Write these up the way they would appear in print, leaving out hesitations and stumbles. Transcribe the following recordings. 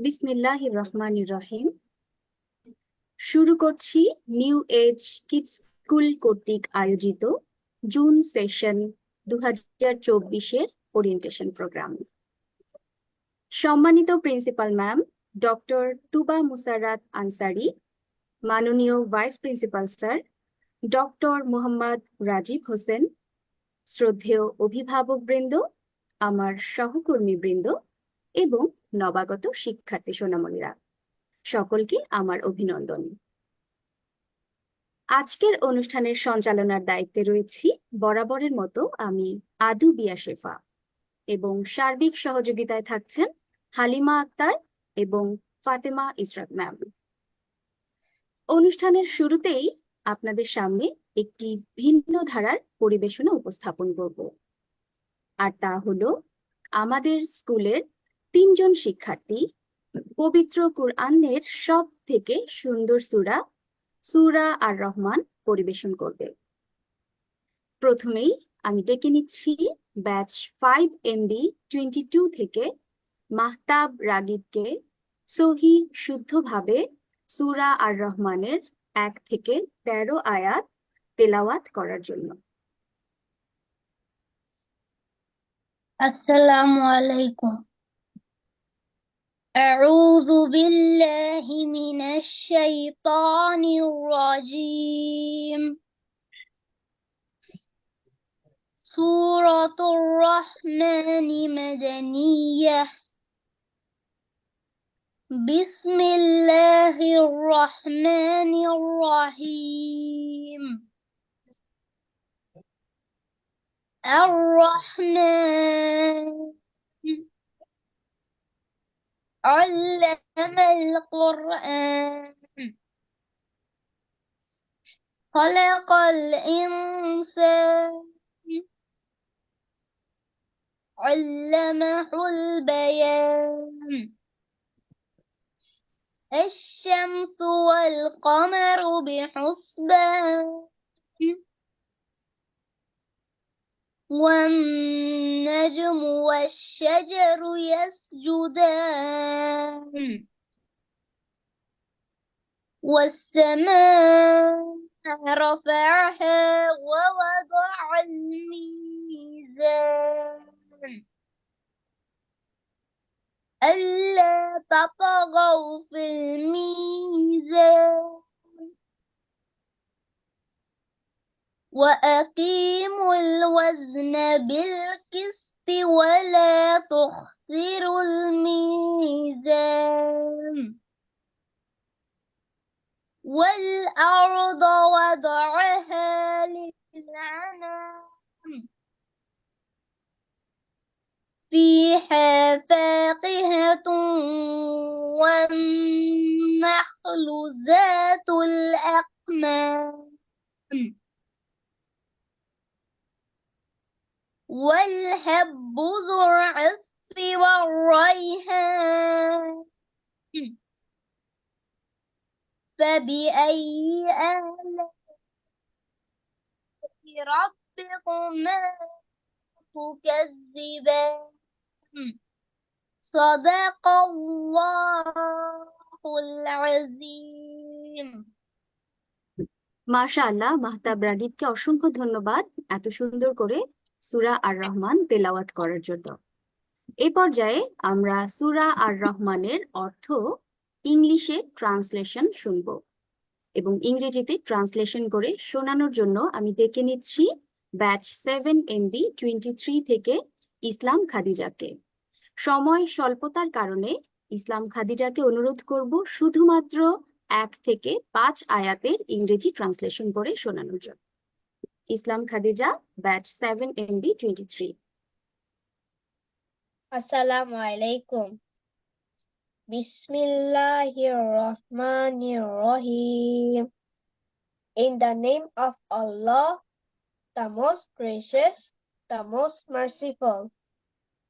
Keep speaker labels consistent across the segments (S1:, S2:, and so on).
S1: বিসমিল্লাহির রহমানির রহিম। শুরু করছি নিউ এজ কিডস স্কুল কর্তৃক আয়োজিত জুন সেশন 2024-এর ওরিয়েন্টেশন প্রোগ্রাম। সম্মানিত principal ma'am doctor Tuba Musarrat Ansari, মাননীয় vice principal sir doctor Mohammad Rajib Hossain, শ্রদ্ধেয় অভিভাবকবৃন্দ, আমার সহকর্মীবৃন্দ এবং নবাগত শিক্ষার্থী সোনামণিরা, সকলকে আমার অভিনন্দন। আজকের অনুষ্ঠানের সঞ্চালনার দায়িত্বে রয়েছি বরাবরের মতো আমি আদু বিয়া শেফা, এবং সার্বিক সহযোগিতায় থাকছেন হালিমা আক্তার এবং ফাতেমা ইসরাত ম্যাম। অনুষ্ঠানের শুরুতেই আপনাদের সামনে একটি ভিন্ন ধারার পরিবেশনা উপস্থাপন করব, আর তা হলো আমাদের স্কুলের 3 জন শিক্ষার্থী পবিত্র কুরআনের সব থেকে সুন্দর সূরা সূরা আর রহমান পরিবেশন করবে। প্রথমেই আমি ডেকে নিচ্ছি ব্যাচ 5MB22 থেকে মাহতাব রাগিবকে সহি শুদ্ধভাবে সূরা আর রহমানের 1 থেকে 13 আয়াত তেলাওয়াত করার জন্য।
S2: আসসালামু আলাইকুম। أعوذ بالله من الشيطان الرجيم. سورة الرحمن مدنية. بسم الله الرحمن الرحيم. الرحمن علم القرآن خلق الإنسان علمه البيان. الشمس والقمر بحسبان والنجم والشجر يسجدان والسماء رفعها ووضع الميزان ألا تطغوا في الميزان وأقيموا الوزن بالقسط ولا تخسروا الميزان والأرض وضعها للأنام فيها فاكهة والنخل ذات الأكمام والهب ذو العصف والريحان فبأي آلاء ربكما تكذبان صدق الله العظيم.
S1: মাশাআল্লাহ, মাহতাব রাগিবকে অসংখ্য ধন্যবাদ এত সুন্দর করে সূরা আর রহমান তেলাওয়াত করার জন্য। এই পর্যায়ে আমরা সূরা আর রহমানের অর্থ ইংলিশে ট্রান্সলেশন শুনব, এবং ইংরেজিতে ট্রান্সলেশন করে শোনানোর জন্য আমি ডেকে নিচ্ছি ব্যাচ 7MB23 থেকে ইসলাম খাদিজাকে। সময় স্বল্পতার কারণে ইসলাম খাদিজাকে অনুরোধ করব শুধুমাত্র 1 থেকে 5 আয়াতের ইংরেজি ট্রান্সলেশন করে শোনানোর জন্য। Islam Khadija, batch 7MB23।
S3: Assalamu alaikum. Bismillahirrahmanirrahim. In the name of Allah, the most gracious, the most merciful.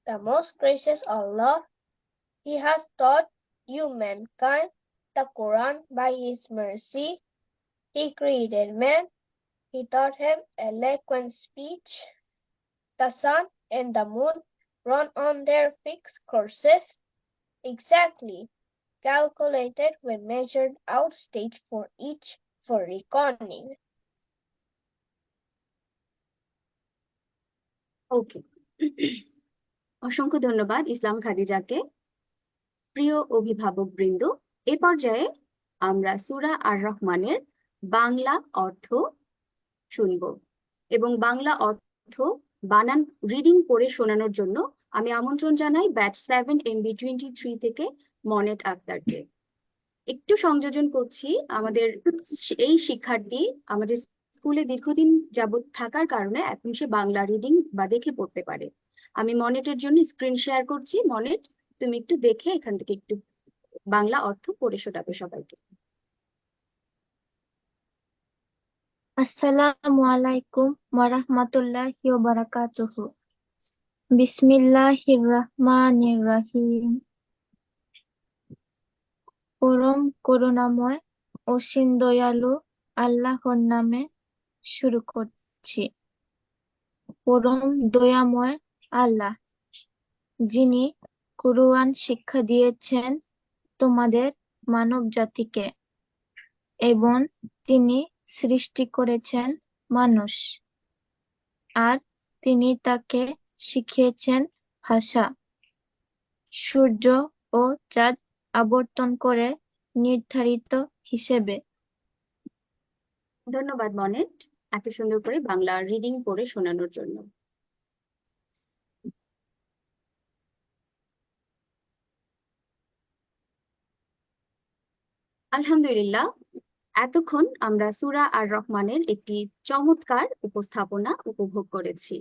S3: The most gracious Allah, He has taught you mankind the Quran by His mercy. He created man. He taught him eloquent speech. The sun and the moon run on their fixed courses exactly calculated when measured out stage for each for reckoning.
S1: ওকে, অসংখ্য ধন্যবাদ ইসলাম খাদিজাকে। প্রিয় অভিভাবক বৃন্দ, এ পর্যায়ে আমরা সূরা আর রহমানের বাংলা অর্থ শুনব এবং বাংলা অর্থ বানান রিডিং করে শোনানোর জন্য আমি আমন্ত্রণ জানাই ব্যাচ 7MB23 থেকে মনেট আক্তারকে। একটু সংযোজন করছি, আমাদের এই শিক্ষার্থী আমাদের স্কুলে দীর্ঘদিন যাবৎ থাকার কারণে এখন সে বাংলা রিডিং বা দেখে পড়তে পারে। আমি মনেটের জন্য স্ক্রিন শেয়ার করছি। মনেট, তুমি একটু দেখে এখান থেকে একটু বাংলা অর্থ পড়ে শোনাবে সবাইকে।
S4: আসসালামু আলাইকুম ওয়ারাহমাতুল্লাহি ওয়া বারাকাতুহু। বিসমিল্লাহির রহমানির রহিম। পরম করুণাময় অসীম দয়ালু আল্লাহর নামে শুরু করছি। পরম দয়াময় আল্লাহ, যিনি কুরআন শিক্ষা দিয়েছেন তোমাদের মানব জাতিকে এবং তিনি সৃষ্টি করেছেন মানুষ, আর তিনি তাকে শিখিয়েছেন ভাষা। সূর্য ও চাঁদ আবর্তন করে নির্ধারিত হিসেবে।
S1: ধন্যবাদ মনেট এত সুন্দর করে বাংলা রিডিং পড়ে শোনানোর জন্য। আলহামদুলিল্লাহ, এতক্ষণ আমরা সূরা আর রহমানের একটি চমৎকার উপস্থাপনা উপভোগ করেছি।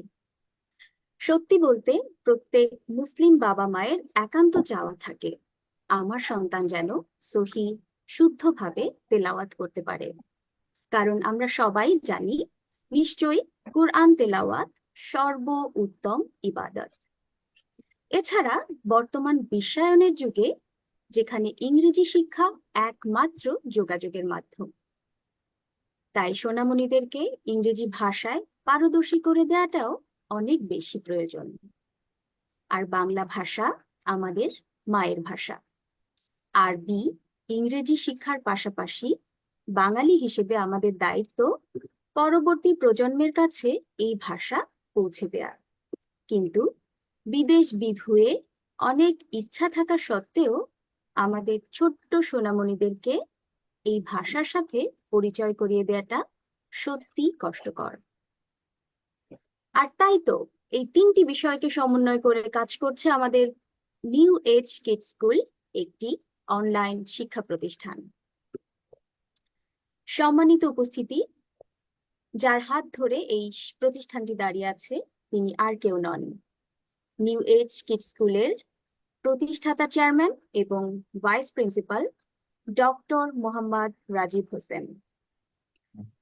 S1: সত্যি বলতে প্রত্যেক মুসলিম বাবা মায়ের একান্ত চাওয়া থাকে আমার সন্তান যেন সহি শুদ্ধভাবে তেলাওয়াত করতে পারে, কারণ আমরা সবাই জানি নিশ্চয়ই কুরআন তেলাওয়াত সর্ব উত্তম ইবাদত। এছাড়া বর্তমান বিশ্বায়নের যুগে যেখানে ইংরেজি শিক্ষা একমাত্র যোগাযোগের মাধ্যম, তাই সোনামণিদেরকে ইংরেজি ভাষায় পারদর্শী করে দেওয়াটাও অনেক বেশি প্রয়োজন। আর বাংলা ভাষা আমাদের মায়ের ভাষা। আরবি ইংরেজি শিক্ষার পাশাপাশি বাঙালি হিসেবে আমাদের দায়িত্ব পরবর্তী প্রজন্মের কাছে এই ভাষা পৌঁছে দেয়া। কিন্তু বিদেশ বিভুঁয়ে অনেক ইচ্ছা থাকা সত্ত্বেও আমাদের ছোট্ট সোনামণিদেরকে এই ভাষার সাথে পরিচয় করিয়ে দেওয়াটা সত্যি কষ্টকর। আর তাই তো এই তিনটি বিষয়কে সমন্বয় করে কাজ করছে আমাদের নিউ এজ কিডস স্কুল, একটি অনলাইন শিক্ষা প্রতিষ্ঠান। সম্মানিত উপস্থিতি, যার হাত ধরে এই প্রতিষ্ঠানটি দাঁড়িয়ে আছে তিনি আর কেউ নন, নিউ এজ কিডস স্কুলের প্রতিষ্ঠাতা চেয়ারম্যান এবং vice principal doctor Mohammad Rajib Hossain.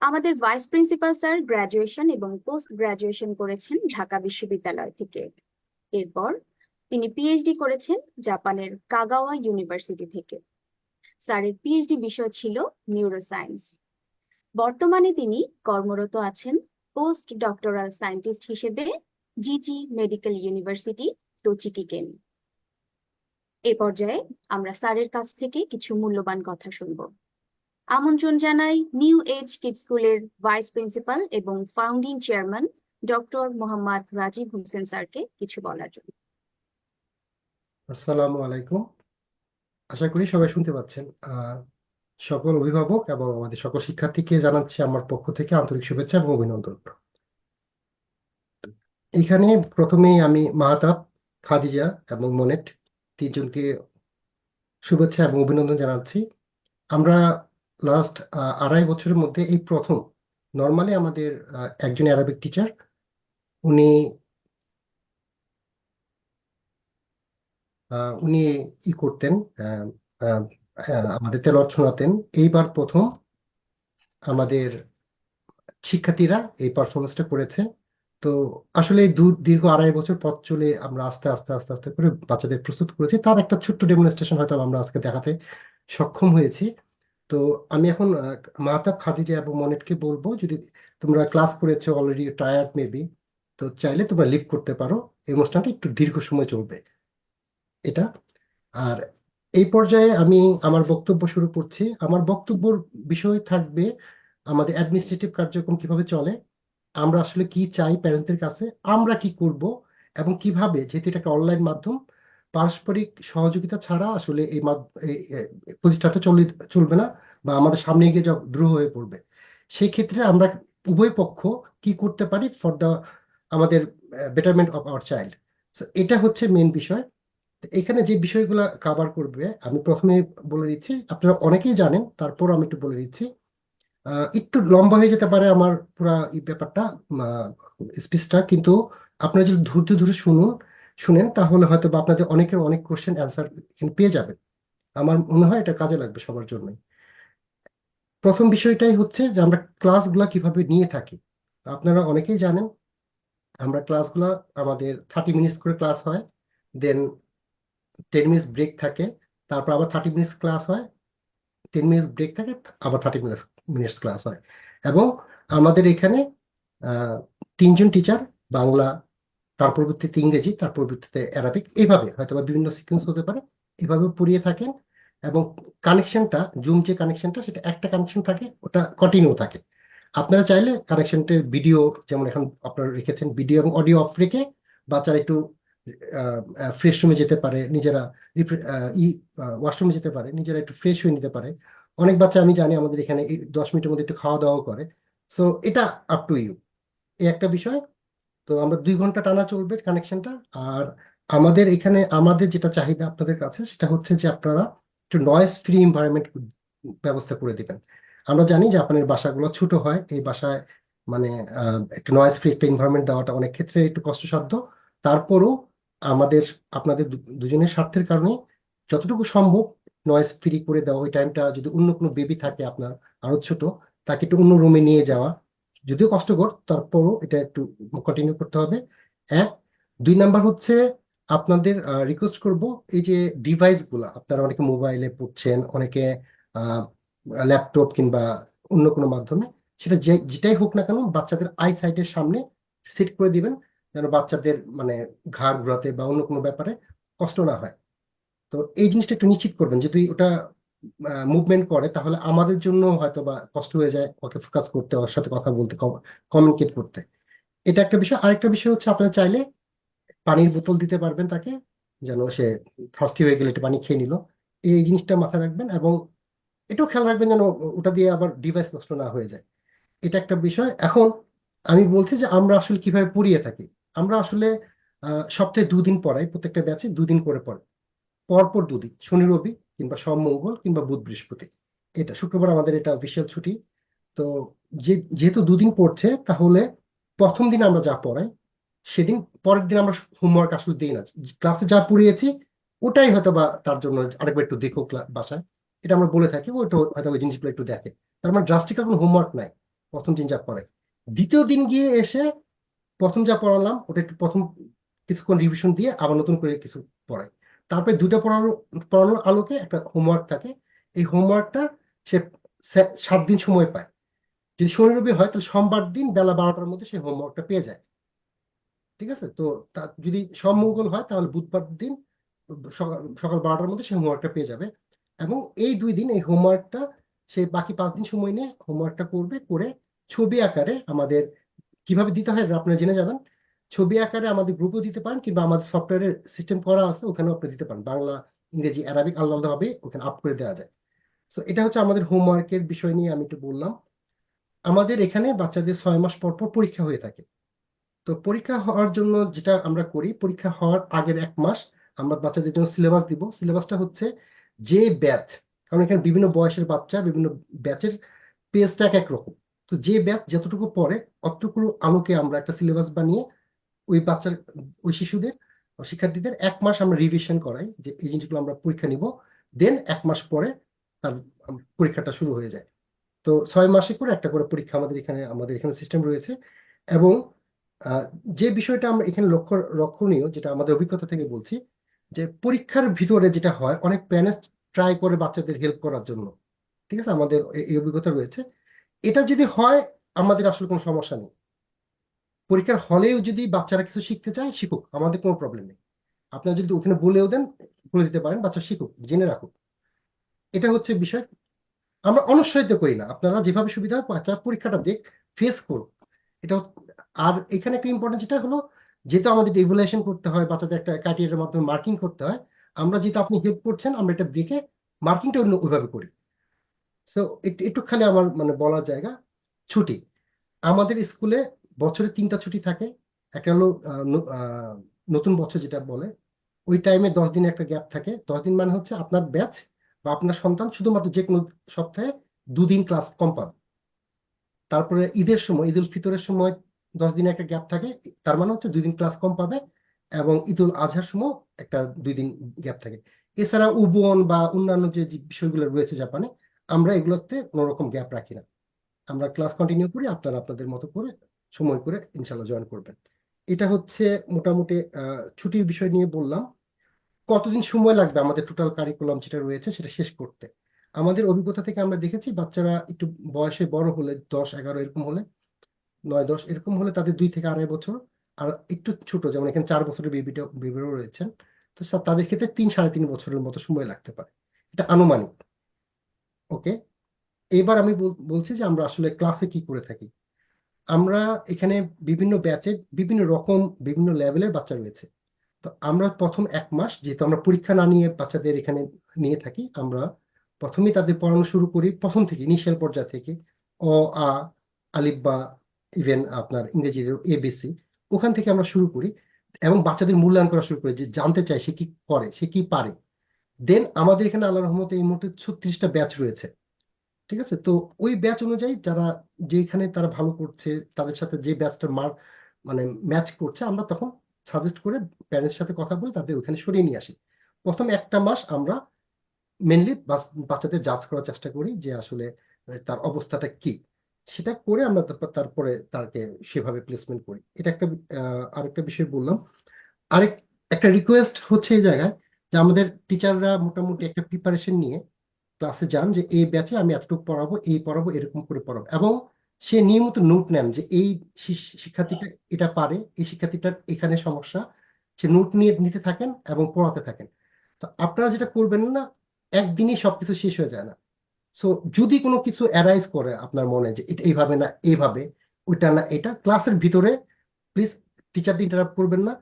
S1: আমাদের ভাইস প্রিন্সিপাল স্যার গ্রাজুয়েশন এবং পোস্ট গ্রাজুয়েশন করেছেন ঢাকা বিশ্ববিদ্যালয় থেকে। এরপর তিনি পিএইচডি করেছেন জাপানের কাগাওয়া ইউনিভার্সিটি থেকে। স্যারের পিএইচডি বিষয় ছিল নিউরোসায়েন্স। বর্তমানে তিনি কর্মরত আছেন পোস্ট ডক্টরাল সায়েন্টিস্ট হিসেবে জিজি মেডিকেল ইউনিভার্সিটি তোচিকিকেন। এ পর্যায়ে আমরা স্যারের কাছ থেকে কিছু মূল্যবান কথা শুনব। আমন্ত্রণ জানাই নিউ এজ কিডস স্কুলের ভাইস প্রিন্সিপাল এবং founding chairman doctor Mohammad Rajib Hossain স্যারকে কিছু বলার জন্য।
S5: আসসালামু আলাইকুম, আশা করি সবাই শুনতে পাচ্ছেন। সকল অভিভাবক এবং আমাদের সকল শিক্ষার্থীকে জানাচ্ছি আমার পক্ষ থেকে আন্তরিক শুভেচ্ছা এবং অভিনন্দন। এখানে প্রথমেই আমি মাহতাব, খাদিজা এবং মনেট তিনজনকে শুভেচ্ছা এবং অভিনন্দন জানাচ্ছি। আমরা লাস্ট 2.5 বছরের মধ্যে এই প্রথম, নর্মালি আমাদের একজন অ্যারাবিক টিচার, উনি উনি করতেন, আমাদের তেলাওয়াত শোনাতেন। এইবার প্রথম আমাদের শিক্ষার্থীরা এই পারফরমেন্সটা করেছে। তো আসলে দীর্ঘ 2.5 বছর পথ চলে আমরা আস্তে আস্তে আস্তে আস্তে করে বাচ্চাদের প্রস্তুত করেছি। তার একটা ছোট্ট ডেমনস্ট্রেশন হয়তো আমরা আজকে দেখাতে সক্ষম হয়েছি। তো আমি এখন মাহতাব, খাদিজা এবং মনেটকে বলবো, যদি তোমরা ক্লাস করেছো অলরেডি, টায়ার্ড মেবি, তো চাইলে তোমরা লিভ করতে পারো। এই অনুষ্ঠানটা একটু দীর্ঘ সময় চলবে এটা। আর এই পর্যায়ে আমি আমার বক্তব্য শুরু করছি। আমার বক্তব্যের বিষয় থাকবে আমাদের অ্যাডমিনিস্ট্রেটিভ কার্যক্রম কিভাবে চলে, আমরা আসলে কি চাই প্যারেন্টসদের কাছে, আমরা কি করব, এবং কিভাবে, যেহেতু এটা একটা অনলাইন মাধ্যম, পারস্পরিক সহযোগিতা ছাড়া আসলে এই প্রতিষ্ঠানটা চলবে না, বা আমাদের সামনে এগিয়ে যাওয়া দ্রুহ হয়ে পড়বে। সেই ক্ষেত্রে আমরা উভয় পক্ষ কি করতে পারি ফর দ্য আমাদের বেটারমেন্ট অফ আওয়ার চাইল্ড। এটা হচ্ছে মেন বিষয়। তো এখানে যে বিষয়গুলো কভার করবে আমি প্রথমে বলে দিচ্ছি, আপনারা অনেকেই জানেন, তারপর আমি একটু বলে দিচ্ছি। একটু লম্বা হয়ে যেতে পারে আমার পুরা এই ব্যাপারটা, স্পিচটা, কিন্তু আপনারা যদি ধৈর্য ধরে শুনেন তাহলে হয়তো বা আপনাদের অনেকের অনেক কোশ্চেন অ্যান্সার এখানে পেয়ে যাবেন। আমার মনে হয় এটা কাজে লাগবে সবার জন্যই। প্রথম বিষয়টাই হচ্ছে যে আমরা ক্লাসগুলো কিভাবে নিয়ে থাকি। আপনারা অনেকেই জানেন আমরা ক্লাসগুলো, আমাদের 30 মিনিটস করে ক্লাস হয়, দেন 10 মিনিটস ব্রেক থাকে, তারপর আবার 30 মিনিটস ক্লাস হয়, 10 মিনিটস ব্রেক থাকে, আবার 30 মিনিটস ক্লাস হয়। এবং আমাদের এখানে 3জন টিচার, বাংলা, তার পরবর্তীতে ইংরেজি, তার পরবর্তীতে অ্যারাবিক, এইভাবে হয়তো বা বিভিন্ন সিকোয়েন্স হতে পারে, এভাবে পড়িয়ে থাকেন। এবং কানেকশনটা, জুম যে কানেকশনটা, সেটা একটা কানেকশন থাকে, ওটা কন্টিনিউ থাকে। আপনারা চাইলে কানেকশনটা ভিডিও, যেমন এখন আপনারা রেখেছেন, ভিডিও এবং অডিও অফ রেখে বাচ্চারা একটু ফ্রেশ রুমে যেতে পারে, নিজেরা ওয়াশরুমে যেতে পারে, নিজেরা একটু ফ্রেশ হয়ে নিতে পারে। অনেক বাচ্চা আমি জানি আমাদের এখানে এই 10 মিনিটের মধ্যে একটু খাওয়া দাওয়া করে। সো এটা আপ টু ইউ, এই একটা বিষয়। তো আমরা 2 ঘন্টা টানা চলবে কানেকশনটা। আর আমাদের এখানে আমাদের যেটা চাহিদা আপনাদের কাছে, সেটা হচ্ছে যে আপনারা একটু নয়েজ ফ্রি এনভায়রনমেন্ট ব্যবস্থা করে দিবেন। আমরা জানি যে আপনার বাসাগুলো ছোট হয়, এই বাসায় মানে একটু নয়েজ ফ্রি একটা এনভায়রনমেন্ট দেওয়াটা অনেক ক্ষেত্রে একটু কষ্টসাধ্য। তারপরও আমাদের আপনাদের দুজনের স্বার্থের কারণে যতটুকু সম্ভব নয়েজ ফ্রি করে দেওয়া। ওই টাইমটা যদি অন্য কোনো বেবি থাকে আপনার আরো ছোট, তাকে একটু অন্য রুমে নিয়ে যাওয়া, যদিও কষ্টকর, তারপরও এটা একটু কন্টিনিউ করতে হবে। 1 2 নাম্বার হচ্ছে আপনাদের রিকোয়েস্ট করব, এই যে ডিভাইস গুলা আপনারা অনেকে মোবাইলে পড়ছেন, অনেকে ল্যাপটপ কিংবা অন্য কোনো মাধ্যমে, সেটা যেটাই হোক না কেন বাচ্চাদের আই সাইটের সামনে সেট করে দিবেন, যেন বাচ্চাদের মানে ঘাড় ঘোরাতে বা অন্য কোনো ব্যাপারে কষ্ট না হয়। তো এই জিনিসটা একটু নিশ্চিত করবেন, যদি ওটা মুভমেন্ট করে তাহলে আমাদের জন্য হয়তো বা কষ্ট হয়ে যায় ওকে ফোকাস করতে, ওর সাথে কথা বলতে, কমিউনিকেট করতে। এটা একটা বিষয়। আরেকটা বিষয় হচ্ছে আপনারা চাইলে পানির বোতল দিতে পারবেন তাকে, যেন সে থার্স্টি হয়ে গেলে একটু পানি খেয়ে নিল। এই জিনিসটা মাথায় রাখবেন, এবং এটাও খেয়াল রাখবেন যেন ওটা দিয়ে আবার ডিভাইস নষ্ট না হয়ে যায়। এটা একটা বিষয়। এখন আমি বলছি যে আমরা আসলে কিভাবে পড়িয়ে থাকি। আমরা আসলে সপ্তাহে 2 দিন পড়াই, প্রত্যেকটা ব্যাচে 2 দিন করে পড়াই, পরপর 2 দিন, শনি রবি কিংবা সোম মঙ্গল কিংবা বুধ বৃহস্পতি। এটা শুক্রবার আমাদের এটা অফিসিয়াল ছুটি। তো যেহেতু 2 দিন পড়ছে, তাহলে প্রথম দিন আমরা যা পড়াই সেদিন, পরের দিন আমরা হোমওয়ার্ক আসলে দিই না। ক্লাসে যা পড়িয়েছি ওটাই হয়তো বা তার জন্য আরেকবার একটু দেখো বাসায়, এটা আমরা বলে থাকি। ওটা হয়তো ওই জিনিসগুলো একটু দেখে। তার মানে ড্রাস্টিক্যাল কোনো হোমওয়ার্ক নাই প্রথম দিন যা পড়াই। দ্বিতীয় দিন গিয়ে এসে প্রথম যা পড়ালাম ওটা একটু প্রথম কিছুক্ষণ রিভিশন দিয়ে আবার নতুন করে কিছু পড়াই। তারপরে দুটো পড়ানোর আলোকে একটা হোমওয়ার্ক থাকে। এই হোমওয়ার্কটা সে 7 দিন সময় পায়। যদি শনি রবি হয় তাহলে সোমবার দিন বেলা 12টার মধ্যে সে হোমওয়ার্কটা পেয়ে যায়। ঠিক আছে? তো যদি সোম মঙ্গল হয় তাহলে বুধবার দিন সকাল সকাল 12টার মধ্যে সে হোমওয়ার্কটা পেয়ে যাবে। এবং এই 2 দিন এই হোমওয়ার্কটা সে বাকি 5 দিন সময় নিয়ে হোমওয়ার্কটা করবে, করে ছবি আকারে আমাদের কিভাবে দিতে হয় এটা আপনারা জেনে যাবেন। ছবি আকারে আমাদের গ্রুপেও দিতে পারেন, কিংবা আমাদের সফটওয়্যারের সিস্টেম করা আছে ওখানেও আপনি দিতে পারেন। বাংলা, ইংরেজি, অ্যারাবিক আলাদা আলাদাভাবে ওখানে আপ করে দেওয়া যায়। তো এটা হচ্ছে আমাদের হোমওয়ার্কের বিষয় নিয়ে আমি একটু বললাম। আমাদের এখানে বাচ্চাদের 6 মাস পর পর পরীক্ষা হয়ে থাকে। তো পরীক্ষা হওয়ার জন্য যেটা আমরা করি, পরীক্ষা হওয়ার আগের 1 মাস আমরা বাচ্চাদের জন্য সিলেবাস দিব। সিলেবাসটা হচ্ছে যে ব্যাচ, কারণ এখানে বিভিন্ন বয়সের বাচ্চা, বিভিন্ন ব্যাচের পেজটা এক এক রকম। তো যে ব্যাচ যতটুকু পড়ে অতটুকু আলোকে আমরা একটা সিলেবাস বানিয়ে ওই বাচ্চার, ওই শিশুদের, শিক্ষার্থীদের 1 মাস আমরা রিভিশন করাই, যে এই জিনিসগুলো আমরা পরীক্ষা নিব। দেন 1 মাস পরে তার পরীক্ষাটা শুরু হয়ে যায়। তো 6 মাসে করে একটা করে পরীক্ষা আমাদের এখানে সিস্টেম রয়েছে। এবং আহ, যে বিষয়টা আমরা এখানে লক্ষণীয়, যেটা আমাদের অভিজ্ঞতা থেকে বলছি, যে পরীক্ষার ভিতরে যেটা হয়, অনেক প্যারেন্টস ট্রাই করে বাচ্চাদের হেল্প করার জন্য। ঠিক আছে? আমাদের এই অভিজ্ঞতা রয়েছে। এটা যদি হয় আমাদের আসলে কোনো সমস্যা নেই। পরীক্ষার হলেও যদি বাচ্চারা কিছু শিখতে চায় শিখুক, আমাদের কোনো প্রবলেম নেই। আপনারা যদি ওখানে বলেও দেন বলে দিতে পারেন, বাচ্চা শিখুক, জেনে রাখুক। এটা হচ্ছে বিষয়। আমরা অনুৎসাহিত করি না, আপনারা যেভাবে সুবিধা হয় বাচ্চা পরীক্ষাটা দেখ, ফেস করুক। এটা আর এখানে একটা ইম্পর্টেন্ট যেটা হলো, যেহেতু আমাদের ইভ্যালুয়েশন করতে হয়, বাচ্চাদের একটা ক্রাইটেরিয়ার মাধ্যমে মার্কিং করতে হয়, আমরা যেহেতু আপনি হেল্প করছেন, আমরা এটা দেখে মার্কিংটা ওইভাবে করি। সো একটু খালি আমার মানে বলার জায়গা, ছুটি আমাদের স্কুলে বছরে 3টা ছুটি থাকে। একটা হলো নতুন বছর যেটা বলে, ওই টাইমে 10 দিনের একটা গ্যাপ থাকে। 10 দিন মানে হচ্ছে আপনার ব্যাচ বা আপনার সন্তান শুধুমাত্র যে কোনো সপ্তাহে 2 দিন ক্লাস কম পাবে। তারপরে ঈদের সময়, ঈদ উল ফিতরের সময় 10 দিনের একটা গ্যাপ থাকে, তার মানে হচ্ছে 2 দিন ক্লাস কম পাবে। এবং ঈদ উল আজহার সময় একটা 2 দিন গ্যাপ থাকে। এছাড়া উবন বা অন্যান্য যে যে বিষয়গুলো রয়েছে জাপানে, আমরা এগুলোতে কোনো রকম গ্যাপ রাখি না। আমরা ক্লাস কন্টিনিউ করি, আপনারা আপনাদের মতো করে সময় করে ইনশাল্লাহ জয়েন করবেন। এটা হচ্ছে মোটামুটি ছুটির বিষয় নিয়ে বললাম। কতদিন সময় লাগবে আমাদের টোটাল কারিকুলাম যেটা রয়েছে সেটা শেষ করতে? আমাদের অভিজ্ঞতা থেকে আমরা দেখেছি, বাচ্চারা একটু বয়সে বড় হলে, 10, 11 এরকম হলে, 9, 10 এরকম হলে তাদের 2 থেকে 2.5 বছর। আর একটু ছোট, যেমন এখানে 4 বছরের বেবিরও রয়েছেন, তো তাদের ক্ষেত্রে 3, 3.5 বছরের মতো সময় লাগতে পারে। এটা আনুমানিক। ওকে, এবার আমি বলছি যে আমরা আসলে ক্লাসে কি করে থাকি। আমরা এখানে বিভিন্ন ব্যাচে বিভিন্ন রকম বিভিন্ন লেভেলের বাচ্চা রয়েছে। তো আমরা প্রথম 1 মাস, যেহেতু আমরা পরীক্ষা না নিয়ে বাচ্চাদের এখানে নিয়ে থাকি, আমরা প্রথমেই তাদের পড়ানো শুরু করি প্রথম থেকে, ইনিশিয়াল পর্যায় থেকে। অ, আ, আলিফ বা ইভেন আপনার ইংরেজির ABC, ওখান থেকে আমরা শুরু করি এবং বাচ্চাদের মূল্যায়ন করা শুরু করি, যে জানতে চাই সে কি করে, সে কি পারে। দেন আমাদের এখানে আল্লাহর রহমতে এই মুহূর্তে 36টা ব্যাচ রয়েছে। ঠিক আছে, তো ওই ব্যাচ অনুযায়ী যারা যেখানে তারা ভালো করছে, তাদের সাথে যে ব্যাচটার মানে ম্যাচ করছে, আমরা তখন সাজেস্ট করে প্যারেন্টস সাথে কথা বলে তাদের ওখানে সরিয়ে নিয়ে আসি। প্রথম 1টা মাস আমরা মেনলি বাচ্চাদের জাজ করার চেষ্টা করি যে আসলে তার অবস্থাটা কি, সেটা করে আমরা তারপরে তাকে সেভাবে প্লেসমেন্ট করি। এটা একটা আরেকটা বিষয় বললাম। আরেক একটা রিকোয়েস্ট হচ্ছে এই জায়গায়, যে আমাদের টিচাররা মোটামুটি একটা প্রিপারেশন নিয়ে ক্লাসে যান, যে এই ব্যাচে আমি এতটুকু পড়াবো, এই পড়াবো, এরকম করে পড়াবো। এবং সে নিয়মিত নোট নেন যে এই শিক্ষার্থীটা এটা পারে, এই শিক্ষার্থীটার এখানে সমস্যা, সে নোট নিয়ে নিতে থাকেন এবং পড়াতে থাকেন। তো আপনারা যেটা করবেন না, একদিনই সবকিছু শেষ হয়ে যায় না। সো যদি কোনো কিছু অ্যারাইজ করে আপনার মনে, যে এটা এইভাবে না এইভাবে, ওইটা না এটা, ক্লাসের ভিতরে প্লিজ টিচারদের ইন্টারাপ্ট করবেন না।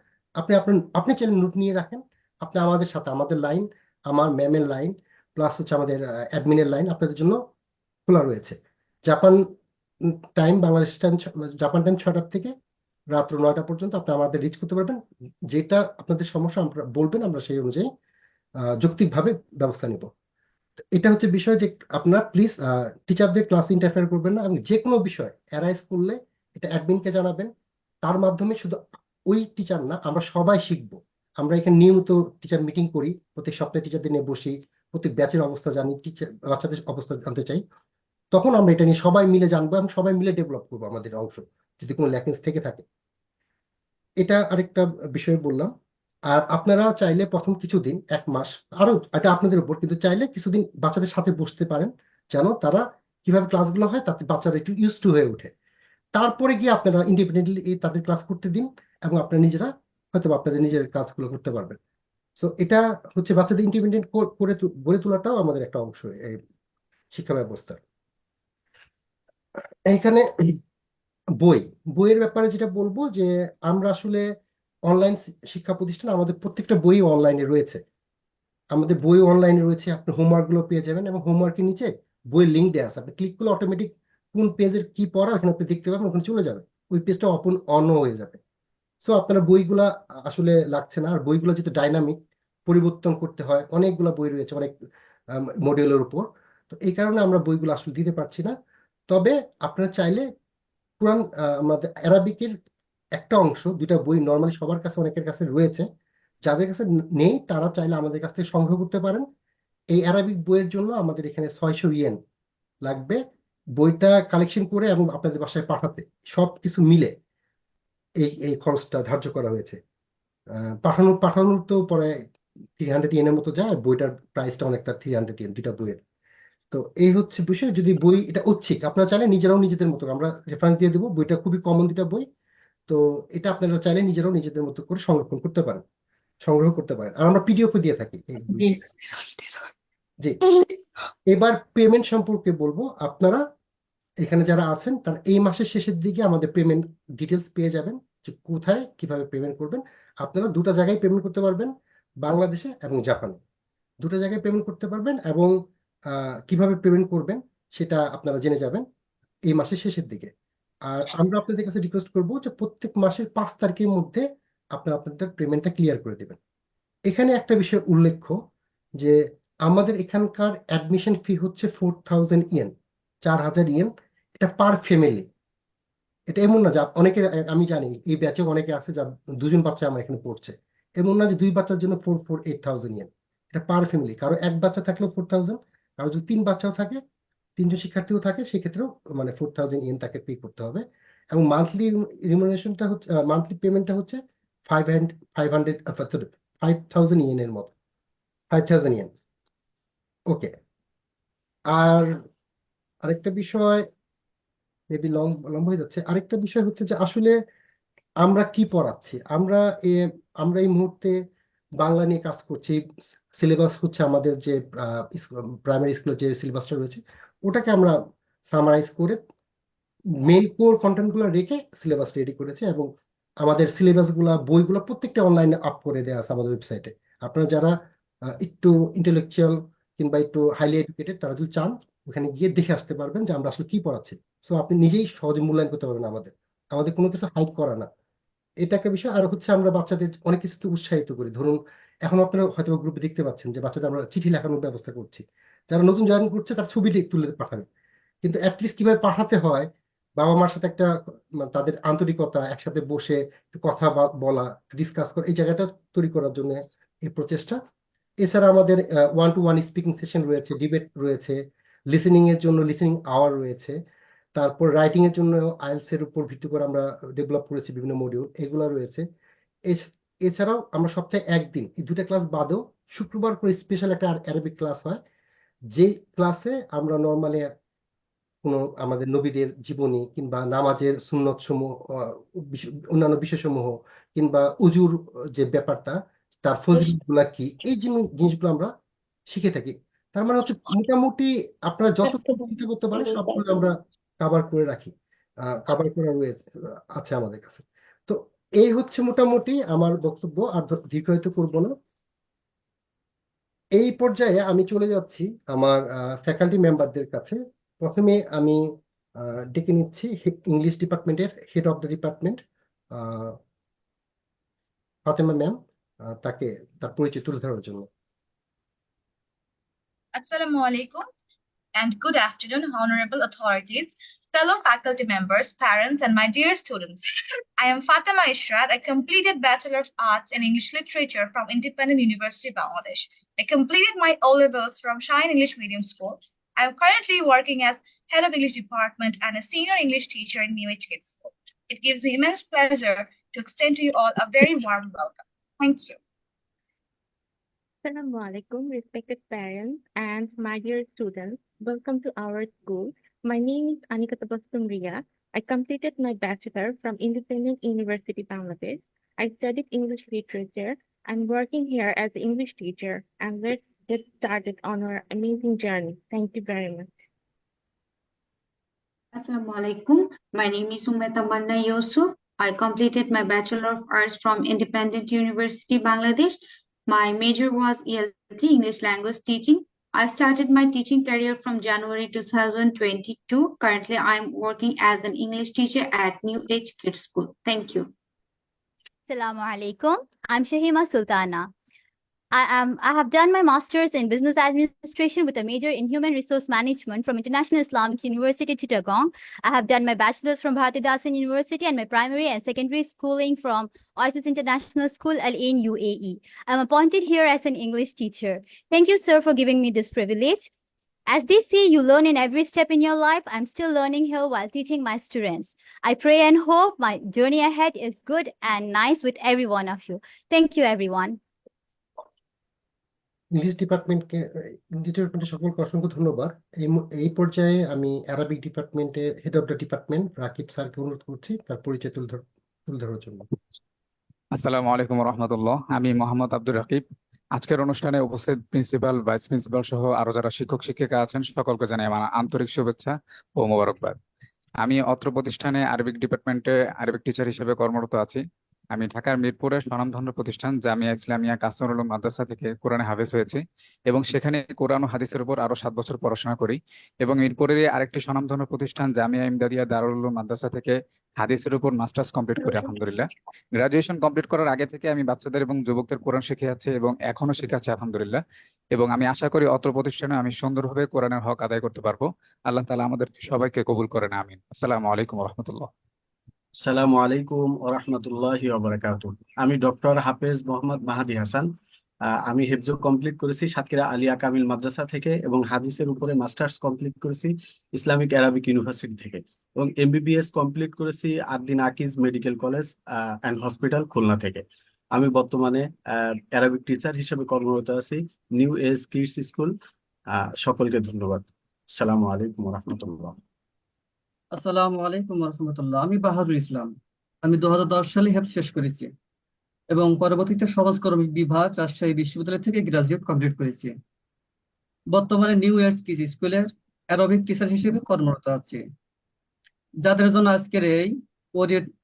S5: আপনি চাইলে নোট নিয়ে রাখেন। আপনি আমাদের সাথে, আমাদের লাইন, আমার ম্যামের লাইন, প্লাস হচ্ছে আমাদের অ্যাডমিনের লাইন আপনাদের জন্য খোলা রয়েছে। Japan time, Bangladesh time, Japan time 6টা থেকে রাত্র 9টা পর্যন্ত আপনি আমাদের রিচ করতে পারবেন। যেটা আপনাদের সমস্যা আমরা বলবেন, আমরা সেই অনুযায়ী যৌক্তিকভাবে ব্যবস্থা নিব। এটা হচ্ছে বিষয়, যে আপনারা প্লিজ টিচারদের ক্লাস ইন্টারফেয়ার করবেন না, এবং যে কোনো বিষয় অ্যারাইজ করলে এটা অ্যাডমিনকে জানাবেন। তার মাধ্যমে শুধু ওই টিচার না, আমরা সবাই শিখবো। আমরা এখানে নিয়মিত টিচার মিটিং করি, প্রত্যেক সপ্তাহে টিচারদের নিয়ে বসি, প্রত্যেক ব্যাচের অবস্থা জানি, টিচার বাচ্চাদের অবস্থা জানতে চাই। তখন আমরা এটা নিয়ে সবাই মিলে জানবো এবং সবাই মিলে ডেভেলপ করবো আমাদের অংশ, যদি কোনো ল্যাকিংস থেকে থাকে। এটা আরেকটা বিষয় বললাম। আর আপনারা চাইলে প্রথম কিছুদিন, 1 মাস, আরো এটা আপনাদের উপর, কিন্তু চাইলে কিছুদিন বাচ্চাদের সাথে বসতে পারেন, যেন তারা কিভাবে ক্লাসগুলো হয় তাতে বাচ্চারা একটু ইউজ টু হয়ে ওঠে। তারপরে গিয়ে আপনারা ইন্ডিপেন্ডেন্টলি তাদের ক্লাস করতে দিন, এবং আপনারা নিজেরা হয়তো আপনাদের নিজের কাজগুলো করতে পারবেন। সো এটা হচ্ছে বাচ্চাদের ইন্ডিপেন্ডেন্ট গড়ে তোলাটাও আমাদের একটা অংশ এই শিক্ষা ব্যবস্থার। এখানে বই, বইয়ের ব্যাপারে যেটা বলবো, যে আমরা আসলে অনলাইন শিক্ষা প্রতিষ্ঠান, আমাদের প্রত্যেকটা বই অনলাইনে রয়েছে। আমাদের বই অনলাইনে রয়েছে, আপনি হোমওয়ার্ক গুলো পেয়ে যাবেন, এবং হোমওয়ার্কের নিচে বইয়ের লিঙ্ক দেওয়া আছে, আপনি ক্লিক করলে অটোমেটিক কোন পেজের কি পড়া ওখানে আপনি দেখতে পাবেন, ওখানে চলে যাবে, ওই পেজটা ওপেন অন হয়ে যাবে। সো আপনারা বইগুলা আসলে লাগছে না। আর বইগুলো যেহেতু ডাইনামিক, পরিবর্তন করতে হয়, অনেকগুলো বই রয়েছে অনেক মডিউলের উপর, তো এই কারণে আমরা বইগুলো আসলে দিতে পারছি না। তবে আপনারা চাইলে পুরান আমাদের অ্যারাবিকের একটা অংশ, 2টা বই নর্মালি সবার কাছে, অনেকের কাছে রয়েছে। যাদের কাছে নেই তারা চাইলে আমাদের কাছ থেকে সংগ্রহ করতে পারেন। এই অ্যারাবিক বইয়ের জন্য আমাদের এখানে 600 ইয়েন লাগবে, বইটা কালেকশন করে এবং আপনাদের বাসায় পাঠাতে, সব কিছু মিলে এই এই খরচটা ধার্য করা হয়েছে। পাঠানোর তো পরে 300 ইয়েনের মতো যায়, আর বইটার প্রাইসটা অনেকটা, 300 ইয়েন 2টা বইয়ের। তো এই হচ্ছে বিষয়। যদি বই এটা ঐচ্ছিক, আপনারা চাইলে নিজেরাও নিজেদের মতো, আমরা রেফারেন্স দিয়ে দেবো, বইটা খুবই কমন 2টা বই। তো এটা আপনারা চাইলে নিজেরাও নিজেদের মতো করে সংরক্ষণ করতে পারেন। সংগ্রহ করতে পারেন, আর আমরা পিডিএফও দিয়ে থাকি এই বই। জি, এবার পেমেন্ট সম্পর্কে বলবো। আপনারা এখানে যারা আছেন তারা এই মাসের শেষের দিকে আমাদের পেমেন্ট ডিটেলস পেয়ে যাবেন, যে কোথায় কিভাবে পেমেন্ট করবেন। আপনারা দুটো জায়গায় পেমেন্ট করতে পারবেন, বাংলাদেশে এবং জাপানে, দুটো জায়গায় পেমেন্ট করতে পারবেন। এবং কিভাবে পেমেন্ট করবেন সেটা আপনারা জেনে যাবেন এই মাসের শেষের দিকে। আর আমরা আপনাদের কাছে রিকোয়েস্ট করবো যে প্রত্যেক মাসের 5 তারিখের মধ্যে আপনারা আপনাদের পেমেন্টটা ক্লিয়ার করে দেবেন। এখানে একটা বিষয় উল্লেখ্য যে আমাদের এখানকার অ্যাডমিশন ফি হচ্ছে 4000 ইয়েন, 4000 ইয়েন। এটা পার ফ্যামিলি। এটা এমন না যে অনেকে, আমি জানি এই ব্যাচে অনেকে আছে যার 2জন বাচ্চা আমার এখানে পড়ছে, এমন না যে 2 বাচ্চার জন্য 8000 ইয়েন। এটা পার ফ্যামিলি। কারো এক বাচ্চা থাকলেও 4000, কারো যদি 3 বাচ্চাও থাকে, 3জন শিক্ষার্থীও থাকে, সেক্ষেত্রেও মানে 4000 ইয়েন তাকে পে করতে হবে। এবং মান্থলি রিমুনারেশনটা হচ্ছে, মান্থলি পেমেন্টটা হচ্ছে 5000 ইয়েনের মতো, 5000 ইয়েন। ওকে। আর আরেকটা বিষয়, মেবি লম্বা হয়ে যাচ্ছে, আরেকটা বিষয় হচ্ছে যে আসলে আমরা কি পড়াচ্ছি। আমরা এই মুহূর্তে বাংলা নিয়ে কাজ করছি। সিলেবাস হচ্ছে আমাদের যে প্রাইমারি স্কুলের যে সিলেবাসটা রয়েছে ওটাকে আমরা সামারাইজ করে মেইন কোর কন্টেন্টগুলো রেখে সিলেবাস রেডি করেছি। এবং আমাদের সিলেবাসগুলো, বইগুলো প্রত্যেকটা অনলাইনে আপ করে দেওয়া আছে আমাদের ওয়েবসাইটে। আপনারা যারা একটু ইন্টেলেকচুয়াল কিংবা একটু হাইলি এডুকেটেড, তারা যদি চান ওখানে গিয়ে দেখে আসতে পারবেন যে আমরা আসলে কি পড়াচ্ছি। সো আপনি নিজেই সহজে মূল্যায়ন করতে পারবেন। আমাদের কোনো কিছু হাইড করা না, এটা একটা বিষয়। আর হচ্ছে আমরা বাচ্চাদের অনেক কিছুতে উৎসাহিত করি। ধরুন এখন আপনারা হয়তো গ্রুপে দেখতে পাচ্ছেন যে বাচ্চাদের আমরা চিঠি লেখানোর ব্যবস্থা করছি। যারা নতুন জয়েন করছে তার ছবি তুলে পাঠাবে, কিন্তু অ্যাটলিস্ট কিভাবে পাঠাতে হয়, বাবা মার সাথে একটা মানে তাদের আন্তরিকতা, একসাথে বসে একটু কথা বলা, ডিসকাস করা, এই জায়গাটা তৈরি করার জন্য এই প্রচেষ্টা। এছাড়া আমাদের 1-to-1 স্পিকিং সেশন রয়েছে, ডিবেট রয়েছে, লিসেনিং এর জন্য লিসেনিং আওয়ার রয়েছে। তারপর রাইটিং এর জন্য আইএলটিএস এর উপর ভিত্তি করে আমরা ডেভেলপ করেছি বিভিন্ন মডিউল, এগুলো রয়েছে। এছাড়াও আমরা সপ্তাহে একদিন, এই 2টা ক্লাস বাদেও শুক্রবার করে স্পেশাল একটা আরবিক ক্লাস হয়, যে ক্লাসে আমরা নর্মালি কোনো আমাদের নবীদের জীবনী কিংবা নামাজের সুন্নত সমূহ, অন্যান্য বিষয়সমূহ, কিংবা উজুর যে ব্যাপারটা, তার ফজিলত গুলা কি, এই জিনিসগুলো আমরা শিখে থাকি। তার মানে হচ্ছে মোটামুটি আপনারা যতটুকু চিন্তা করতে পারেন সবগুলো আমরা কাভার করে রাখি, কাভার করা আছে আমাদের কাছে। তো এই হচ্ছে মোটামুটি আমার বক্তব্য, আর দীর্ঘায়িত করবো না। এই পর্যায়ে আমি চলে যাচ্ছি আমার ফ্যাকাল্টি মেম্বারদের কাছে। প্রথমে আমি ডেকে নিচ্ছি ইংলিশ ডিপার্টমেন্টের head of the department Fatema ma'am, তাকে তার পরিচয় তুলে ধরার জন্য।
S6: Assalamu alaikum and good afternoon, honorable authorities, fellow faculty members, parents, and my dear students. I am Fatima Ishrat. I completed Bachelor of Arts in English Literature from Independent University, Bangladesh. I completed my O-levels from Shine English Medium School. I am currently working as Head of English Department and a Senior English Teacher in New Age Kids School. It gives me immense pleasure to extend to you all a very warm welcome. Thank you.
S7: Assalamu alaikum, respected parents and my dear students. Welcome to our school. My name is Anika Tabassum Ria. I completed my bachelor from Independent University, Bangladesh. I studied English literature. I'm working here as an English teacher, and let's get started on our amazing journey. Thank you very much.
S8: Assalamu alaikum. My name is Umeta Manna Yusuf. I completed my Bachelor of Arts from Independent University, Bangladesh. My major was ELT, English Language Teaching. I started my teaching career from January 2022. Currently, I'm working as an English teacher at New Age Kids School. Thank you.
S9: Assalamu alaikum. I'm Shahima Sultana. I have done my master's in business administration with a major in human resource management from International Islamic University, Chittagong. I have done my bachelor's from Bharatidasan University and my primary and secondary schooling from Oasis International School, Al Ain, UAE. I'm appointed here as an English teacher. Thank you, sir, for giving me this privilege. As they say, you learn in every step in your life. I'm still learning here while teaching my students. I pray and hope my journey ahead is good and nice with every one of you. Thank you, everyone.
S5: English ডিপার্টমেন্টের সকলকে অসংখ্য ধন্যবাদ। এই পর্যায়ে আমি Arabic ডিপার্টমেন্টের head of the department Rakib স্যারকে অনুরোধ করছি তার পরিচয় তুলে ধরার জন্য।
S10: আসসালামু আলাইকুম রহমতুল্লাহ। আমি মোহাম্মদ আব্দুর রাকিব। আজকের অনুষ্ঠানে উপস্থিত প্রিন্সিপাল, ভাইস প্রিন্সিপাল সহ আরো যারা শিক্ষক শিক্ষিকা আছেন সকলকে জানাই আমার আন্তরিক শুভেচ্ছা ও মোবারকবাদ। আমি অত্র প্রতিষ্ঠানে আরবিক ডিপার্টমেন্টে আরবিক টিচার হিসেবে কর্মরত আছি। আমি ঢাকার মিরপুরের স্বনামধন্য প্রতিষ্ঠান জামিয়া ইসলামিয়া কাসরুল উলুম মাদ্রাসা থেকে কোরআনে হাফেজ হয়েছি এবং সেখানে কোরআন ও হাদিসের উপর আরো 7 বছর পড়াশোনা করি। এবং মিরপুরের আরেকটি স্বনামধন্য প্রতিষ্ঠান জামিয়া ইমদাদিয়া দারুল উলুম মাদ্রাসা থেকে হাদিসের উপর মাস্টার্স কমপ্লিট করি আলহামদুলিল্লাহ। গ্রাজুয়েশন কমপ্লিট করার আগে থেকে আমি বাচ্চাদের এবং যুবকদের কোরআন শিখিয়েছি এবং এখনো শেখাচ্ছি আলহামদুলিল্লাহ। এবং আমি আশা করি অত্র প্রতিষ্ঠানে আমি সুন্দরভাবে কোরআনের হক আদায় করতে পারবো। আল্লাহ তাআলা আমাদের সবাইকে কবুল করেন, আমিন। আসসালামু আলাইকুম রহমতুল্লাহ।
S11: আসসালামু আলাইকুম ওরহমতুল্লাহি ওবারাকাতুহ। আমি ডক্টর হাফেজ মোহাম্মদ মাহাদি হাসান। আমি হিফজ কমপ্লিট করেছি সাতক্ষীরা আলিয়া কামিল মাদ্রাসা থেকে এবং হাদিসের উপরে মাস্টার্স কমপ্লিট করেছি ইসলামিক অ্যারাবিক ইউনিভার্সিটি থেকে এবং এমবিবিএস কমপ্লিট করেছি Ad-din Akij medical college and hospital Khulna থেকে। আমি বর্তমানে অ্যারাবিক টিচার হিসেবে কর্মরত আছি নিউ এজ কিডস স্কুল। সকলকে ধন্যবাদ। আসসালামু আলাইকুম রহমতুল্লাহ।
S12: আসসালামু আলাইকুম রহমতুল্লাহ। আমি বাহাদুর ইসলাম। আমি 2010 সালে হেফজ শেষ করেছি এবং পরবর্তীতে সমাজকর্ম বিভাগ রাজশাহী বিশ্ববিদ্যালয় থেকে গ্রাজুয়েট কমপ্লিট করেছি। বর্তমানে নিউ এজ কিডস স্কুলের অ্যারবিক টিচার হিসেবে কর্মরত আছি। যাদের জন্য আজকের এই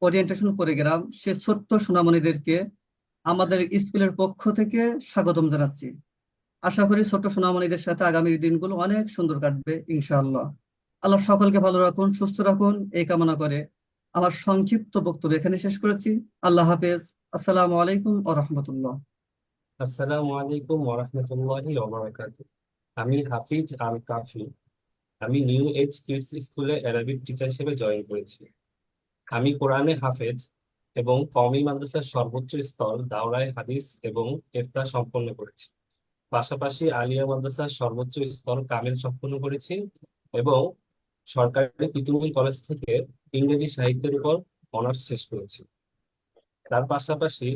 S12: ওরিয়েন্টেশন প্রোগ্রাম, সে ছোট্ট সোনামণিদেরকে আমাদের স্কুলের পক্ষ থেকে স্বাগতম জানাচ্ছি। আশা করি ছোট্ট সোনামণিদের সাথে আগামীর দিনগুলো অনেক সুন্দর কাটবে ইনশাআল্লাহ। আল্লাহ সকলকে ভালো রাখুন, সুস্থ রাখুন, এই কামনা করে আমার সংক্ষিপ্ত বক্তব্য এখানে শেষ করেছি। আল্লাহ হাফেজ। আসসালামু আলাইকুম ওয়া রাহমাতুল্লাহ।
S13: আসসালামু আলাইকুম ওরহমতুল্লাহি ওবারাকাতুহু। আমি হাফিজ আল কাফি। আমি নিউ এজ কিডস স্কুলে অ্যারাবিক টিচার হিসেবে জয়েন করেছি। আমি কোরআনে হাফেজ এবং কওমি মাদ্রাসার সর্বোচ্চ স্তর দাওরায়ে হাদিস এবং ইফতা সম্পন্ন করেছি। পাশাপাশি আলিয়া মাদ্রাসার সর্বোচ্চ স্তর কামিল সম্পন্ন করেছি এবং সরকারি পিতুল কলেজ থেকে ইংরেজি সাহিত্যের উপর অনার্স শেষ করেছি। তার পাশাপাশি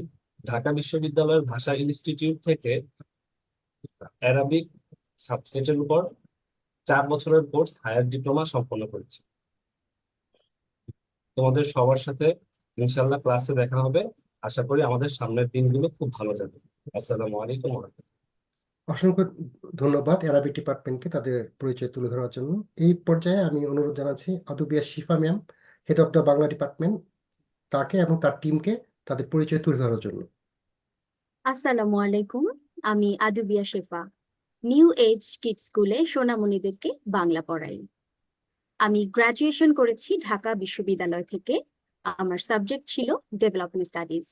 S13: ঢাকা বিশ্ববিদ্যালয়ের ভাষা ইনস্টিটিউট থেকে অ্যারাবিক সাবজেক্টের উপর 4 বছরের কোর্স হায়ার ডিপ্লোমা সম্পন্ন করেছি। তোমাদের সবার সাথে ইনশাল্লাহ ক্লাসে দেখা হবে। আশা করি আমাদের সামনের দিনগুলো খুব ভালো যাবে। আসসালামু আলাইকুম ওয়া রাহমাতুল্লাহ।
S5: অসংখ্য ধন্যবাদ অ্যারাবিক ডিপার্টমেন্টকে তাদের পরিচয় তুলে ধরার জন্য। এই পর্যায়ে আমি অনুরোধ জানাচ্ছি আদুবিয়া শিফা ma'am, head of the Bangla department, তাকে এবং তার টিমকে তাদের পরিচয় তুলে ধরার জন্য।
S1: আসসালামু আলাইকুম। আমি আদুবিয়া শেফা, নিউ এজ কিডস স্কুলে সোনামণিদেরকে বাংলা পড়াই। আমি গ্রাজুয়েশন করেছি ঢাকা বিশ্ববিদ্যালয় থেকে। আমার সাবজেক্ট ছিল ডেভেলপমেন্ট স্টাডিজ।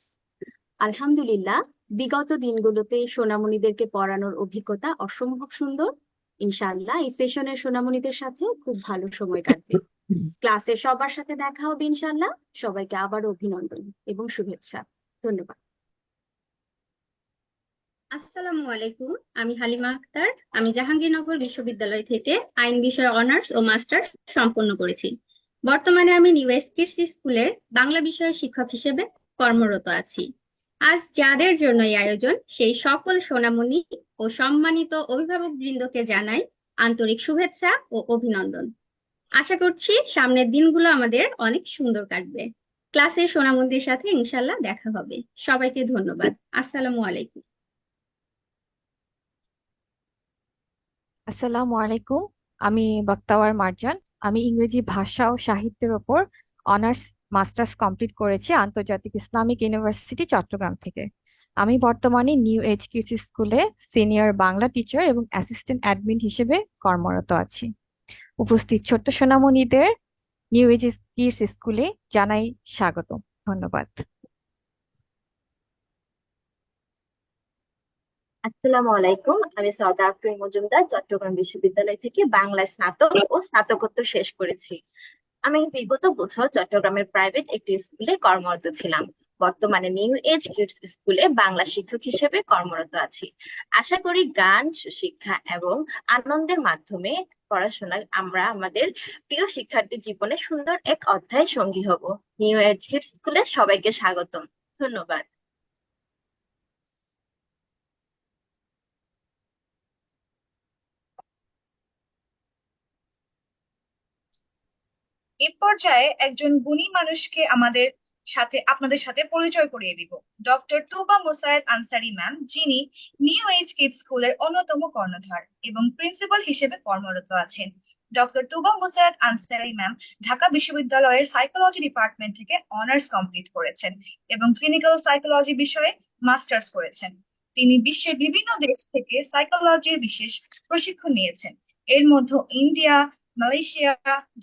S1: আলহামদুলিল্লাহ, বিগত দিনগুলোতে সোনামণিদেরকে পড়ানোর অভিজ্ঞতা অসম্ভব সুন্দর। ইনশাআল্লাহ এই সেশনের সোনামণিদের সাথেও খুব ভালো সময় কাটবে। ক্লাসে সবার সাথে দেখা হবে ইনশাআল্লাহ। সবাইকে আবার অভিনন্দন এবং শুভেচ্ছা। ধন্যবাদ।
S14: আসসালামু আলাইকুম। আমি হালিমা আক্তার। আমি জাহাঙ্গীরনগর বিশ্ববিদ্যালয় থেকে আইন বিষয়ে অনার্স ও মাস্টার্স সম্পন্ন করেছি। বর্তমানে আমি নিউ এজ কিডস স্কুলের বাংলা বিষয়ের শিক্ষক হিসেবে কর্মরত আছি। আজ যাদের জন্য এই আয়োজন, সেই সকল সোনামণি ও সম্মানিত অভিভাবক বৃন্দকে জানাই আন্তরিক শুভেচ্ছা ও অভিনন্দন। আশা করছি সামনের দিনগুলো আমাদের অনেক সুন্দর কাটবে। ক্লাসের সোনামণিদের সাথে ইনশাল্লাহ দেখা হবে। সবাইকে ধন্যবাদ। আসসালামু আলাইকুম।
S15: আসসালামু আলাইকুম। আমি বক্তাওয়ার মার্জান। আমি ইংরেজি ভাষা ও সাহিত্যের ওপর অনার্স মাস্টার্স কমপ্লিট করেছি আন্তর্জাতিক ইসলামিক ইউনিভার্সিটি চট্টগ্রাম থেকে। আমি বর্তমানে নিউ এজ কিডস স্কুলে সিনিয়র বাংলা টিচার এবং অ্যাসিস্ট্যান্ট অ্যাডমিন হিসেবে কর্মরত আছি। উপস্থিত ছোট্ট সোনামণিদের নিউ এজ কিডস স্কুলে জানাই স্বাগত। ধন্যবাদ।
S16: আসসালামু আলাইকুম। আমি সৌদা আফরিন মজুমদার, চট্টগ্রাম বিশ্ববিদ্যালয় থেকে বাংলায় স্নাতক ও স্নাতকোত্তর শেষ করেছি। আমি বিগত বছর চট্টগ্রামের প্রাইভেট একটি স্কুলে কর্মরত ছিলাম। বর্তমানে নিউ এজ কিডস স্কুলে বাংলা শিক্ষক হিসেবে কর্মরত আছি। আশা করি গান, সুশিক্ষা এবং আনন্দের মাধ্যমে পড়াশোনায় আমরা আমাদের প্রিয় শিক্ষার্থীর জীবনে সুন্দর এক অধ্যায় সঙ্গী হব। নিউ এজ কিডস স্কুলে সবাইকে স্বাগতম। ধন্যবাদ।
S6: এ পর্যায়ে একজন গুণী মানুষকে আমাদের সাথে আপনাদের সাথে পরিচয় করিয়ে দিব ডক্টর তুবা মোসায়েদ আনসারী ম্যাম, যিনি নিউ এজ কিডস স্কুলের অন্যতম কর্ণধার এবং প্রিন্সিপাল হিসেবে কর্মরত আছেন। ডক্টর তুবা মোসায়েদ আনসারী ম্যাম ঢাকা বিশ্ববিদ্যালয়ের সাইকোলজি ডিপার্টমেন্ট থেকে অনার্স কমপ্লিট করেছেন এবং ক্লিনিক্যাল সাইকোলজি বিষয়ে মাস্টার্স করেছেন। তিনি বিশ্বের বিভিন্ন দেশ থেকে সাইকোলজির বিশেষ প্রশিক্ষণ নিয়েছেন, এর মধ্যে ইন্ডিয়া, মালয়েশিয়া,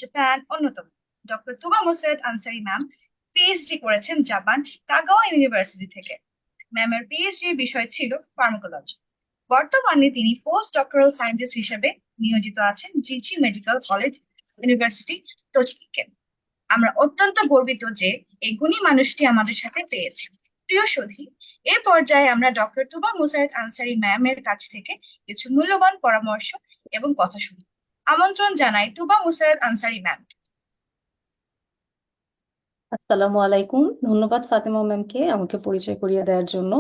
S6: জাপান অন্যতম। ডক্টর তুবা মোসায়েদ আনসারী ম্যাম পিএইচডি করেছেন জাপান কাগাওয়া ইউনিভার্সিটি থেকে। ম্যামের পিএইচডির বিষয় ছিল ফার্মাকোলজি। বর্তমানে তিনি পোস্ট ডক্টরাল সায়েন্টিস্ট হিসেবে নিয়োজিত আছেন জিনচি মেডিকেল কলেজ ইউনিভার্সিটি টোকিওতে। আমরা অত্যন্ত গর্বিত যে এই গুণী মানুষটি আমাদের সাথে পেয়েছি। প্রিয় সুধী, এই পর্যায়ে আমরা ডক্টর তুবা মোসায়েদ আনসারী ম্যামের কাছ থেকে কিছু মূল্যবান পরামর্শ এবং কথা শুনি। আমন্ত্রণ জানাই তুবা মোসায়েদ আনসারী ম্যাম।
S17: আসসালামু আলাইকুম। ধন্যবাদ ফাতেমা ম্যামকে আমাকে পরিচয় করিয়ে দেওয়ার জন্য।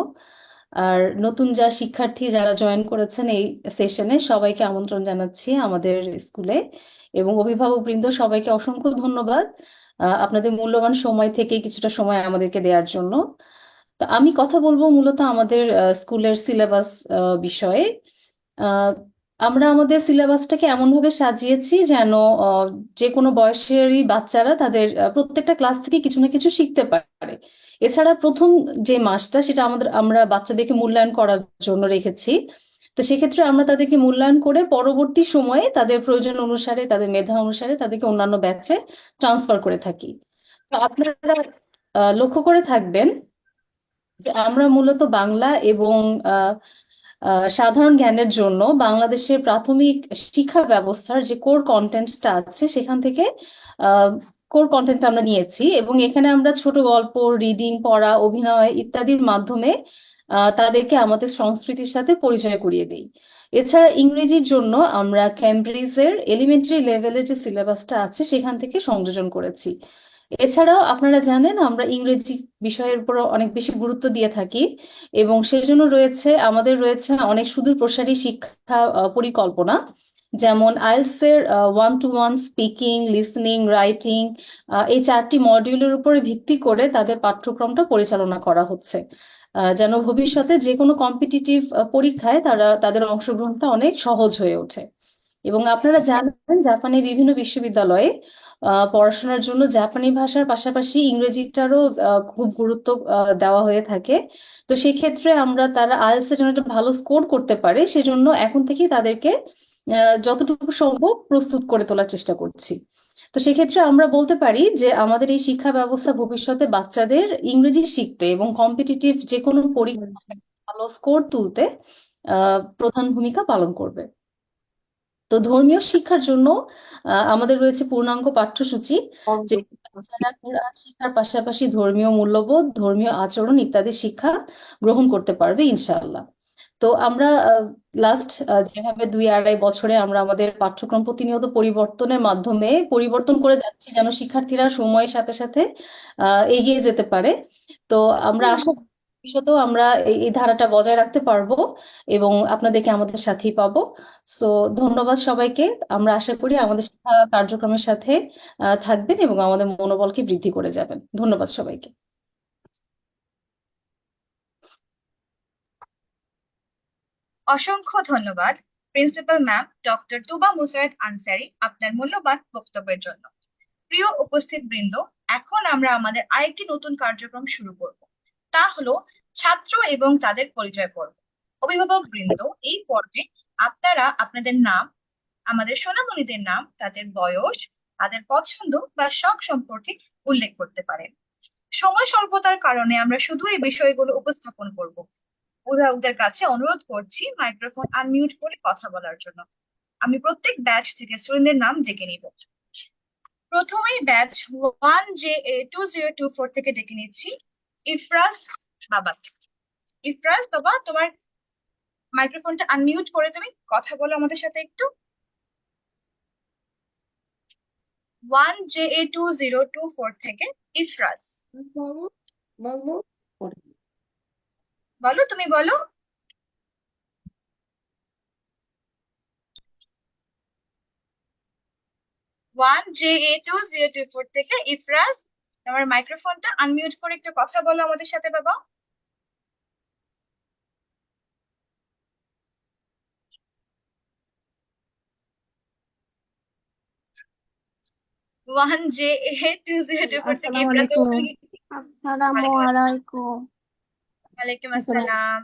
S17: আর নতুন শিক্ষার্থী যারা জয়েন করেছেন এই সেশনে সবাইকে আমন্ত্রণ জানাচ্ছি আমাদের স্কুলে, এবং অভিভাবকবৃন্দ সবাইকে অসংখ্য ধন্যবাদ আপনাদের মূল্যবান সময় থেকে কিছুটা সময় আমাদেরকে দেওয়ার জন্য। তো আমি কথা বলবো মূলত আমাদের স্কুলের সিলেবাস বিষয়ে। আমরা আমাদের সিলেবাসটাকে এমনভাবে সাজিয়েছি যেন যে কোনো বয়সেরই বাচ্চারা তাদের প্রত্যেকটা ক্লাস থেকে কিছু না কিছু শিখতে পারে। এছাড়া প্রথম যে মাসটা সেটা আমরা বাচ্চাদেরকে মূল্যায়ন করার জন্য রেখেছি। তো সেক্ষেত্রে আমরা তাদেরকে মূল্যায়ন করে পরবর্তী সময়ে তাদের প্রয়োজন অনুসারে, তাদের মেধা অনুসারে তাদেরকে অন্যান্য ব্যাচে ট্রান্সফার করে থাকি। তো আপনারা লক্ষ্য করে থাকবেন যে আমরা মূলত বাংলা এবং সাধারণ জ্ঞানের জন্য বাংলাদেশের প্রাথমিক শিক্ষা ব্যবস্থার যে কোর কন্টেন্টটা আছে সেখান থেকে কোর কন্টেন্ট আমরা নিয়েছি, এবং এখানে আমরা ছোট গল্প, রিডিং, পড়া, অভিনয় ইত্যাদির মাধ্যমে তাদেরকে আমাদের সংস্কৃতির সাথে পরিচয় করিয়ে দিই। এছাড়া ইংরেজির জন্য আমরা ক্যামব্রিজের এলিমেন্টারি লেভেলের যে সিলেবাসটা আছে সেখান থেকে সংযোজন করেছি। এছাড়াও আপনারা জানেন আমরা ইংরেজি বিষয়ের উপর অনেক বেশি গুরুত্ব দিয়ে থাকি, এবং সেজন্য আমাদের রয়েছে অনেক সুদূর প্রসারী শিক্ষা পরিকল্পনা, যেমন আইএলটিএস এর 1-to-1 স্পিকিং, লিসনিং, রাইটিং, এই 4টি মডিউলের উপরে ভিত্তি করে তাদের পাঠ্যক্রমটা পরিচালনা করা হচ্ছে, যেন ভবিষ্যতে যে কোনো কম্পিটিটিভ পরীক্ষায় তাদের অংশগ্রহণটা অনেক সহজ হয়ে ওঠে। এবং আপনারা জানেন জাপানের বিভিন্ন বিশ্ববিদ্যালয়ে পড়াশোনার জন্য জাপানি ভাষার পাশাপাশি ইংরেজিটারও খুব গুরুত্ব দেওয়া হয়ে থাকে। তো সেক্ষেত্রে তারা আইএলটিএস এর জন্য একটা ভালো স্কোর করতে পারে, সেজন্য এখন থেকেই তাদেরকে যতটুকু সম্ভব প্রস্তুত করে তোলার চেষ্টা করছি। তো সেক্ষেত্রে আমরা বলতে পারি যে আমাদের এই শিক্ষা ব্যবস্থা ভবিষ্যতে বাচ্চাদের ইংরেজি শিখতে এবং কম্পিটিটিভ যে কোনো পরীক্ষায় ভালো স্কোর তুলতে প্রধান ভূমিকা পালন করবে। তো ধর্মীয় শিক্ষার জন্য আমাদের রয়েছে পূর্ণাঙ্গ পাঠ্যসূচি, যে বাচ্চারা কোরআন শিক্ষার পাশাপাশি ধর্মীয় মূল্যবোধ, ধর্মীয় আচরণ ইত্যাদি শিক্ষা গ্রহণ করতে পারবে ইনশাআল্লাহ। তো আমরা লাস্ট যেভাবে 2-2.5 বছরে আমরা আমাদের পাঠ্যক্রম প্রতিনিয়ত পরিবর্তনের মাধ্যমে পরিবর্তন করে যাচ্ছি যেন শিক্ষার্থীরা সময়ের সাথে সাথে এগিয়ে যেতে পারে। তো আমরা আশা করি ভবিষ্যতেও আমরা এই ধারাটা বজায় রাখতে পারবো এবং আপনাদেরকে আমাদের সাথেই পাবো। সো ধন্যবাদ সবাইকে। আমরা আশা করি আমাদের শিক্ষা কার্যক্রমের সাথে থাকবেন এবং আমাদের মনোবলকে বৃদ্ধি করে যাবেন। ধন্যবাদ সবাইকে।
S6: অসংখ্য ধন্যবাদ প্রিন্সিপাল ম্যাম ডক্টর তুবা মোসায়েদ আনসারী আপনার মূল্যবান বক্তব্যের জন্য। প্রিয় উপস্থিত বৃন্দ, এখন আমরা আমাদের আরেকটি নতুন কার্যক্রম শুরু করব, তা হলো ছাত্র এবং তাদের পরিচয় পর্ব। অভিভাবক বৃন্দ, এই পর্বে আপনারা আপনাদের নাম, আমাদের সোনামণিদের নাম, তাদের বয়স, তাদের পছন্দ বা শখ সম্পর্কে উল্লেখ করতে পারেন। সময় স্বল্পতার কারণে আমরা শুধু এই বিষয়গুলো উপস্থাপন করব। অভিভাবকদের কাছে অনুরোধ করছি মাইক্রোফোন আনমিউট করে কথা বলার জন্য। আমি প্রত্যেক ব্যাচ থেকে স্টুডেন্টদের নাম ডেকে নিব। প্রথমেই ব্যাচ 1JA2024 থেকে ডেকে নিচ্ছি ইফরাজ বাবা। ইফরাজ বাবা, তোমার মাইক্রোফোনটা আনমিউট করে তুমি কথা বলো আমাদের সাথে একটু। 1JA2024 থেকে ইফরাজ বলো, তুমি বলো। JA2024 থেকে ইফরাজ তোমার মাইক্রোফোনটা আনমিউট করে একটু কথা বলো আমাদের সাথে বাবা। ওয়ান জে এ 2024 থেকে
S18: আসসালামু
S6: ইব্রাহিম
S18: আলাইকুম।
S6: তুমি
S18: আসসালামু
S6: ওয়ালাইকুম আসসালাম।
S18: আলাইকুম।
S6: ওয়ালাইকুম
S18: আসসালাম।
S6: আসসালাম।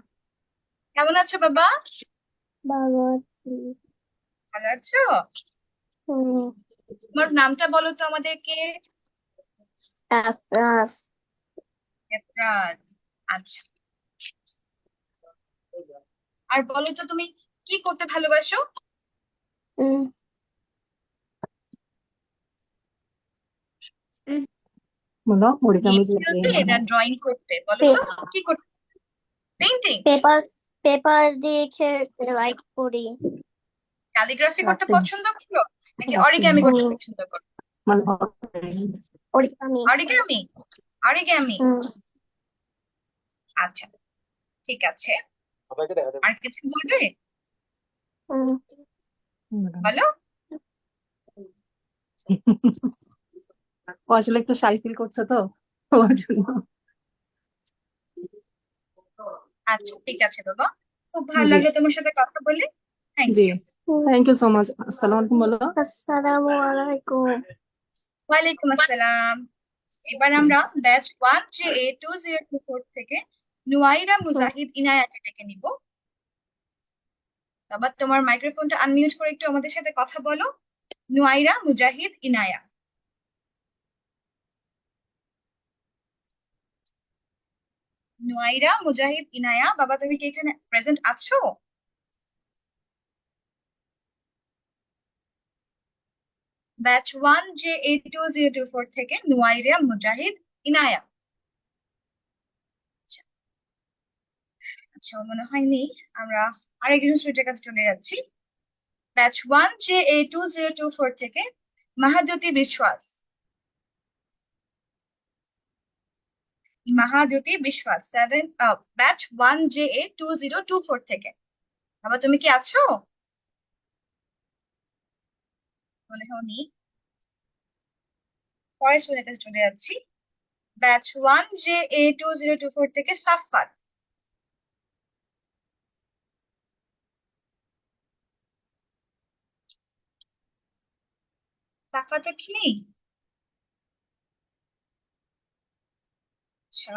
S6: কেমন আছো বাবা?
S18: ভালো আছি।
S6: ভালো আছো?
S18: হুম।
S6: তোমার নামটা বলো তো আমাদেরকে।
S18: আফরাস।
S6: এফরাত। আচ্ছা, আর বলো তো তুমি কি করতে ভালোবাসো?
S18: হুম। বলো
S6: গেম
S18: অরিগামি
S6: খেলতে না ড্রয়িং করতে? বলো তো কি করতে? পেইন্টিং,
S18: পেপার দিয়ে খেলতে লাইক করি।
S6: ক্যালিগ্রাফি করতে
S18: রাতে
S6: পছন্দ করো নাকি
S18: রাতে
S6: অরিগামি করতে পছন্দ করো?
S18: মানে অরিগামি।
S6: Origami, origami.
S18: হুম।
S6: আচ্ছা, ঠিক আছে। আর কিছু বলবে?
S18: হুম।
S6: বলো।
S17: ও আসলে একটু শাই ফিল করছে তো ওর জন্য।
S6: আচ্ছা, ঠিক আছে বাবা, খুব ভালো
S17: জি
S6: লাগলো তোমার সাথে কথা বলে। থ্যাংক
S17: জি
S6: you.
S17: Thank you so much. আসসালামু আলাইকুম বলো।
S18: আসসালামু আলাইকুম।
S6: ওয়ালাইকুম আসসালাম। এবার আমরা ব্যাচ 1JA 2024 থেকে নুয়াইরা মুজাহিদ ইনায়াকে ডেকে নিব। বাবা তোমার মাইক্রোফোনটা আনমিউট করে একটু আমাদের সাথে কথা বলো। নুয়াইরা মুজাহিদ ইনায়া। নুয়াইরা মুজাহিদ ইনায়া, বাবা তুমি কি এখানে প্রেজেন্ট আছো? ব্যাচ 1JA 2024 থেকে নুয়াইরা মুজাহিদ ইনায়া। আচ্ছা, মনে হয় নেই। আমরা আরেকজন স্টুডেন্টের কাছে চলে যাচ্ছি। ব্যাচ 1JA 2024 থেকে মাহাজ্যোতি বিশ্বাস। মাহাজ্যোতি বিশ্বাস ব্যাচ 1JA 2024 থেকে। বাবা তুমি কি আছো? মনে হয় নেই। পরের স্টুডেন্টের কাছে চলে যাচ্ছি। ব্যাচ 1JA 2024 থেকে সাফাত। সাফাত কি নেই? আচ্ছা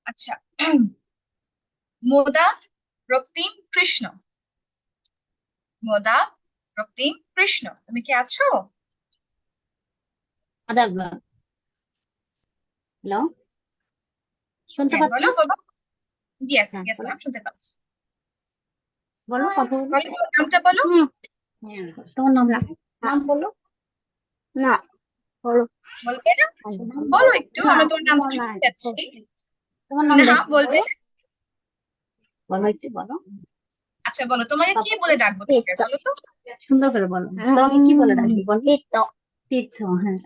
S6: আচ্ছা। মোদা রক্তিম কৃষ্ণ। মোদা রক্তিম কৃষ্ণ, তুমি কি আছো?
S18: হ্যালো, শুনতে
S6: হ্যাঁ
S18: পাচ্ছ?
S6: বলো বাবা। ইয়েস
S18: হ্যাঁ
S6: ইয়েস
S18: বলো
S6: ম্যাম, শুনতে পাচ্ছি।
S18: বলো কথা বলো।
S6: বলো নামটা বলো।
S18: তোমার নাম বলো। না বলো।
S6: বলবে না? বলো একটু,
S18: না
S6: আমরা তোমার নাম
S18: তোমার
S6: শুনতে যাচ্ছি।
S18: তোমার নাম
S6: না
S18: দেখো
S6: বলবে।
S18: বলো একটু বলো।
S6: আচ্ছা বলো, তোমাকে কি বলে ডাকবো? বলো তো।
S18: সুন্দর করে বলো। তোমাকে কি বলে ডাকবি বল। তীর্থ। হ্যাঁ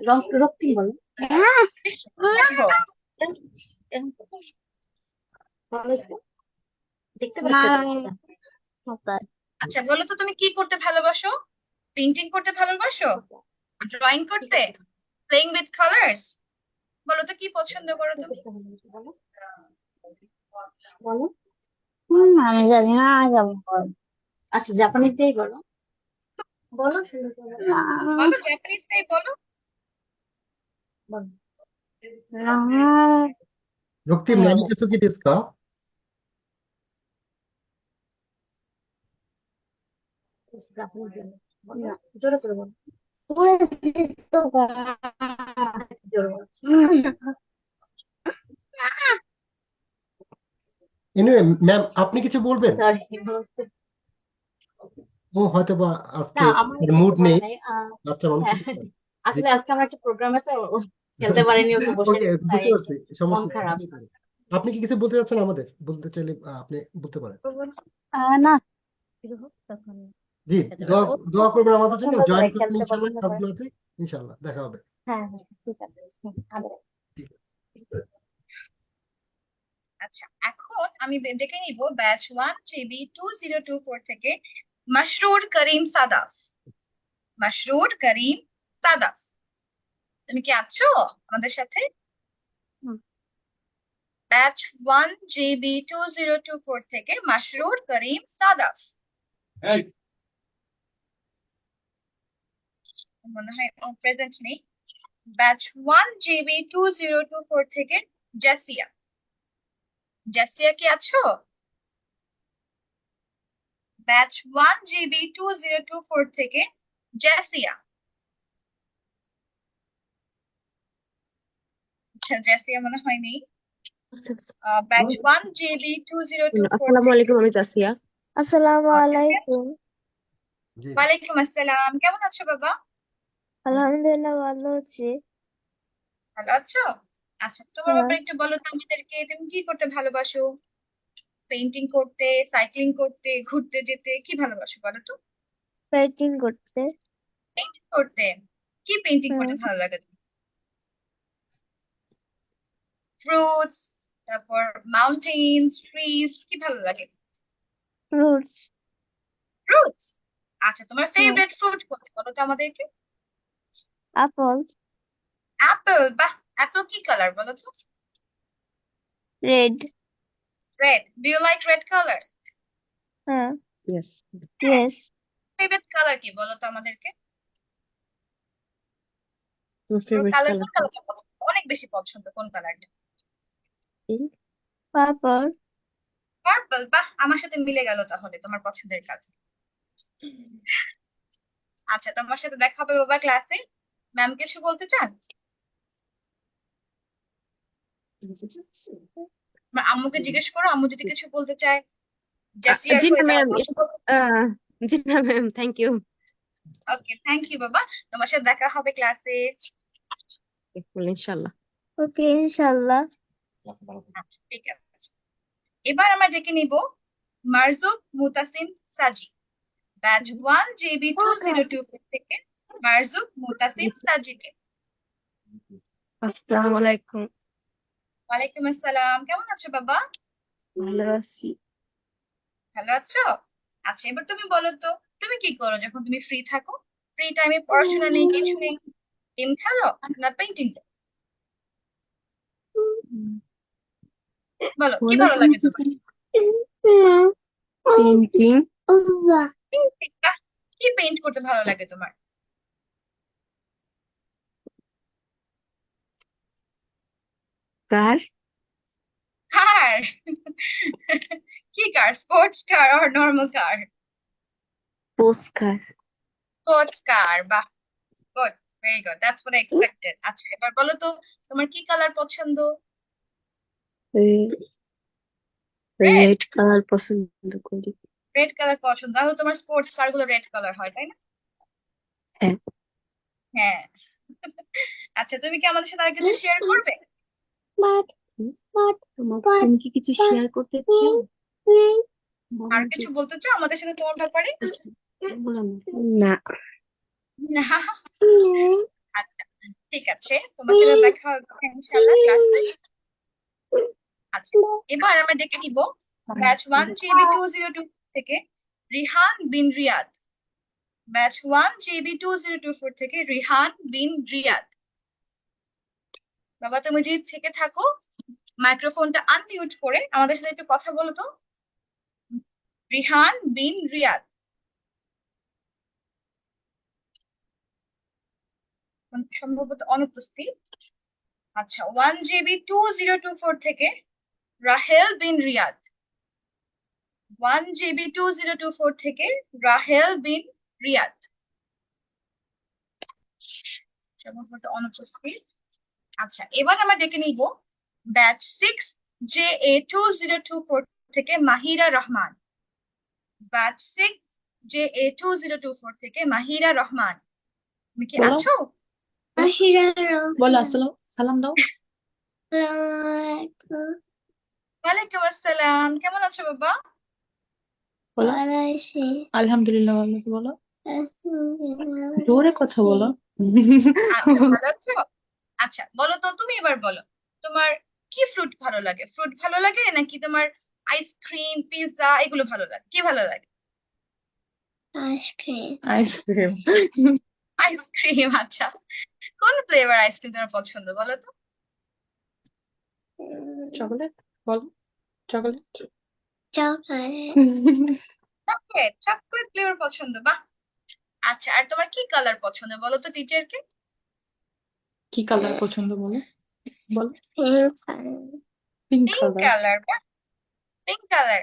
S18: রক্তিম বলো। বলো একটু। দেখতে পাচ্ছ?
S6: আচ্ছা বলো তো, তুমি কি করতে ভালোবাসো? পেইন্টিং করতে ভালোবাসো? ড্রয়িং করতে? Playing with colours? বলো তো কি পছন্দ করো তুমি?
S18: বলো। আমি জানি না, যাবো। আচ্ছা জাপানিজ দিয়েই বলো। বলো সুন্দর করে।
S6: বলো জাপানিজটাই বলো।
S18: বলো।
S5: রক্তিম নামি কিছু কিですか?
S18: জোরে করে বলো।
S5: এনিওয়ে ম্যাম, আপনি কিছু বলবেন? ও হয়তো বা আজকে
S18: না আমার
S5: মুড
S18: কিছু
S5: নেই।
S18: বলার নাই।
S5: বাচ্চা মানুষ।
S18: হ্যাঁ, আসলে আজকে আমরা একটা প্রোগ্রামে তো খেলতে পারিনি, ওকে বসে
S5: ওকে,
S18: তাই
S5: বুঝতে পারছি,
S18: মন
S5: সমস্যা
S18: খারাপ।
S5: নেই। আপনি কি কিছু বলতে চাচ্ছেন আমাদের? বলতে চাইলে আপনি বলতে পারেন।
S18: না তখন
S5: জি,
S18: দেখা যাবে।
S5: দোয়া
S18: ও
S5: দোয়া করবেন আমাদের জন্য,
S18: পছন্দ করে,
S5: জয়েন করবেন
S18: খেলতে
S5: ইনশাআল্লাহ
S18: পছন্দ করে।
S5: ক্লাসগুলোতে। ইনশাআল্লাহ দেখা হবে।
S18: হ্যাঁ হ্যাঁ ঠিক আছে। আবার
S6: আচ্ছা, এখন আমি দেখে নিব ব্যাচ 1JB 2024 থেকে মাসরুর করিম সাদাফ। মাসরুর করিম সাদাফ। তুমি কি আছো আমাদের সাথে? ব্যাচ 1 GB 2024 থেকে মাসরুর করিম সাদাফ। মনে হয় ও প্রেজেন্ট নেই। ব্যাচ 1 GB 2024 থেকে জাসিয়া। জাসিয়া কি আছো? ব্যাচ 1 GB 2024 থেকে জাসিয়া। আচ্ছা, জাসিয়া মনে হয় নেই। ব্যাচ 1 GB 2024
S19: আসসালামু
S6: থেকে
S19: আলাইকুম, আমি জাসিয়া।
S3: আসসালামু
S6: জাসিয়া।
S3: আলাইকুম।
S5: জি
S6: ওয়ালাইকুম আসসালাম, কেমন আছো বাবা?
S3: আলহামদুলিল্লাহ ভালো আছি।
S6: ভালো আছো? আচ্ছা, তোমার
S3: হ্যাঁ,
S6: ব্যাপারে একটু বলো তো আমাদেরকে, তুমি কি করতে ভালোবাসো? পেইন্টিং করতে, সাইক্লিং করতে, ঘুরতে যেতে, কি ভালোবাসো বলো তো?
S3: পেইন্টিং করতে।
S6: পেইন্টিং করতে। কি পেইন্টিং
S3: হ্যাঁ,
S6: করতে ভালো লাগে? ফ্রুটস, তারপর মাউন্টেন্স, ট্রিজ, কি ভালো লাগে?
S3: ফ্রুটস।
S6: ফ্রুটস। আচ্ছা, তোমার
S3: হ্যাঁ,
S6: ফেভারিট ফ্রুট কোনটা বলো তো আমাদেরকে?
S3: আপেল।
S6: অ্যাপেল। বাহ, অ্যাপেল কি কালার বলো তো?
S3: Red.
S6: Red. Do you like red colour?
S3: হ্যাঁ,
S19: ইয়েস।
S3: ইয়েস।
S6: ফেভারিট কালার কি বলো তো আমাদেরকে?
S19: তোমার
S6: তোর
S19: ফেভারিট
S6: কালার কোন
S19: কালার
S6: কালারটা পছন্দ, অনেক বেশি পছন্দ কোন কালারটা?
S19: পিঙ্ক।
S3: পার্পল।
S6: পার্পল। বাহ, আমার সাথে মিলে গেল তাহলে তোমার পছন্দের কাজ। আচ্ছা, তোমার সাথে দেখা হবে বাবা ক্লাসে। ম্যাম কিছু বলতে চান? আমার আম্মুকে জিজ্ঞেস করো, আম্মু যদি কিছু বলতে চায় জাসিয়ার
S19: জি না
S6: হয়ে তাহলে
S19: ম্যাম,
S6: আমাকে বলতে।
S19: জি না ma'am, thank you.
S6: Okay, thank you বাবা। তোমার সাথে দেখা হবে ক্লাসে।
S19: ইনশাল্লাহ।
S3: ওকে, ইনশাল্লাহ।
S6: আচ্ছা, ঠিক আছে। এবার আমরা ডেকে নিব মারজুক মুতাসিম সাজি। ব্যাচ 1 GB 2024 থেকে মারজুক মুতাসিম সাজিকে।
S19: আসসালামু আলাইকুম।
S6: ওয়ালাইকুম আসসালাম, কেমন আছো বাবা?
S19: ভালো আছি।
S6: ভালো আছো? আচ্ছা, এবার তুমি বলো তো, তুমি কি করো যখন তুমি ফ্রি থাকো? ফ্রি টাইমে পড়াশোনা নেই, কিছু নেই, গেম খেলো না পেইন্টিং? বলো কি ভালো লাগে তোমার?
S19: পেন্টিং।
S6: কি পেইন্ট করতে ভালো লাগে তোমার?
S19: কার?
S6: কার? কি কার? স্পোর্টস কার আর normal car?
S19: Post car.
S6: Sports car. বাহ, good, very good, that's what I expected. আচ্ছা, এবার বলো তো তোমার কি কালার পছন্দ? রেড।
S19: রেড কালার পছন্দ করি।
S6: রেড কালার পছন্দ, তাহলে তোমার স্পোর্টস কার গুলো রেড কালার হয়, তাই না?
S19: হ্যাঁ।
S6: হ্যাঁ। আচ্ছা, তুমি কি আমাদের সাথে আর কিছু শেয়ার করবে?
S19: তুমি কি কিছু শেয়ার করতে চাও?
S6: আর কিছু বলতে চাও আমাদের সাথে তোমার ব্যাপারে?
S19: না।
S6: না। আচ্ছা, ঠিক আছে, তোমার সাথে দেখা হবে ইনশাআল্লাহ ক্লাসে। আচ্ছা, এবার আমরা ডেকে নিব ব্যাচ 1 GB 202 থেকে রিহান বিন রিয়াদ। ব্যাচ 1 GB 2024 থেকে রিহান বিন রিয়াদ। বাবা, তুমি যদি থেকে থাকো মাইক্রোফোনটা আনমিউট করে আমাদের সাথে একটু কথা বলো তো। রিহান বিন রিয়াদ। সম্ভবত অনুপস্থিত। আচ্ছা, 1 GB 2024 থেকে রাহেল বিন রিয়াদ। 1 GB 2024 থেকে রাহেল বিন রিয়াদ। সম্ভবত অনুপস্থিত। আচ্ছা, এবার আমরা ডেকে নিব ব্যাচ 6 JA 2024 থেকে মাহিরা রহমান। ব্যাচ 6 JA 2024 থেকে মাহিরা রহমান। তুমি কি
S17: বলো।
S6: আছো?
S17: বলো আসসালাম, সালাম দাও।
S6: ওয়ালাইকুম আসসালাম, কেমন আছো বাবা?
S17: বলো। আলহামদুলিল্লাহ ভালো আছি, বলো। জোরে কথা বলো।
S6: আচ্ছা, ভালো আছো? আচ্ছা, বলো তো, তুমি এবার বলো তোমার কি ফ্রুট ভালো লাগে? ফ্রুট ভালো লাগে নাকি তোমার আইসক্রিম, পিৎজা এগুলো ভালো লাগে? কি ভালো লাগে?
S3: আইসক্রিম।
S17: আইসক্রিম।
S6: আইসক্রিম। আচ্ছা, কোন ফ্লেভার আইসক্রিম তোমার পছন্দ বলো তো?
S19: চকলেট বলো, chocolate.
S2: chocolate,
S6: chocolate, chocolate flavour পছন্দ, বাহ। আচ্ছা, আর তোমার কি কালার পছন্দ বলো তো টিচারকে?
S19: কি কালার পছন্দ বলো, বলো।
S2: pink,
S19: pink
S6: pink
S19: colour.
S6: Colour, বাহ, পিঙ্ক কালার।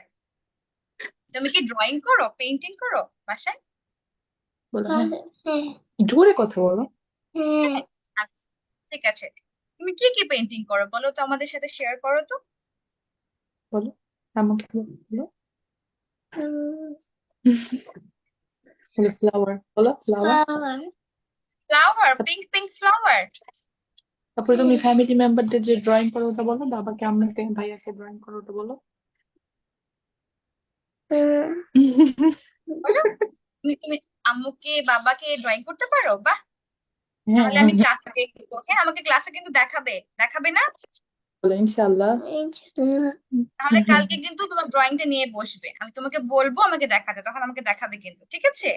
S6: তুমি কি ড্রয়িং করো, পেইন্টিং করো বাসায়?
S19: বলো হ্যাঁ, জোরে কথা বলো।
S6: হ্যাঁ, আচ্ছা, ঠিক আছে। তুমি কি কি পেইন্টিং করো বলো তো, আমাদের সাথে শেয়ার করো তো।
S19: বলো আমাকে বলো। বলো ফ্লাওয়ার, বলো flower.
S2: flower,
S6: flower, pink pink flower.
S19: তারপরে তুমি ফ্যামিলি মেম্বারদের যে ড্রয়িং করো ওটা বলো, বাবাকে আম্মুকে ভাইয়াকে ড্রয়িং করো ওটা বলো।
S6: বলো, তুমি আম্মুকে বাবাকে ড্রয়িং করতে পারো, বাহ।
S19: হ্যাঁ
S6: তাহলে আমি ক্লাসে দেখবো, হ্যাঁ আমাকে ক্লাসে কিন্তু দেখাবে, দেখাবে না?
S19: বলো ইনশাআল্লাহ।
S6: তাহলে কালকে কিন্তু তোমার ড্রয়িংটা নিয়ে বসবে, আমি তোমাকে বলবো আমাকে দেখাতে, তখন আমাকে দেখাবে কিন্তু, ঠিক আছে?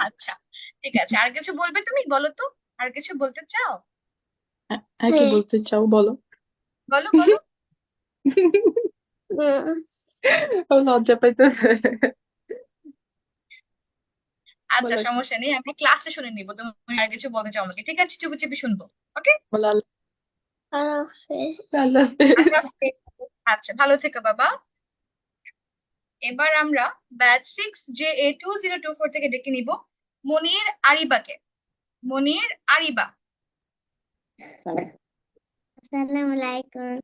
S6: আচ্ছা, ঠিক আছে। আর কিছু বলবে তুমি, বলো তো, আর কিছু বলতে চাও?
S19: আর কি বলতে চাও বলো।
S6: বলো বলো।
S19: ও লজ্জা পাইতেছে।
S6: আচ্ছা,
S19: বলো
S6: সমস্যা নেই, আমি ক্লাসে শুনে নিবো তুমি আর কিছু বলতে চাও আমাকে, ঠিক আছে? চুপি চুপি শুনবো, ওকে?
S19: বলো আল্লাহ
S2: hafiz,
S19: আল্লাহ হাফেজ।
S6: আল্লাহ হাফেজ। আচ্ছা, ভালো থেকো বাবা। এবার আমরা ব্যাচ 6JA2024 থেকে ডেকে নিব মনির আরিবাকে। মনির আরিবা।
S2: আসসালামু আলাইকুম,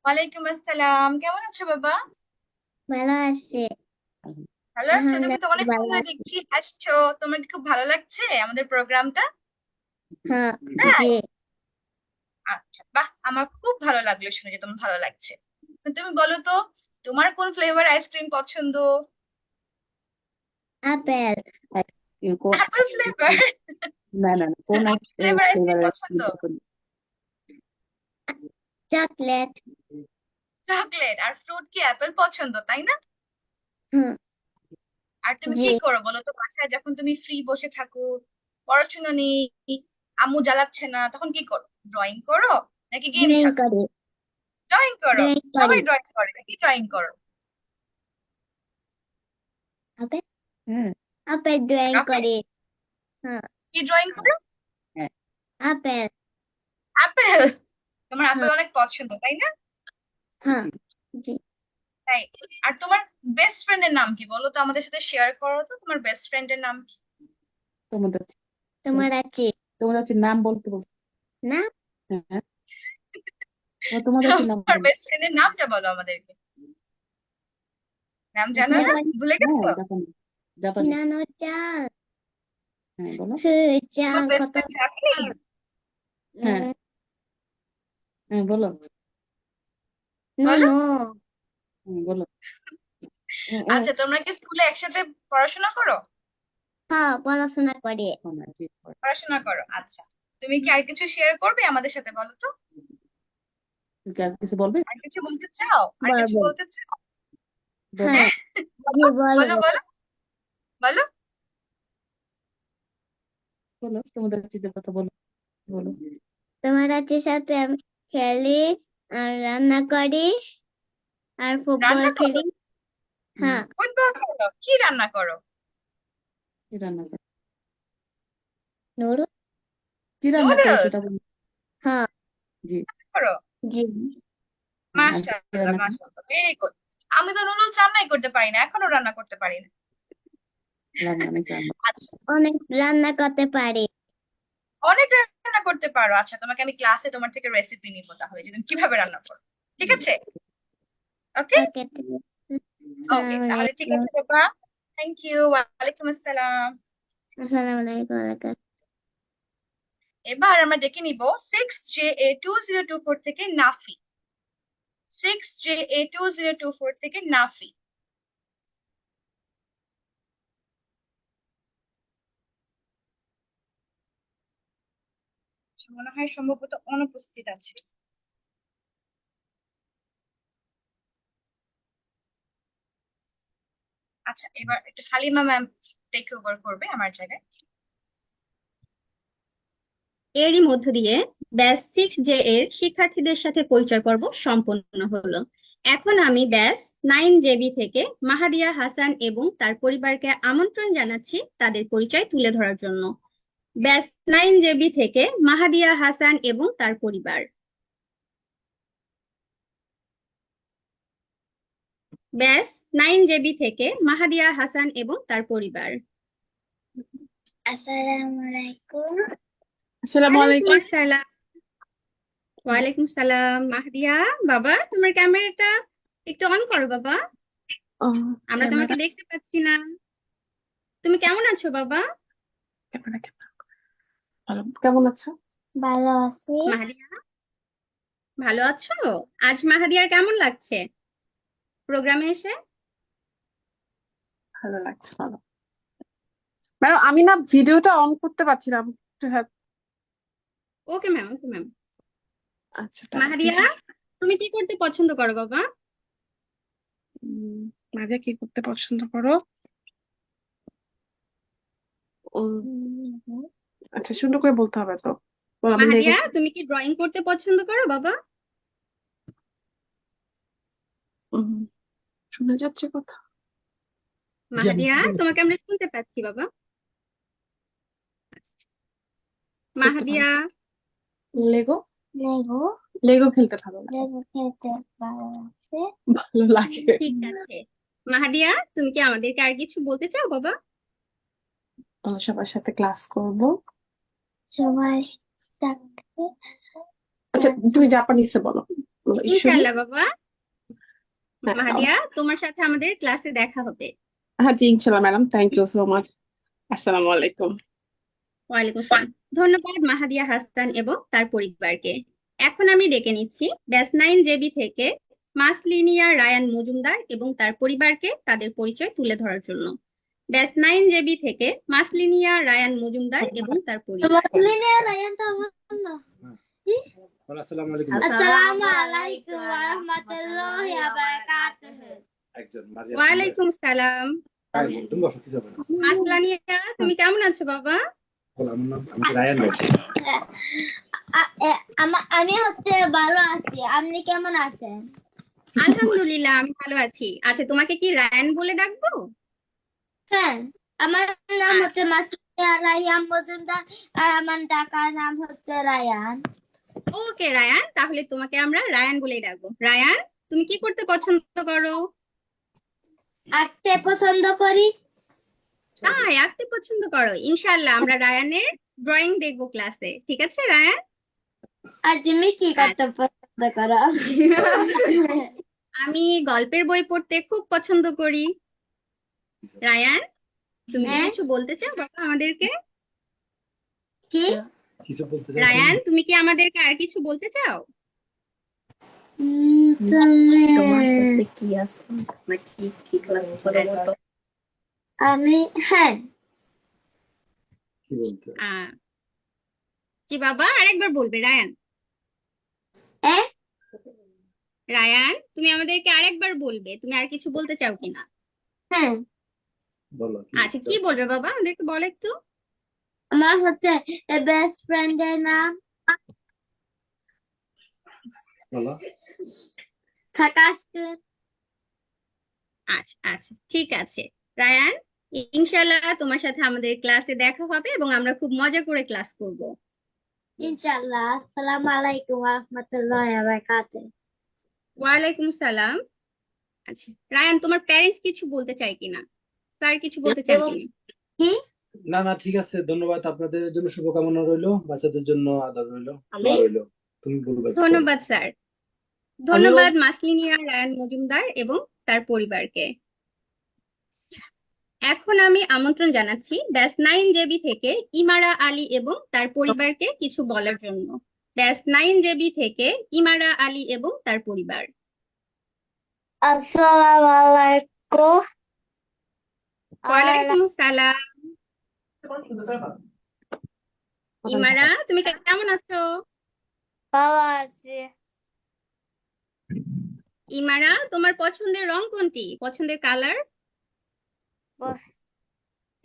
S6: ওয়ালাইকুম আসসালাম, কেমন আছো বাবা?
S2: ভালো আছি,
S6: ভালো আছো? তুমি তো অনেক
S2: ভালো
S6: ধরে
S2: আছি,
S6: দেখছি আসছো, তোমার কি খুব ভালো লাগছে আমাদের প্রোগ্রামটা?
S2: হ্যাঁ,
S6: তাই?
S2: জি,
S6: আচ্ছা, বাহ, আমার খুব ভালো লাগলো শুনে যে তোমার ভালো লাগছে। তো তুমি বলো তো, তোমার কোন ফ্লেভার আইসক্রিম পছন্দ?
S2: Apple,
S6: Apple flavour?
S19: না না না, কোন
S6: অ্যাপেল ফ্লেভার আইসক্রিম
S19: ফ্লেভার
S6: পছন্দ?
S2: চকলেট,
S6: চকলেট আর ফ্রুট কি অ্যাপেল পছন্দ, তাই না?
S2: হুম,
S6: আর তুমি
S2: জি,
S6: কি করো বলো তো বাসায়, যখন তুমি ফ্রি বসে থাকো, পড়াশোনা নেই, আম্মু জ্বালাচ্ছে না, তখন কি করো? ড্রয়িং করো নাকি গেম
S2: ড্রয়িং
S6: খেলো?
S2: করি,
S6: ড্রয়িং করো,
S2: ড্রয়িং
S6: সবাই
S2: করি,
S6: ড্রয়িং করে, কি ড্রয়িং করো?
S2: আপেল,
S19: হুম
S2: আপেল ড্রয়িং
S6: আপেল?
S2: করি, হ্যাঁ,
S6: কি ড্রয়িং করো?
S2: Apple,
S6: apple? তোমার আপেল
S2: হ্যাঁ,
S6: অনেক পছন্দ, তাই না?
S2: হ্যাঁ, জি,
S6: তাই। আর তোমার বেস্ট ফ্রেন্ডের নাম কি বলো তো, আমাদের সাথে শেয়ার করো তো, তোমার বেস্ট ফ্রেন্ডের নাম কি?
S19: তোমাদের
S2: তোমার আছে
S19: তোমাদের নাম বলতে বলছো।
S2: না,
S19: হ্যাঁ তোমাদের নাম
S6: তোমার
S19: বলো।
S6: বেস্ট ফ্রেন্ডের নামটা বলো আমাদেরকে। নাম জানো না,
S2: জাপানি,
S6: ভুলে
S19: হ্যাঁ
S6: গেছো?
S19: জাপানি, জাপানি।
S2: হিনানো চান,
S19: হ্যাঁ বলো।
S2: চান
S6: তোমার বেস্ট
S2: কত,
S6: ফ্রেন্ড জাপানি?
S19: হ্যাঁ হ্যাঁ বলো।
S2: নো
S6: বলো।
S2: নো,
S19: বলো।
S6: আচ্ছা, তোমরা কি স্কুলে একসাথে পড়াশোনা করো?
S2: হ্যাঁ, পড়াশোনা করি,
S6: পড়াশোনা করো, আচ্ছা। তুমি কি আর কিছু শেয়ার করবে আমাদের সাথে, বলো তো?
S19: তুমি কি আর কিছু বলবে?
S6: আর কিছু বলতে চাও? আর কিছু
S2: বলবো,
S6: বলতে চাও?
S19: বলো
S2: হ্যাঁ,
S6: বলো বলো
S2: বলবো,
S6: বলো বলো।
S19: বলো তোমাদের চিন্তার কথা বলো। বলো।
S2: তোমার আছে সাথে আমি খেলি আর রান্না করি আর ফুটবল
S6: রান্না করো?
S2: খেলি, হ্যাঁ,
S6: ফুটবল খেলো? কি রান্না করো?
S19: কি রান্না করো?
S2: নুডলস,
S19: কি রান্না করো
S6: নুডলস
S19: সেটা বলো।
S2: হ্যাঁ,
S19: জি
S6: করো?
S2: জি,
S19: আজকে
S6: মাশাআল্লাহ
S19: রান্না করো।
S6: মাশাআল্লাহ, ভেরি গুড। আমি তো নুডলস রান্নাই করতে পারি না, এখনো রান্না করতে পারি না।
S19: রান্না অনেক রান্না।
S6: আচ্ছা,
S2: অনেক রান্না করতে পারি,
S6: অনেক রান্না করতে পারো? আচ্ছা, তোমাকে আমি ক্লাসে তোমার থেকে রেসিপি নিবো তাহলে, যে তুমি কিভাবে রান্না করো, ঠিক আছে? ওকে
S2: ওকে,
S6: ওকে, তাহলে ঠিক আছে বাবা। থ্যাংক ইউ, ওয়ালাইকুম আসসালাম।
S2: আসসালামু আলাইকুম,
S6: এবার আমরা ডেকে নিব 6JA2024 থেকে নাফি। 6JA2024 থেকে নাফি। মনে হয় সম্ভবত অনুপস্থিত আছে। আচ্ছা, এবার একটু হালিমা ম্যাম টেক ওভার করবে আমার জায়গায়।
S14: এরই মধ্য দিয়ে ব্যাচ 6J এর শিক্ষার্থীদের সাথে পরিচয় পর্ব সম্পন্ন হলো। এখন আমি ব্যাচ 9JB থেকে মাহাদিয়া হাসান এবং তার পরিবারকে আমন্ত্রণ জানাচ্ছি তাদের পরিচয় তুলে ধরার জন্য। ব্যাচ 9JB থেকে মাহাদিয়া হাসান এবং তার পরিবার। ব্যাচ 9JB থেকে মাহাদিয়া হাসান এবং তার পরিবার।
S2: আসসালামু আলাইকুম।
S19: আসসালামু
S14: ওয়ালাইকুম
S19: আলাইকুম।
S14: আসসালাম। ওয়ালাইকুম সালাম। মাহদিয়া, বাবা তোমার ক্যামেরাটা একটু অন করো বাবা,
S19: ও
S14: আমরা তোমাকে
S19: ক্যামেরা
S14: দেখতে পাচ্ছি না। তুমি কেমন আছো বাবা?
S19: ক্যামেরা ভালো। কেমন আছো?
S2: ভালো আছি।
S14: মাহদিয়া ভালো আছো? আজ মাহাদিয়ার কেমন লাগছে প্রোগ্রামে এসে?
S19: ভালো লাগছে, ভালো। ম্যাডাম আমি না ভিডিওটা অন করতে পারছিলাম, একটু help।
S14: Okay ma'am, okay ma'am.
S19: আচ্ছা ঠিক
S14: মাহাদিয়া,
S19: আছে।
S14: তুমি কি করতে পছন্দ করো বাবা?
S19: মাঝে কি করতে পছন্দ করো? আচ্ছা সুন্দর করে বলতে হবে তো। বলো, আমি লেগো।
S14: মাহাদিয়া, তুমি কি ড্রয়িং করতে পছন্দ করো বাবা?
S19: শোনা যাচ্ছে কথা?
S5: জি আমি
S14: মাহাদিয়া,
S5: শুনতে পাচ্ছি।
S14: তোমাকে আমরা শুনতে পাচ্ছি বাবা।
S19: করতে
S14: মাহাদিয়া,
S19: পারো লেগো?
S2: লেগো
S19: লেগো খেলতে ভালো লাগে।
S2: লেগো খেলতে ভালো লাগছে।
S19: ভালো লাগে।
S14: ঠিক আছে। মাহাদিয়া, তুমি কি আমাদেরকে আর কিছু বলতে চাও বাবা?
S19: আমরা সবার সাথে ক্লাস করব।
S2: সবাই থাকবে।
S19: আচ্ছা তুমি জাপানিসে বলো।
S14: ইনশাআল্লাহ বাবা।
S19: হ্যাঁ
S14: মাহাদিয়া, তোমার সাথে আমাদের ক্লাসে দেখা হবে।
S19: হ্যাঁ জি ইনশাল্লাহ madam, thank you so much. আসসালামু আলাইকুম।
S14: ওয়ালাইকুম আসসালাম। ধন্যবাদ মাহাদিয়া হাসান এবং তার পরিবারকে। এখন আমি ডেকে নিচ্ছি ব্যাচ 9JB থেকে মাসলিনিয়া রায়ান মজুমদার এবং তার পরিবারকে তাদের পরিচয় তুলে ধরার জন্য। ব্যাচ 9JB থেকে মাসলিনিয়া রায়ান মজুমদার এবং তার পরিবার।
S2: মাসলিনিয়া রায়ান তো আমার না।
S20: আসসালামু আলাইকুম।
S2: আসসালামু আলাইকুম ওয়া রাহমাতুল্লাহি ওয়া বারাকাতুহু।
S14: ওয়ালাইকুম সালাম।
S20: তুমি বসো, কিছু হবে না।
S14: মাসলানিয়া, তুমি কেমন আছো বাবা?
S20: আমার নাম আমি রায়ান বলছি।
S2: আমি ভালো আছি। আপনি কেমন আছেন?
S14: আলহামদুলিল্লাহ, আমি ভালো আছি। আচ্ছা, তোমাকে কি রায়ান বলে ডাকবো?
S2: হ্যাঁ, আমার নাম মাসলিনিয়া রায়ান মজুমদার আর আমার ডাকার নাম রায়ান।
S14: ওকে রায়ান, তাহলে তোমাকে আমরা রায়ান বলেই ডাকবো। রায়ান, তুমি কি করতে পছন্দ করো?
S2: আঁকতে পছন্দ করি।
S14: তাই, আঁকতে পছন্দ করো। ইনশাআল্লাহ আমরা রায়ানের ড্রয়িং দেখবো ক্লাসে। ঠিক আছে রায়ান?
S2: আর তুমি কি করতে পছন্দ করো?
S14: আমি গল্পের বই পড়তে খুব পছন্দ করি। রায়ান, তুমি কি কিছু বলতে চাও বাবা আমাদেরকে?
S2: কি?
S14: রায়ান, তুমি কি আমাদেরকে আর কিছু বলতে চাও?
S2: কি আছে নাকি কি ক্লাস করে আমি হ্যাঁ
S14: কি বাবা, আরেকবার বলবে রায়ান? রায়ান, তুমি আমাদেরকে আরেকবার বলবে তুমি আর কিছু বলতে চাও কিনা?
S2: হ্যাঁ।
S14: আচ্ছা, কি বলবে বাবা আমাদেরকে বলো একটু।
S2: আমার বেস্ট ফ্রেন্ডের নাম থাকাসকে।
S14: আচ্ছা আচ্ছা, ঠিক আছে রায়ান, ইনশাআল্লাহ তোমার সাথে আমাদের ক্লাসে দেখা হবে এবং আমরা খুব মজা করে ক্লাস করব
S2: ইনশাআল্লাহ। আসসালামু আলাইকুম ওয়া রাহমাতুল্লাহি ওয়া বারাকাতুহু।
S14: ওয়ালাইকুম সালাম। আচ্ছা রায়ান, তোমার প্যারেন্টস কিছু বলতে চায় কিনা? স্যার কিছু বলতে চান কিনা?
S2: কি?
S20: না না ঠিক আছে, ধন্যবাদ। আপনাদের জন্য শুভকামনা রইলো, বাচ্চাদের জন্য আদর রইলো, দোয়া রইলো। তুমি বলবে।
S14: ধন্যবাদ স্যার। ধন্যবাদ মাসলিনিয়া রায়ান মজুমদার এবং তার পরিবারকে। এখন আমি আমন্ত্রণ জানাচ্ছি ব্যাচ 9JB থেকে ইমারা আলী এবং তার পরিবারকে কিছু বলার জন্য। ব্যাচ 9JB থেকে ইমারা আলী এবং তার পরিবার।
S2: আসসালামু আলাইকুম।
S14: ওয়ালাইকুম সালাম। ইমারা, তুমি কেমন আছো?
S2: ভালো আছি।
S14: ইমারা, তোমার পছন্দের রং কোনটি? পছন্দের colour?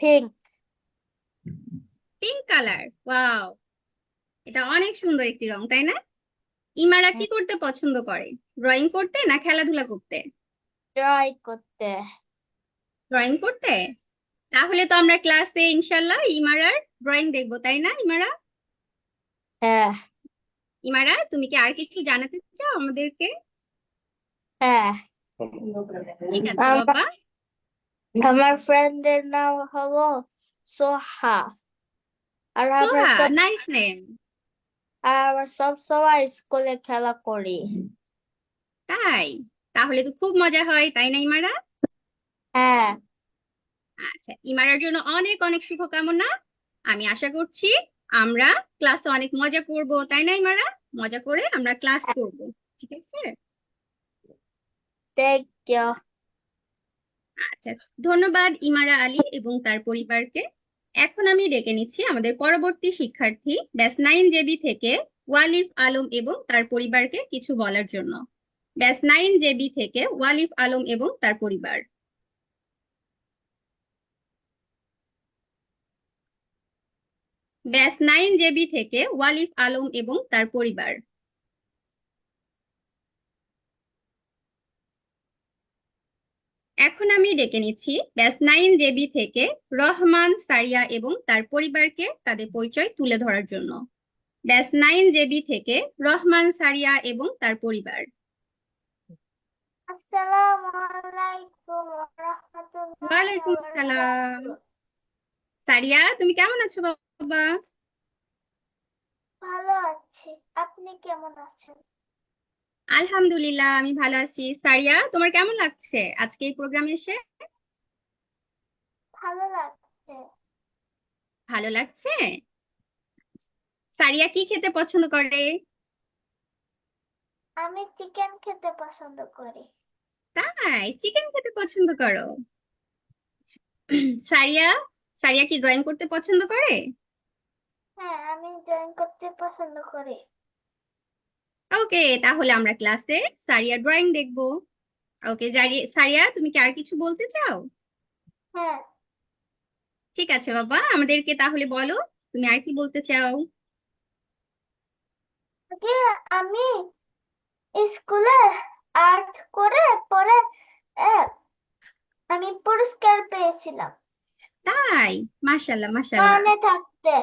S2: Pink.
S14: Pink colour. Wow, এটা অনেক সুন্দর একটি রং, তাই না? ইমারা কি করতে পছন্দ করে? ড্রয়িং করতে না খেলাধুলা করতে?
S2: ড্রয়িং করতে।
S14: ড্রয়িং করতে। তাহলে তো আমরা ক্লাসে ইনশাল্লাহ ইমারার ড্রয়িং দেখবো, তাই না ইমারা?
S2: হ্যাঁ
S14: ইমারা, তুমি কি আর কিছু জানাতে চাও আমাদেরকে?
S2: হ্যাঁ
S14: ঠিক আছে বাবা।
S2: আমার ফ্রেন্ডের নাম হলো সোহা। আর আমরা
S14: সোহা,
S2: সব
S14: নাইস নেম।
S2: সবসময় স্কুলে খেলা করি।
S14: তাই? তাহলে তো খুব মজা হয়, তাই না ইমারা?
S2: হ্যাঁ
S14: আচ্ছা, ইমারার জন্য অনেক অনেক শুভকামনা। আমি আশা করছি আমরা ক্লাসে অনেক মজা করব, তাই না ইমারা? মজা করে আমরা ক্লাস করব, ঠিক আছে?
S2: Thank you.
S14: আচ্ছা, ধন্যবাদ ইমারা আলী এবং তার পরিবারকে। এখন আমি ডেকে নিচ্ছি আমাদের পরবর্তী শিক্ষার্থী ব্যাচ 9 জেবি থেকে ওয়ালিফ আলম এবং তার পরিবারকে কিছু বলার জন্য। ব্যাচ 9 জেবি থেকে ওয়ালিফ আলম এবং তার পরিবার। ব্যাচ 9 জেবি থেকে ওয়ালিফ আলম এবং তার পরিবার। এখন আমি ডেকে নিচ্ছি ব্যাচ 9 জেবি থেকে রহমান সারিয়া এবং তার পরিবারকে তাদের পরিচয় তুলে ধরার জন্য। ব্যাচ 9 জেবি থেকে রহমান সারিয়া এবং তার পরিবার।
S2: আসসালামু আলাইকুম ওয়া রাহমাতুল্লাহি
S14: ওয়ালাইকুম
S2: ওয়া
S14: সালাম।
S2: বারাকাতুহু।
S14: সারিয়া, তুমি কেমন আছো বাবা?
S2: ভালো আছি, আপনি কেমন আছেন?
S14: আলহামদুলিল্লাহ, আমি ভালো আছি। সারিয়া, তোমার কেমন লাগছে আজকে এই প্রোগ্রামে এসে?
S2: ভালো লাগছে।
S14: ভালো লাগছে। সারিয়া কি খেতে পছন্দ করে?
S2: আমি চিকেন খেতে পছন্দ করি।
S14: তাই? চিকেন খেতে পছন্দ করো? সারিয়া, সারিয়া কি ড্রয়িং করতে পছন্দ করে?
S2: হ্যাঁ, আমি ড্রয়িং করতে পছন্দ করি।
S14: ওকে, তাহলে আমরা ক্লাসে সারিয়া ড্রয়িং দেখবো। ওকে, সারিয়া, তুমি কি আর কিছু বলতে চাও?
S2: হ্যাঁ,
S14: ঠিক আছে বাবা, আমাদেরকে তাহলে বলো তুমি আর কি বলতে চাও।
S2: আগে আমি স্কুলে আর্ট করে পরে আমি পুরস্কার পেয়েছিলাম
S14: তাই? মাশাআল্লাহ মাশাআল্লাহ।
S2: মনে থাকতে।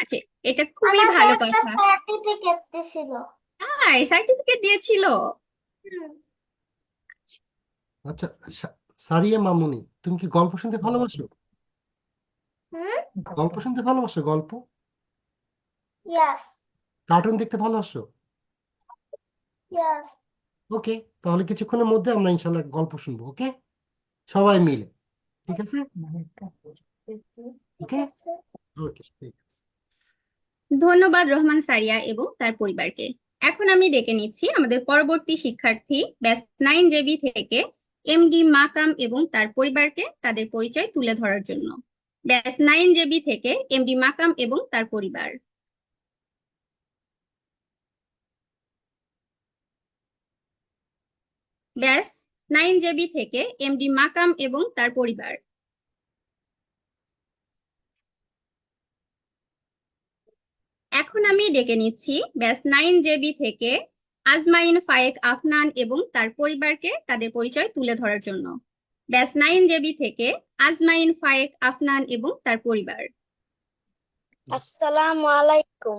S14: আচ্ছা, এটা খুবই
S2: আমাকে
S14: ভালো
S2: একটা
S14: কথা।
S2: সার্টিফিকেট দিয়েছিল।
S14: তাই? সার্টিফিকেট দিয়েছিল?
S2: হুম,
S5: আচ্ছা, সারিয়া মামুনি, তুমি কি গল্প শুনতে ভালোবাসো?
S2: হুম,
S5: গল্প শুনতে ভালোবাসো? গল্প,
S2: ইয়াস
S5: কার্টুন দেখতে ভালোবাসো?
S2: ইয়াস।
S5: ওকে, তাহলে কিছুক্ষণের মধ্যে আমরা ইনশাল্লাহ গল্প শুনবো। ওকে, সবাই মিলে। ঠিক আছে?
S2: ঠিক
S5: ওকে
S2: আছে।
S5: ওকে, ঠিক আছে।
S14: ধন্যবাদ রহমান সারিয়া এবং তার পরিবারকে। এখন আমি ডেকে নিচ্ছি আমাদের পরবর্তী শিক্ষার্থী ব্যাচ 9 জেবি থেকে এমডি মাকাম এবং তার পরিবারকে তাদের পরিচয় তুলে ধরার জন্য। ব্যাচ 9 জেবি থেকে এমডি মাকাম এবং তার পরিবার। ব্যাচ 9 জেবি থেকে এমডি মাকাম এবং তার পরিবার। এখন আমি ডেকে নিচ্ছি ব্যাচ 9 জেবি থেকে আজমাইন ফায়েক আফনান এবং তার পরিবারকে তাদের পরিচয় তুলে ধরার জন্য। ব্যাচ 9 জেবি থেকে আজমাইন ফায়েক আফনান এবং তার পরিবার।
S2: আসসালামু আলাইকুম।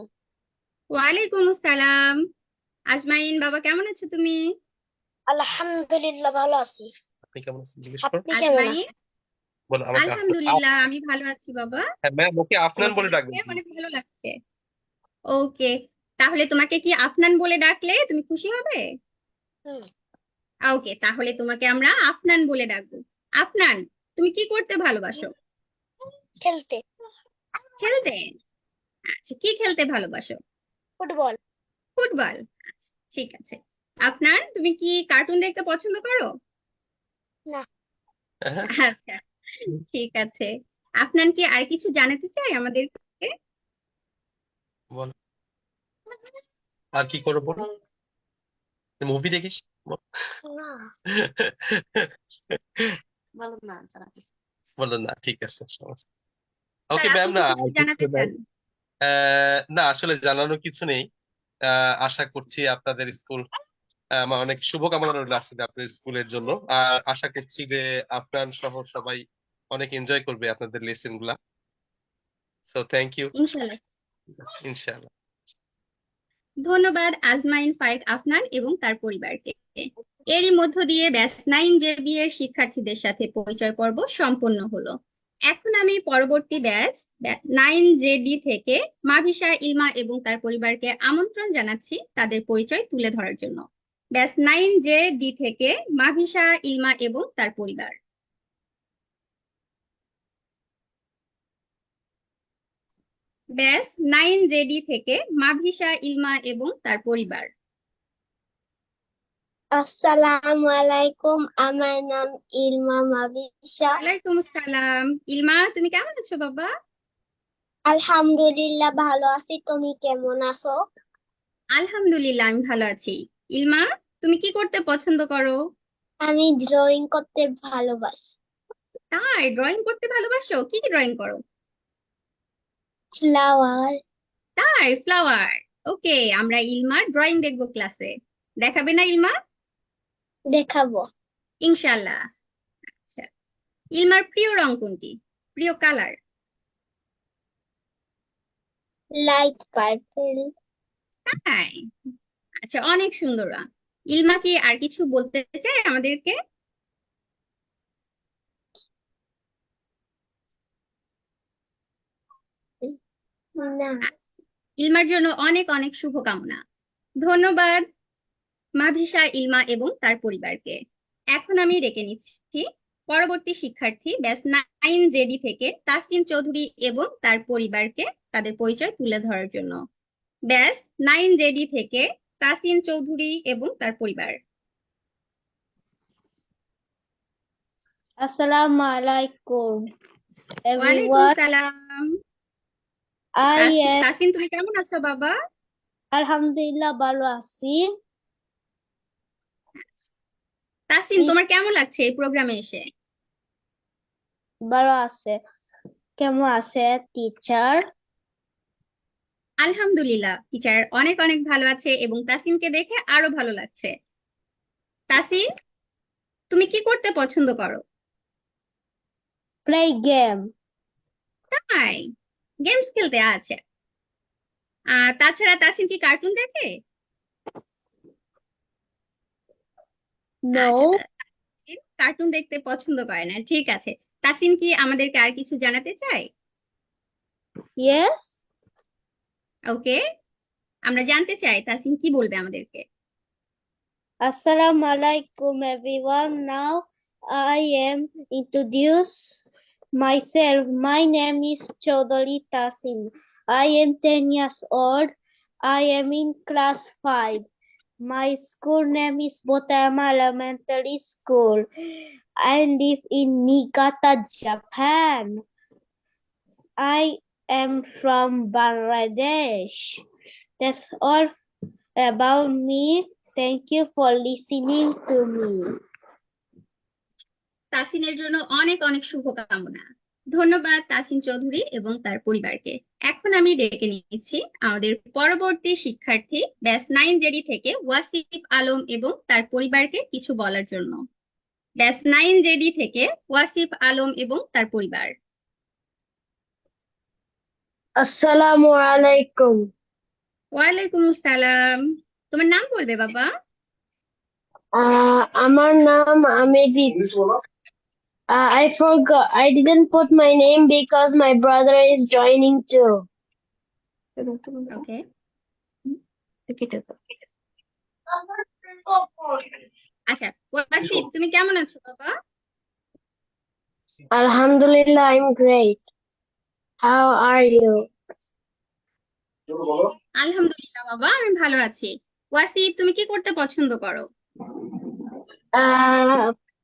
S14: ওয়ালাইকুম আসসালাম। আজমাইন বাবা, কেমন আছো তুমি?
S2: আলহামদুলিল্লাহ ভালো আছি।
S21: আপনি কেমন আছেন জিজ্ঞেস করো।
S2: আপনি কেমন
S14: আজমাইন,
S2: আছেন?
S21: বলো আমাকে
S14: আলহামদুলিল্লাহ আমি ভালো আছি বাবা।
S21: হ্যাঁ ম্যাম, ওকে আফনান
S14: তোমাকে
S21: বলে ডাকবেন
S14: দেখে
S21: please।
S14: অনেক ভালো লাগছে। ওকে, তাহলে তোমাকে কি আফনান বলে ডাকলে তুমি খুশি হবে?
S2: হুম,
S14: ওকে, তাহলে তোমাকে আমরা আফনান বলে ডাকবো। আফনান, তুমি কি করতে ভালোবাসো?
S2: খেলতে।
S14: খেলতে? আচ্ছা, কি খেলতে ভালোবাসো?
S2: ফুটবল।
S14: ফুটবল। আচ্ছা, ঠিক আছে। আফনান, তুমি কি কার্টুন দেখতে পছন্দ করো?
S2: না।
S14: আচ্ছা, ঠিক আছে। আফনান কি আর কিছু জানাতে চাই আমাদেরকে?
S21: বল, আর কি করবো বলো। মুভি দেখিস? বল।
S2: না, ভালো না জানাতে।
S21: বললো না, ঠিক আছে, সমস্যা।
S14: স্যার
S21: ওকে ম্যাম,
S14: আপনি কি
S21: না
S14: কিছু
S21: আর
S14: জানাতে
S21: কিছু নাই।
S14: চান?
S21: না আসলে জানানোর কিছু নেই। আশা করছি আপনাদের স্কুল, আমার অনেক শুভকামনা রইল আসলে আপনার স্কুলের জন্য। আর আশা করছি যে আপনার সহ সবাই অনেক এনজয় করবে আপনাদের লেসন গুলা। So thank you.
S14: ইনশাল্লাহ।
S21: ইনশাআল্লাহ।
S14: ধন্যবাদ আজমাইন ফাইক আফনান এবং তার পরিবারকে। এরই মধ্য দিয়ে ব্যাচ 9JB এর শিক্ষার্থীদের সাথে পরিচয় পর্ব সম্পন্ন হলো। এখন আমি পরবর্তী ব্যাচ 9JD থেকে মাভিশা, ইলমা এবং তার পরিবারকে আমন্ত্রণ জানাচ্ছি তাদের পরিচয় তুলে ধরার জন্য। ব্যাচ 9JD থেকে মাভিশা, ইলমা এবং তার পরিবার। ব্যাচ 9JD থেকে মাভিশা, ইলমা এবং তার পরিবার।
S3: আসসালামু আলাইকুম, আমার নাম ইলমা মাবিশা।
S14: ওয়ালাইকুম আসসালাম। ইলমা, তুমি কেমন আছো বাবা?
S3: আলহামদুলিল্লাহ ভালো আছি, তুমি কেমন আছো?
S14: আলহামদুলিল্লাহ আমি ভালো আছি। ইলমা, তুমি কি করতে পছন্দ করো?
S3: আমি ড্রয়িং করতে ভালোবাসি।
S14: তাই, ড্রয়িং করতে ভালোবাসো? কি কি ড্রয়িং করো?
S3: ফ্লাওয়ার।
S14: তাই, ফ্লাওয়ার। ওকে, আমরা ইলমার ড্রয়িং দেখবো ক্লাসে। দেখাবে না ইলমা?
S3: দেখাবো।
S14: ইনশাআল্লাহ। আচ্ছা, ইলমার প্রিয় রং কোনটি? প্রিয় কালার?
S3: Light purple.
S14: তাই, আচ্ছা, অনেক সুন্দর রং। ইলমা কি আর কিছু বলতে চায় আমাদেরকে?
S3: না।
S14: ইলমার জন্য অনেক অনেক শুভকামনা। ধন্যবাদ মাভিশা, ইলমা এবং তার পরিবারকে। এখন আমি ডেকে নিচ্ছি পরবর্তী শিক্ষার্থী ব্যাচ 9JD থেকে তাসিন চৌধুরী এবং তার পরিবারকে তাদের পরিচয় তুলে ধরার জন্য। ব্যাচ 9JD থেকে তাসিন চৌধুরী এবং তার পরিবার।
S18: আসসালামু আলাইকুম
S14: ওয়ালাইকুম
S18: everyone.
S14: সালাম।
S18: I am
S14: তাসিন, তুমি কেমন আছো বাবা?
S18: আলহামদুলিল্লাহ ভালো আছি।
S14: তাসিন, তোমার কেমন লাগছে এই প্রোগ্রামে এসে?
S18: ভালো আছে। কেমন আছে টিচার?
S14: আলহামদুলিল্লাহ, টিচার অনেক অনেক ভালো আছে এবং তাসিনকে দেখে আরো ভালো লাগছে। তাসিন, তুমি কি করতে পছন্দ করো?
S18: Play game.
S14: তাই, গেমস খেলতে আছে। তাছাড়া তাসিন কি কার্টুন দেখে?
S18: নো।
S14: তাসিন কার্টুন দেখতে পছন্দ করে না, ঠিক আছে। তাসিন কি আমাদেরকে আর কিছু জানাতে চায়?
S18: ইয়েস।
S14: ওকে, আমরা জানতে চাই তাসিন কি বলবে আমাদেরকে।
S18: Assalamu alaikum everyone. Now I am introduce myself. My name is Chaudhary Tasin. I am 10 years old. I am in class 5. My school name is Botama Elementary School. I live in Niigata, Japan. I am from Bangladesh. That's all about me. Thank you for listening to me.
S14: তাসিনের জন্য অনেক অনেক শুভকামনা। ধন্যবাদ তাসিন চৌধুরী এবং তার পরিবারকে। এখন আমি ডেকে নিচ্ছি আমাদের পরবর্তী শিক্ষার্থী ব্যাচ 9JD থেকে ওয়াসিফ আলম এবং তার পরিবারকে কিছু বলার জন্য। ব্যাচ 9JD থেকে ওয়াসিফ আলম এবং তার পরিবার।
S18: Assalamu alaikum.
S14: ওয়ালাইকুম আসসালাম। তোমার নাম বলবে বাবা?
S18: আমার নাম আমেদিত. I forgot. I didn't put my name because my brother is joining too.
S14: ওকে, আচ্ছা ওয়াসিফ, তুমি কেমন আছো বাবা?
S18: Alhamdulillah, I'm great. How are you?
S14: আলহামদুলিল্লাহ বাবা, আমি ভালো আছি। ওয়াসিফ, তুমি কি করতে পছন্দ করো?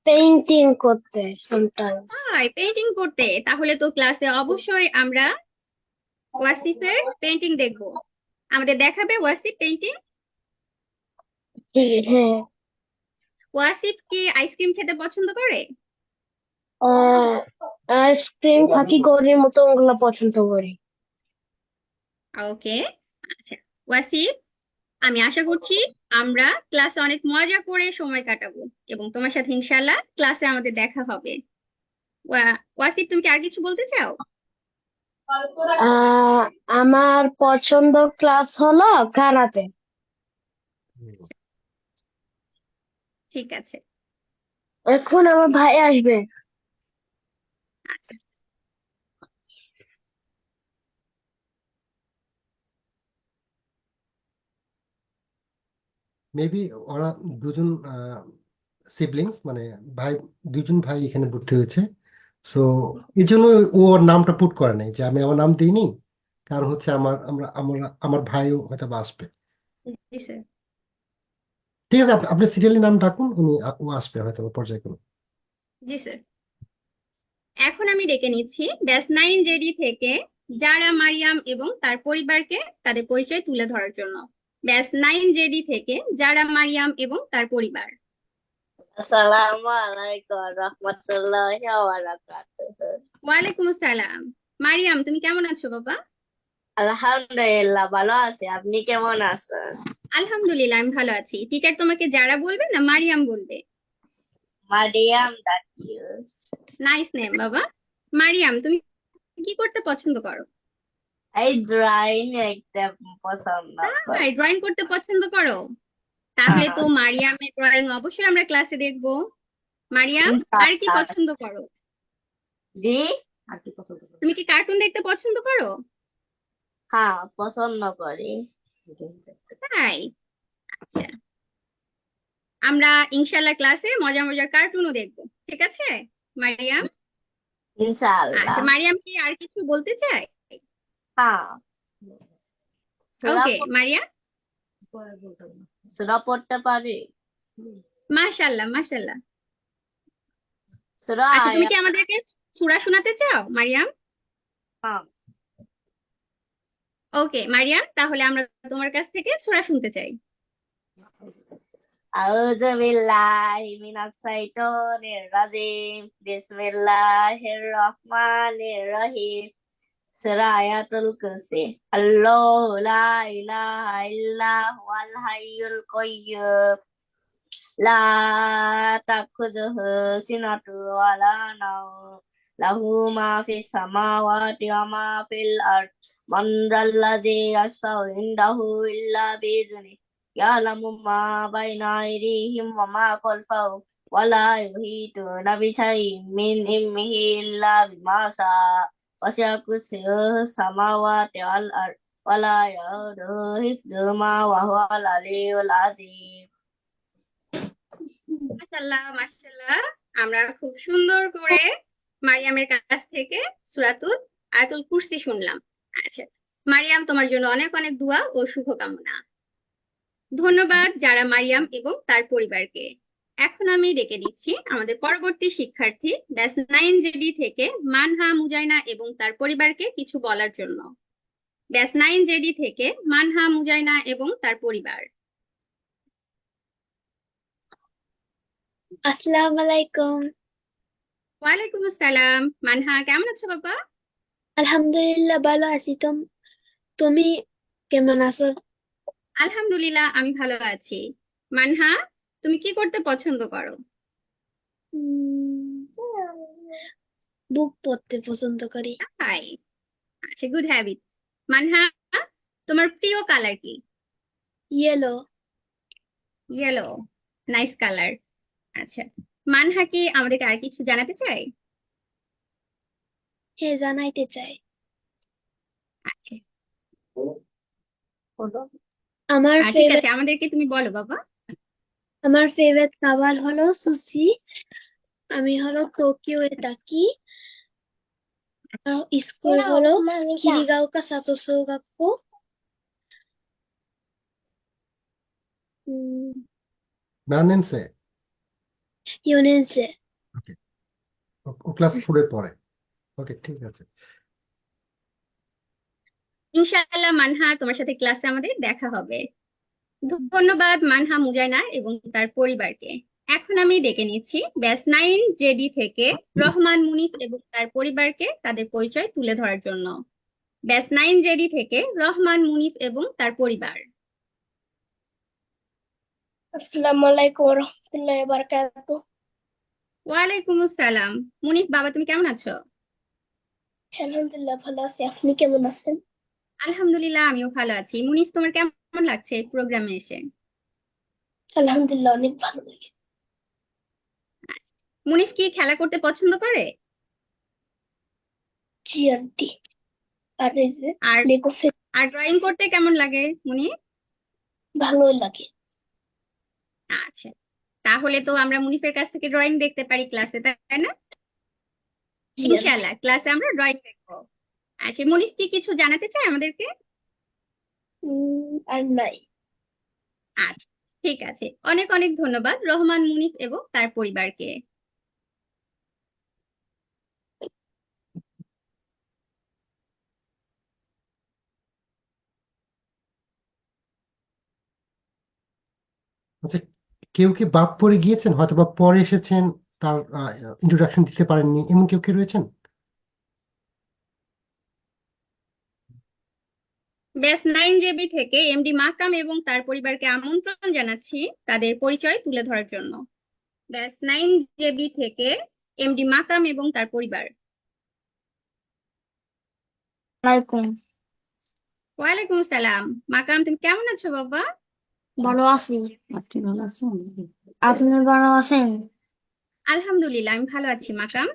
S18: Painting করতে sometimes.
S14: তাই, পেইন্টিং করতে? তাহলে তো ক্লাসে অবশ্যই আমরা ওয়াসিফের পেইন্টিং দেখব। আমাদের দেখাবে ওয়াসিফ পেইন্টিং?
S18: হ্যাঁ।
S14: ওয়াসিফ কি আইসক্রিম খেতে পছন্দ করে?
S18: স্প্রিং থাকি গৌরীর মতো ওগুলো পছন্দ করি।
S14: ওকে, আচ্ছা ওয়াসিফ, আমি আশা করছি আমরা ক্লাসে অনেক মজা করে সময় কাটাবো এবং তোমার সাথে ইনশাল্লাহ ক্লাসে আমাদের দেখা হবে। ওয়াসিফ, তুমি কি আর কিছু বলতে চাও?
S18: আমার পছন্দ ক্লাস হলো কারাতে।
S14: ঠিক আছে,
S18: এখন আমার ভাই আসবে।
S14: আচ্ছা
S5: মেবি ওরা দুজন সিবলিংস, মানে ভাই, দুজন ভাই এখানে ভর্তি হয়েছে। সো এই জন্য ও ওর নামটা পুট করে নাই, যে আমি আমার নাম দিইনি, কারণ হচ্ছে আমার ভাইও হয়তো বা আসবে।
S14: জি স্যার।
S5: ঠিক আছে, আপনি সিরিয়ালি নাম ডাকুন, ও আসবে হয়তো বা পর্যায়ক্রমে।
S14: জি স্যার। এখন আমি ডেকে নিচ্ছি ব্যাচ 9 জেডি থেকে যারা মারিয়াম এবং তার পরিবারকে তাদের পরিচয় তুলে ধরার জন্য। ব্যাচ 9 জেডি থেকে যারা মারিয়াম এবং তার পরিবার।
S4: আসসালামু আলাইকুম রহমতুল্লাহি ওয়া বারাকাতুহু।
S14: ওয়ালাইকুম আসসালাম। মারিয়াম, তুমি কেমন আছো বাবা?
S4: আলহামদুলিল্লাহ ভালো আছি, আপনি কেমন আছেন?
S14: আলহামদুলিল্লাহ, আমি ভালো আছি। টিচার তোমাকে যারা বলবে না মারিয়াম বলবে?
S4: মারিয়াম ডাকি।
S14: নাইস নেম বাবা। মারিয়াম, তুমি কি করতে পছন্দ করো?
S4: এই ড্রয়িং একটা পছন্দ করি।
S14: ড্রয়িং করতে পছন্দ করো? তাহলে তো মারিয়ামের ড্রয়িং অবশ্যই আমরা ক্লাসে দেখবো। মারিয়াম, আর কি পছন্দ করো?
S4: জি, আর কি পছন্দ করি?
S14: তুমি কি কার্টুন দেখতে পছন্দ করো?
S4: হ্যাঁ, পছন্দ করি।
S14: তাই, আচ্ছা। আমরা ইনশাল্লাহ ক্লাসে মজার মজার কার্টুনও দেখবো, ঠিক আছে মারিয়াম?
S4: ইনশাআল্লাহ।
S14: আচ্ছা, মারিয়াম কি আর কিছু বলতে চায়?
S4: হ্যাঁ,
S14: ওকে মারিয়াম।
S4: সূরা পড়তে পারি?
S14: মাশাআল্লাহ মাশাআল্লাহ।
S4: সূরা
S14: আচ্ছা, তুমি কি আমাদেরকে সূরা শোনাতে চাও মারিয়াম?
S4: হ্যাঁ।
S14: ওকে মারিয়াম, তাহলে আমরা তোমার কাছ থেকে সূরা শুনতে চাই।
S4: আউযু বিল্লাহি মিনাশ শাইতানির রাজিম। বিসমিল্লাহির রহমানির রহিম। সূরা আয়াতুল কুরসি। আল্লাহু লা ইলাহা ইল্লা হুয়াল হাইয়ুল কাইয়্যুম। লা তাখুযুহু সিনাতুন ওয়া লা নাওম। লাহু মা ফিস সামাওয়াতি ওয়া মা ফিল আরদ। মান যাল্লাযী ইয়াশফা'u ইনদাহু ইল্লা বিইذনিহি। ইয়ালামু মা বাইনা আইদিহিম ওয়া মা খালফাহুম ওয়া লা ইউহীতুনা বিশাইইন মিন ইলমিহি ইল্লা বিমা শাআ। ওয়াসি'a কুরসিয়্যুহু সামাওয়াতি ওয়াল আরদ ওয়া লা ইয়াউদুহু হিফযুহুমা ওয়া হুয়াল আলিয়্যুল আযীম।
S14: মাশাআল্লাহ মাশাআল্লাহ, আমরা খুব সুন্দর করে মারিয়ামের কাছ থেকে সূরাতুল আয়াতুল কুরসি শুনলাম। আচ্ছা মারিয়াম, তোমার জন্য অনেক অনেক দোয়া ও শুভকামনা। ধন্যবাদ যারা মারিয়াম এবং তার পরিবারকে। এখন আমি ডেকে দিচ্ছি আমাদের পরবর্তী শিক্ষার্থী ব্যাচ 9 জেডি থেকে মানহা মুজাইনা এবং তার পরিবারকে কিছু বলার জন্য। ব্যাচ 9 জেডি থেকে মানহা মুজাইনা এবং তার পরিবার।
S18: আসসালামু আলাইকুম।
S14: ওয়ালাইকুম আসসালাম। মানহা, কেমন আছো বাবা?
S18: আলহামদুলিল্লাহ ভালো আছি। তুমি কেমন আছো?
S14: আলহামদুলিল্লাহ, আমি ভালো আছি। মানহা, তুমি কি করতে পছন্দ করো?
S18: বুক পড়তে পছন্দ করি।
S14: তাই, আচ্ছা, গুড হ্যাবিট। মানহা, তোমার প্রিয় কালার কি?
S18: ইয়েলো।
S14: Yellow, nice colour. আচ্ছা, মানহা কি আমাদেরকে আর কিছু জানাতে চাই?
S18: হ্যাঁ, জানাইতে চাই।
S14: আচ্ছা,
S18: আমার
S14: ঠিক
S18: ফেভারিট
S14: আছে, আমাদেরকে তুমি বলো বাবা।
S18: আমার ফেভারিট খাবার হলো সুশি। আমি হলো টোকিওয়ে থাকি। স্কুল হলো কিরিগাওকা সাতো শৌগাক্কো।
S5: নানেনসে।
S18: ইউনেন্সে।
S5: ওকে, ও ক্লাস 4-এ পড়ে। ওকে, ঠিক আছে।
S14: ইনশাআল্লাহ মানহা, তোমার সাথে ক্লাসে আমাদের দেখা হবে। ধন্যবাদ মানহা মুজাইনা এবং তার পরিবারকে। এখন আমি ডেকে নিচ্ছি ব্যাচ 9 জেডি থেকে রহমান মুনিফ এবং তার পরিবারকে তাদের পরিচয় তুলে ধরার জন্য। ব্যাচ 9 জেডি থেকে রহমান মুনিফ এবং তার পরিবার।
S3: আসসালামু আলাইকুম রহমতুল্লাহি বারাকাতুহ।
S14: ওয়ালাইকুম আসসালাম। মুনিফ বাবা, তুমি কেমন আছো?
S3: আলহামদুলিল্লাহ ভালো আছি, আপনি কেমন আছেন?
S14: আলহামদুলিল্লাহ, আমিও ভালো আছি। মুনিফ, তোমার কেমন লাগছে প্রোগ্রামে এসে?
S3: আলহামদুলিল্লাহ অনেক ভালো লাগে।
S14: মুনিফ কি খেলা করতে পছন্দ করে?
S3: জি আন্টি। আর এই যে
S14: আর
S3: লেগো সেট
S14: আর ড্রয়িং করতে কেমন লাগে মুনিফ?
S3: ভালোই লাগে।
S14: আচ্ছা, তাহলে তো আমরা মুনিফের কাছ থেকে ড্রয়িং দেখতে পারি ক্লাসে, তাই না?
S3: জি আন্টি।
S14: ইনশাআল্লাহ ক্লাসে আমরা ড্রয়িং দেখবো। আচ্ছা, মুনিফ কি কিছু জানাতে চায় আমাদেরকে?
S3: আর নাই।
S14: আচ্ছা, ঠিক আছে। অনেক অনেক ধন্যবাদ রহমান মুনিফ এবং তার পরিবারকে।
S5: আচ্ছা, কেউ কি বাদ পড়ে গিয়েছেন, হয়তো বা পরে এসেছেন, তার ইন্ট্রোডাকশন দিতে পারেননি, এমন কেউ কি রয়েছেন?
S14: ব্যাচ 9 জেবি থেকে এমডি মাকাম এবং তার পরিবারকে আমন্ত্রণ জানাচ্ছি তাদের পরিচয় তুলে ধরার জন্য। ব্যাচ 9 জেবি থেকে এমডি মাকাম এবং তার পরিবার। ওয়ালাইকুম আসসালাম। মাকাম, তুমি কেমন আছো বাবা?
S2: ভালো আছি। আপনি ভালো আছেন? আপনি ভালো আছেন?
S14: আলহামদুলিল্লাহ, আমি ভালো আছি। মাকাম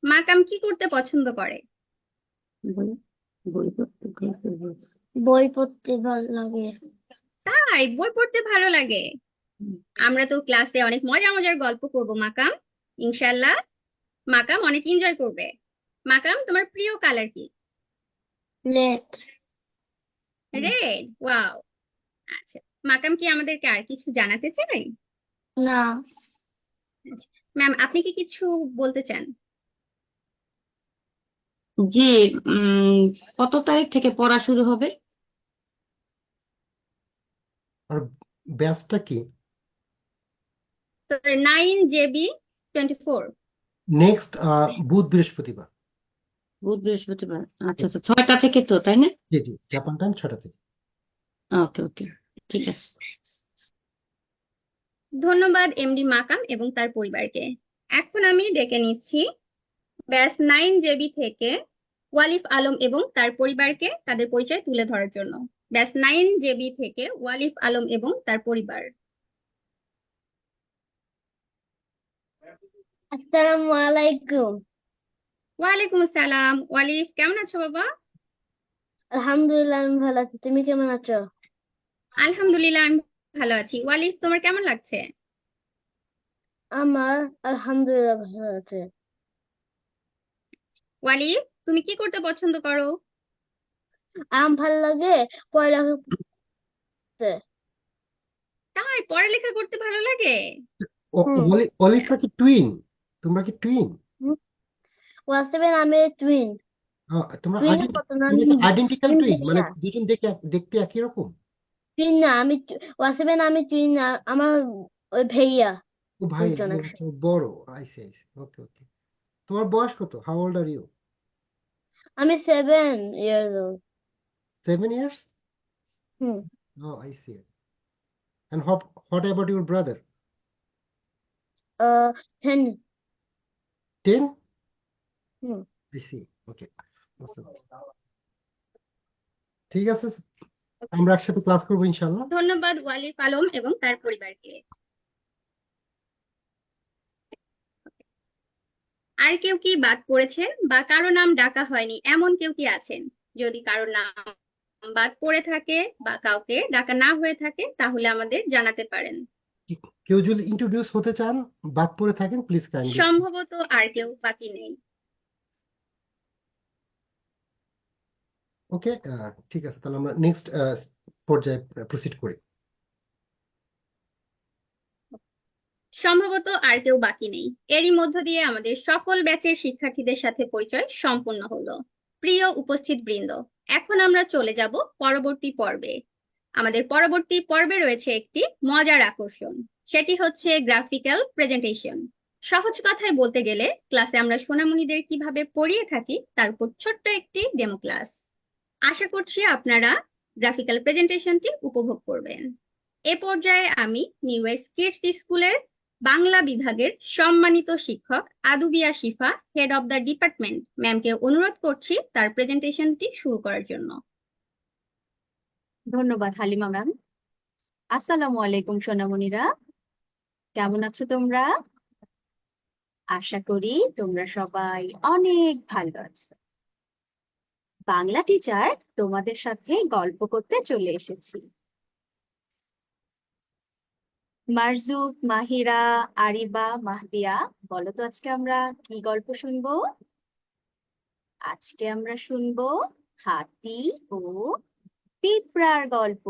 S14: মাকাম কি করতে পছন্দ করে?
S2: বই পড়তে ভালো লাগে।
S14: তাই, বই পড়তে ভালো লাগে? আমরা তো ক্লাসে অনেক মজার মজার গল্প করবো মাকাম, ইনশাল্লাহ। মাকাম অনেক এনজয় করবে। মাকাম, তোমার প্রিয় কালার কি?
S2: লেট।
S14: রেড। ওয়াও। আচ্ছা, মাকাম কি আমাদেরকে আর কিছু জানাতে চাই?
S2: না।
S14: ম্যাম, আপনি কি কিছু বলতে চান?
S7: জি, কত তারিখ থেকে পড়া শুরু হবে?
S5: আর ব্যাচটা কি?
S14: 9 জেবি 24।
S5: নেক্সট বুধ বৃহস্পতিবার।
S7: বুধ বৃহস্পতিবার। আচ্ছা আচ্ছা, 6টা থেকে তো, তাই না?
S5: জি জি, জাপান টাইম 6টা থেকে।
S7: ওকে ওকে, ঠিক আছে।
S14: ধন্যবাদ এমডি মাকাম এবং তার পরিবারকে। এখন আমি ডেকে নিচ্ছি ব্যাচ 9 জেবি থেকে ওয়ালিফ আলম এবং তার পরিবারকে তাদের পরিচয় তুলে ধরার জন্য। ব্যাচ 9 জেবি থেকে ওয়ালিফ আলম এবং তার পরিবার।
S18: আসসালামু আলাইকুম।
S14: ওয়ালাইকুম আসসালাম। ওয়ালিফ, কেমন আছো বাবা?
S18: আলহামদুলিল্লাহ আমি ভালো আছি, তুমি কেমন আছো?
S14: আলহামদুলিল্লাহ, আমি ভালো আছি। ওয়ালিফ, তোমার কেমন লাগছে?
S18: আমার আলহামদুলিল্লাহ ভালো আছে।
S14: ওয়ালিফ, তুমি কি করতে পছন্দ করো?
S18: আমার ভালো লাগে পড়ালেখা করতে।
S14: তাই, পড়ালেখা করতে ভালো লাগে?
S5: অলিফরা কি টুইন? তোমরা কি টুইন?
S18: ওয়াসিবেন আমি টুইন।
S5: তোমরা
S18: টুইন কত না
S5: আইডেন্টিক্যাল টুইন, মানে
S18: ভাইয়া।
S5: দুজন দেখতে একই রকম?
S18: টুইন না, আমি ওয়াসিবেন আমি টুইন না, আমার ওই ভাইয়া
S5: ও ভাই,
S18: দুইজন
S5: ও
S18: একসাথে।
S5: আচ্ছা, ও বড়। আইসি আইসি, ওকে ওকে। তোমার বয়স কত? How old are you?
S18: আমি 7 years old.
S5: 7 years? Oh, I see. And what about your brother?
S18: 10.
S5: 10? I see. Okay. Awesome. ঠিক আছে, আমরা একসাথে ক্লাস করবো ইনশাআল্লাহ।
S14: ধন্যবাদ ওয়ালিফ আলম এবং তার পরিবারকে। আর কেউ কি বাদ পড়েছেন বা কারো নাম ডাকা হয়নি এমন কেউ কি আছেন? যদি কারো নাম বাদ পড়ে থাকে বা কাউকে ডাকা না হয়ে থাকে তাহলে আমাদের জানাতে পারেন।
S5: কেউ যদি ইন্ট্রোডিউস হতে চান, বাদ পড়ে থাকেন, প্লিজ কাইন্ডলি।
S14: সম্ভবত আর কেউ বাকি নেই।
S5: ওকে, ঠিক আছে, তাহলে আমরা নেক্সট পর্যায়ে প্রসিড করি।
S14: সম্ভবত আর কেউ বাকি নেই। এরই মধ্য দিয়ে আমাদের সকল ব্যাচের শিক্ষার্থীদের সাথে পরিচয় সম্পূর্ণ হলো। প্রিয় উপস্থিত বৃন্দ, এখন আমরা চলে যাব পরবর্তী পর্বে। আমাদের পরবর্তী পর্বে রয়েছে একটি মজার আকর্ষণ। সেটি হচ্ছে গ্রাফিক্যাল প্রেজেন্টেশন। সহজ কথায় বলতে গেলে ক্লাসে আমরা সোনামণিদের কিভাবে পড়িয়ে থাকি তার উপর ছোট্ট একটি ডেমো ক্লাস। আশা করছি আপনারা গ্রাফিক্যাল প্রেজেন্টেশনটি উপভোগ করবেন। এ পর্যায়ে আমি নিউ ওয়েস্ট কিডস স্কুলের বাংলা বিভাগের সম্মানিত শিক্ষক আদুবিয়া শিফা, হেড অব দ্য ডিপার্টমেন্ট ম্যামকে অনুরোধ করছি তার প্রেজেন্টেশনটি শুরু করার জন্য।
S1: ধন্যবাদ হালিমা ম্যাম। আসসালামু আলাইকুম সোনামণিরা, কেমন আছো তোমরা? আশা করি তোমরা সবাই অনেক ভালো আছো। বাংলা টিচার তোমাদের সাথে গল্প করতে চলে এসেছি। মারজুক, মাহিরা, আরিবা, মাহদিয়া, বলো তো আজকে আমরা কি গল্প শুনবো? আজকে আমরা শুনবো হাতি ও পিঁপড়ার গল্প।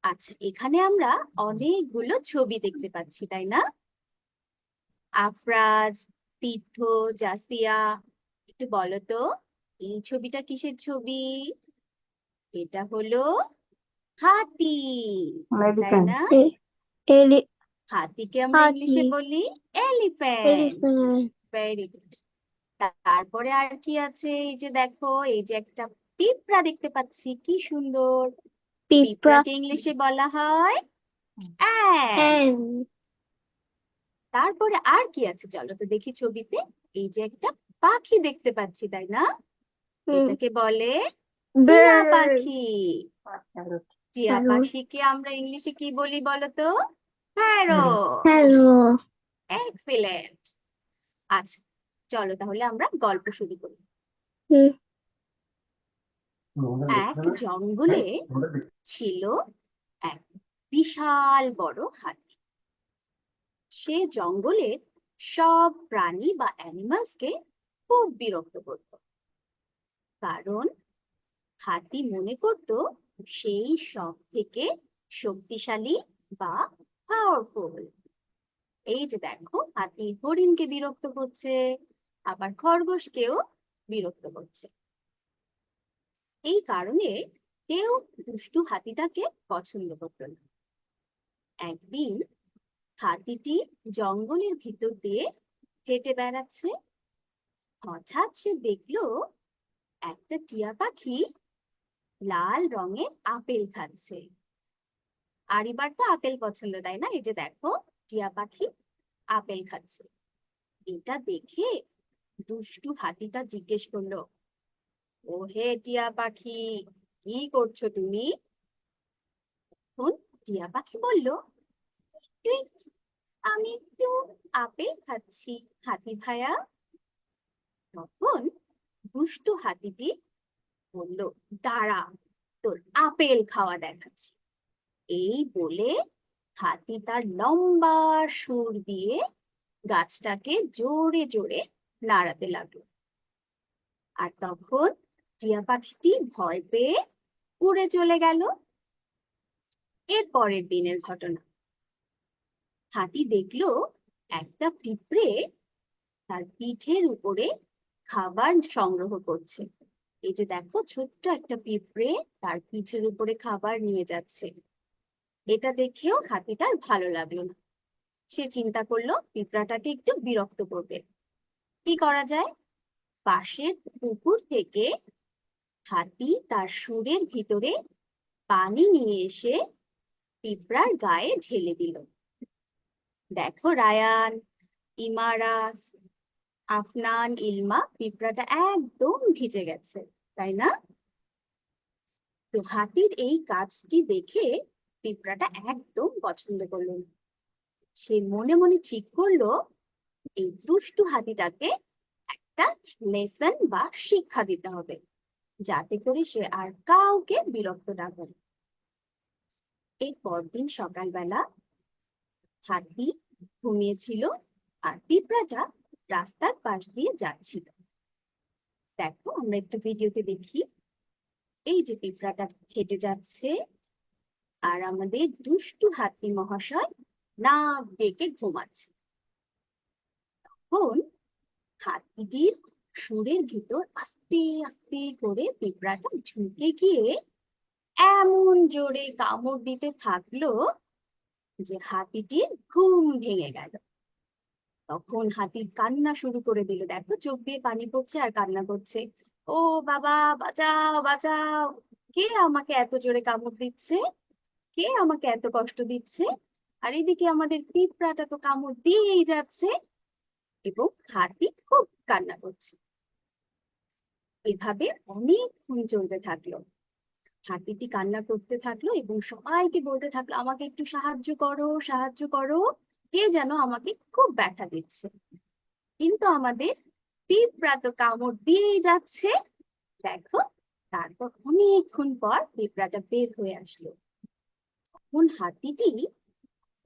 S1: আচ্ছা, এখানে আমরা অনেকগুলো ছবি দেখতে পাচ্ছি, তাই না? আফরাজ, তীর্থ, জাসিয়া, একটু বলো তো এই ছবিটা কিসের ছবি? এটা হলো হাতি, তাই না? হাতিকে আমরা ইংলিশে বলি এলিফ্যান্ট। Very good. তারপরে আর কি আছে? এই যে দেখো, এই যে একটা পিঁপড়া দেখতে পাচ্ছি, কি সুন্দর। পিঁপড়াকে ইংলিশে বলা হয় ant। তারপরে আর কি আছে চলো তো দেখি ছবিতে। এই যে একটা পাখি দেখতে পাচ্ছি, তাই না? এটাকে বলে টিয়া পাখি। টিয়া পাখিকে আমরা ইংলিশে কি বলি বলো তো? প্যারট। এক্সিলেন্ট। আচ্ছা, চলো তাহলে আমরা গল্প শুরু করি। এক জঙ্গলে ছিল এক বিশাল বড় হাতি। সে জঙ্গলের সব প্রাণী বা অ্যানিমালসকে খুব বিরক্ত করত, কারণ হাতি মনে করত সেই সব থেকে শক্তিশালী বা পাওয়ারফুল। এই যে দেখো, হাতি হরিণকে বিরক্ত করছে, আবার খরগোশকেও বিরক্ত করছে। এই কারণে কেউ দুষ্টু হাতিটাকে পছন্দ করত না। একদিন হাতিটি জঙ্গলের ভিতর দিয়ে হেঁটে বেড়াচ্ছে। হঠাৎ সে দেখলো একটা টিয়া পাখি লাল রঙের আপেল খাচ্ছে। আর এবার তো আপেল পছন্দ, তাই না? এই যে দেখো, টিয়া পাখি আপেল খাচ্ছে। এটা দেখে দুষ্টু হাতিটা জিজ্ঞেস করলো, ও হে টিয়া পাখি, কি করছো তুমি? তখন টিয়া পাখি বলল, "টুইট, আমি একটু আপেল খাচ্ছি হাতি ভাইয়া।" তখন দুষ্টু হাতিটি বলল, দাঁড়া, তোর আপেল খাওয়া দেখাচ্ছি। এই বলে হাতি তার লম্বা সুর দিয়ে গাছটাকে জোরে জোরে নাড়াতে লাগলো। আর তখন টিয়া পাখিটি ভয় পেয়ে উড়ে চলে গেল। এর পরের দিনের ঘটনা। হাতি দেখলো একটা পিঁপড়ে তার পিঠের উপরে খাবার সংগ্রহ করছে। এই যে দেখো, ছোট্ট একটা পিঁপড়ে তার পিঠের উপরে খাবার নিয়ে যাচ্ছে। এটা দেখেও হাতিটার ভালো লাগলো না। সে চিন্তা করলো পিঁপড়াটাকে একটু বিরক্ত করবে। কি করা যায়? পাশের পুকুর থেকে হাতি তার সুরের ভিতরে পানি নিয়ে এসে পিঁপড়ার গায়ে ঢেলে দিল। দেখো রায়ান, ইমারাস, আফনান, ইলমা, পিঁপড়াটা একদম ভিজে গেছে, তাই না? তো হাতির এই কাজটি দেখে পিঁপড়াটা একদম পছন্দ করলো না। সে মনে মনে ঠিক করলো এই দুষ্টু হাতিটাকে একটা লেসন বা শিক্ষা দিতে হবে, যাতে করে সে আর কাউকে বিরক্ত না করে। এই পরদিন সকালবেলা হাতি ঘুমিয়েছিল আর পিঁপড়াটা রাস্তার পাশ দিয়ে যাচ্ছিল। দেখো, আমরা একটু ভিডিওতে দেখি। এই যে পিঁপড়াটা হেঁটে যাচ্ছে আর আমাদের দুষ্টু হাতি মহাশয় নাক ডেকে ঘুমাচ্ছে। তখন হাতিটির সুরের ভিতর আস্তে আস্তে করে পিঁপড়াটা ঝুঁকে গিয়ে এমন জোরে কামড় দিতে থাকলো যে হাতিটির ঘুম ভেঙে গেল। তখন হাতি কান্না শুরু করে দিল, দেখো চোখ দিয়ে পানি পড়ছে আর কান্না করছে, ও বাবা বাঁচাও বাঁচাও, কে আমাকে এত জোরে কামড় দিচ্ছে, কে আমাকে এত কষ্ট দিচ্ছে, আর এদিকে আমাদের পিঁপড়াটা তো কামড় দিয়েই যাচ্ছে। এবং হাতি খুব কান্না করছে। এভাবে অনেকক্ষণ চলতে থাকলো। হাতিটি কান্না করতে থাকলো এবং সবাইকে বলতে থাকলো, আমাকে একটু সাহায্য করো, সাহায্য করো, কে যেন আমাকে খুব ব্যথা দিচ্ছে। কিন্তু আমাদের পিঁপড়া তো কামড় দিয়েই যাচ্ছে। দেখো, তারপর অনেকক্ষণ পর পিঁপড়াটা বের হয়ে আসলো। তখন হাতিটি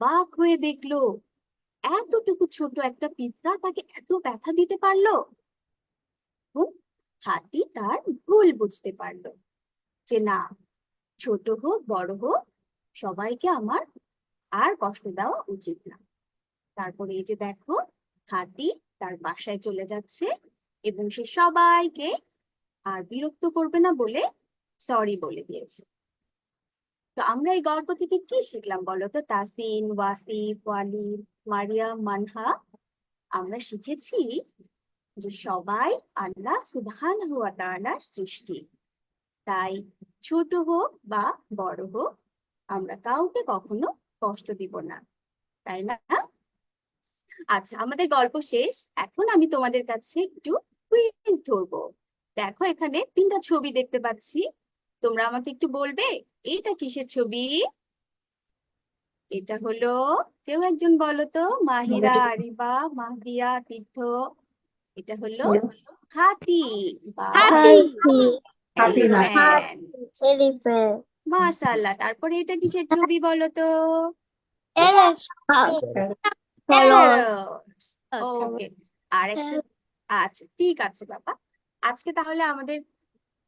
S1: বাক হয়ে দেখলো এতটুকু ছোট একটা পিঁপড়া তাকে এত ব্যথা দিতে পারলো। হাতি তার ভুল বুঝতে পারলো যে না, ছোট হোক বড় হোক সবাইকে আমার আর কষ্ট দেওয়া উচিত না। তারপরে এই যে দেখো, হাতি তার বাসায় চলে যাচ্ছে এবং সে সবাইকে আর বিরক্ত করবে না বলে সরি বলে দিয়েছে। তো আমরা এই গল্প থেকে কি শিখলাম বলো তো? তাসিন, ওয়াসিফ, ওয়ালিদ, মারিয়াম, মানহা, আমরা শিখেছি যে সবাই আল্লাহ সুবহানাহু ওয়া তাআলার সৃষ্টি। তাই ছোট হোক বা বড় হোক আমরা কাউকে কখনো কষ্ট দিব না, তাই না? আচ্ছা, আমাদের গল্প শেষ। এখন আমি তোমাদের কাছে একটু কুইজ ধরবো। দেখো, এখানে 3টা ছবি দেখতে পাচ্ছি। তোমরা আমাকে একটু বলবে এইটা কিসের ছবি? এটা হলো, কেউ একজন বলো তো, মাহিরা, আরিবা, মাহদিয়া, তীর্থ। এটা হলো হাতি বা এলিফ্যান্ট। মাশাআল্লাহ। তারপরে এটা কিসের ছবি বলো তো? প্যারটস। ওকে, আর একটা। আচ্ছা, ঠিক আছে বাবা। আজকে তাহলে আমাদের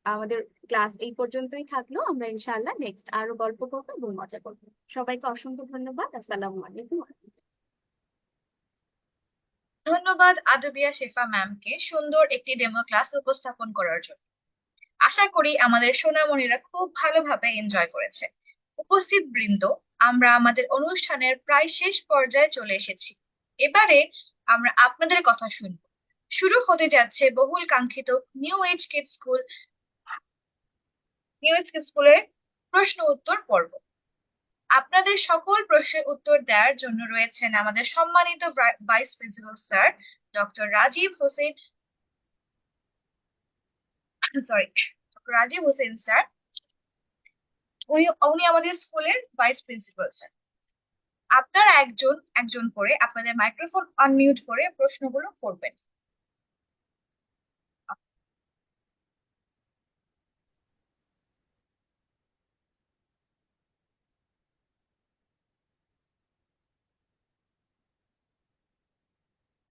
S1: আমাদের ক্লাস এই পর্যন্তই থাকলো। আমরা ইনশাআল্লাহ নেক্সট আরো গল্প করবো এবং মজা করবো। সবাইকে অসংখ্য ধন্যবাদ। আসসালামু আলাইকুম।
S6: ধন্যবাদ আদবিয়া শেফা ম্যামকে সুন্দর একটি ডেমো ক্লাস উপস্থাপন করার জন্য। আশা করি আমাদের সোনামণিরা খুব ভালোভাবে এনজয় করেছে। উপস্থিত বৃন্দ, আমরা আমাদের অনুষ্ঠানের প্রায় শেষ পর্যায়ে চলে এসেছি। এবারে আমরা আপনাদের কথা শুনবো। শুরু হতে যাচ্ছে বহুল কাঙ্ক্ষিত নিউ এজ কিডস স্কুলের প্রশ্ন উত্তর পর্ব। আপনাদের সকল প্রশ্নের উত্তর দেওয়ার জন্য রয়েছেন আমাদের সম্মানিত vice principal sir doctor Rajib Hossain sir. উনি আমাদের স্কুলের ভাইস প্রিন্সিপাল স্যার। আপনারা একজন একজন করে আপনাদের মাইক্রোফোন আনমিউট করে প্রশ্নগুলো করবেন।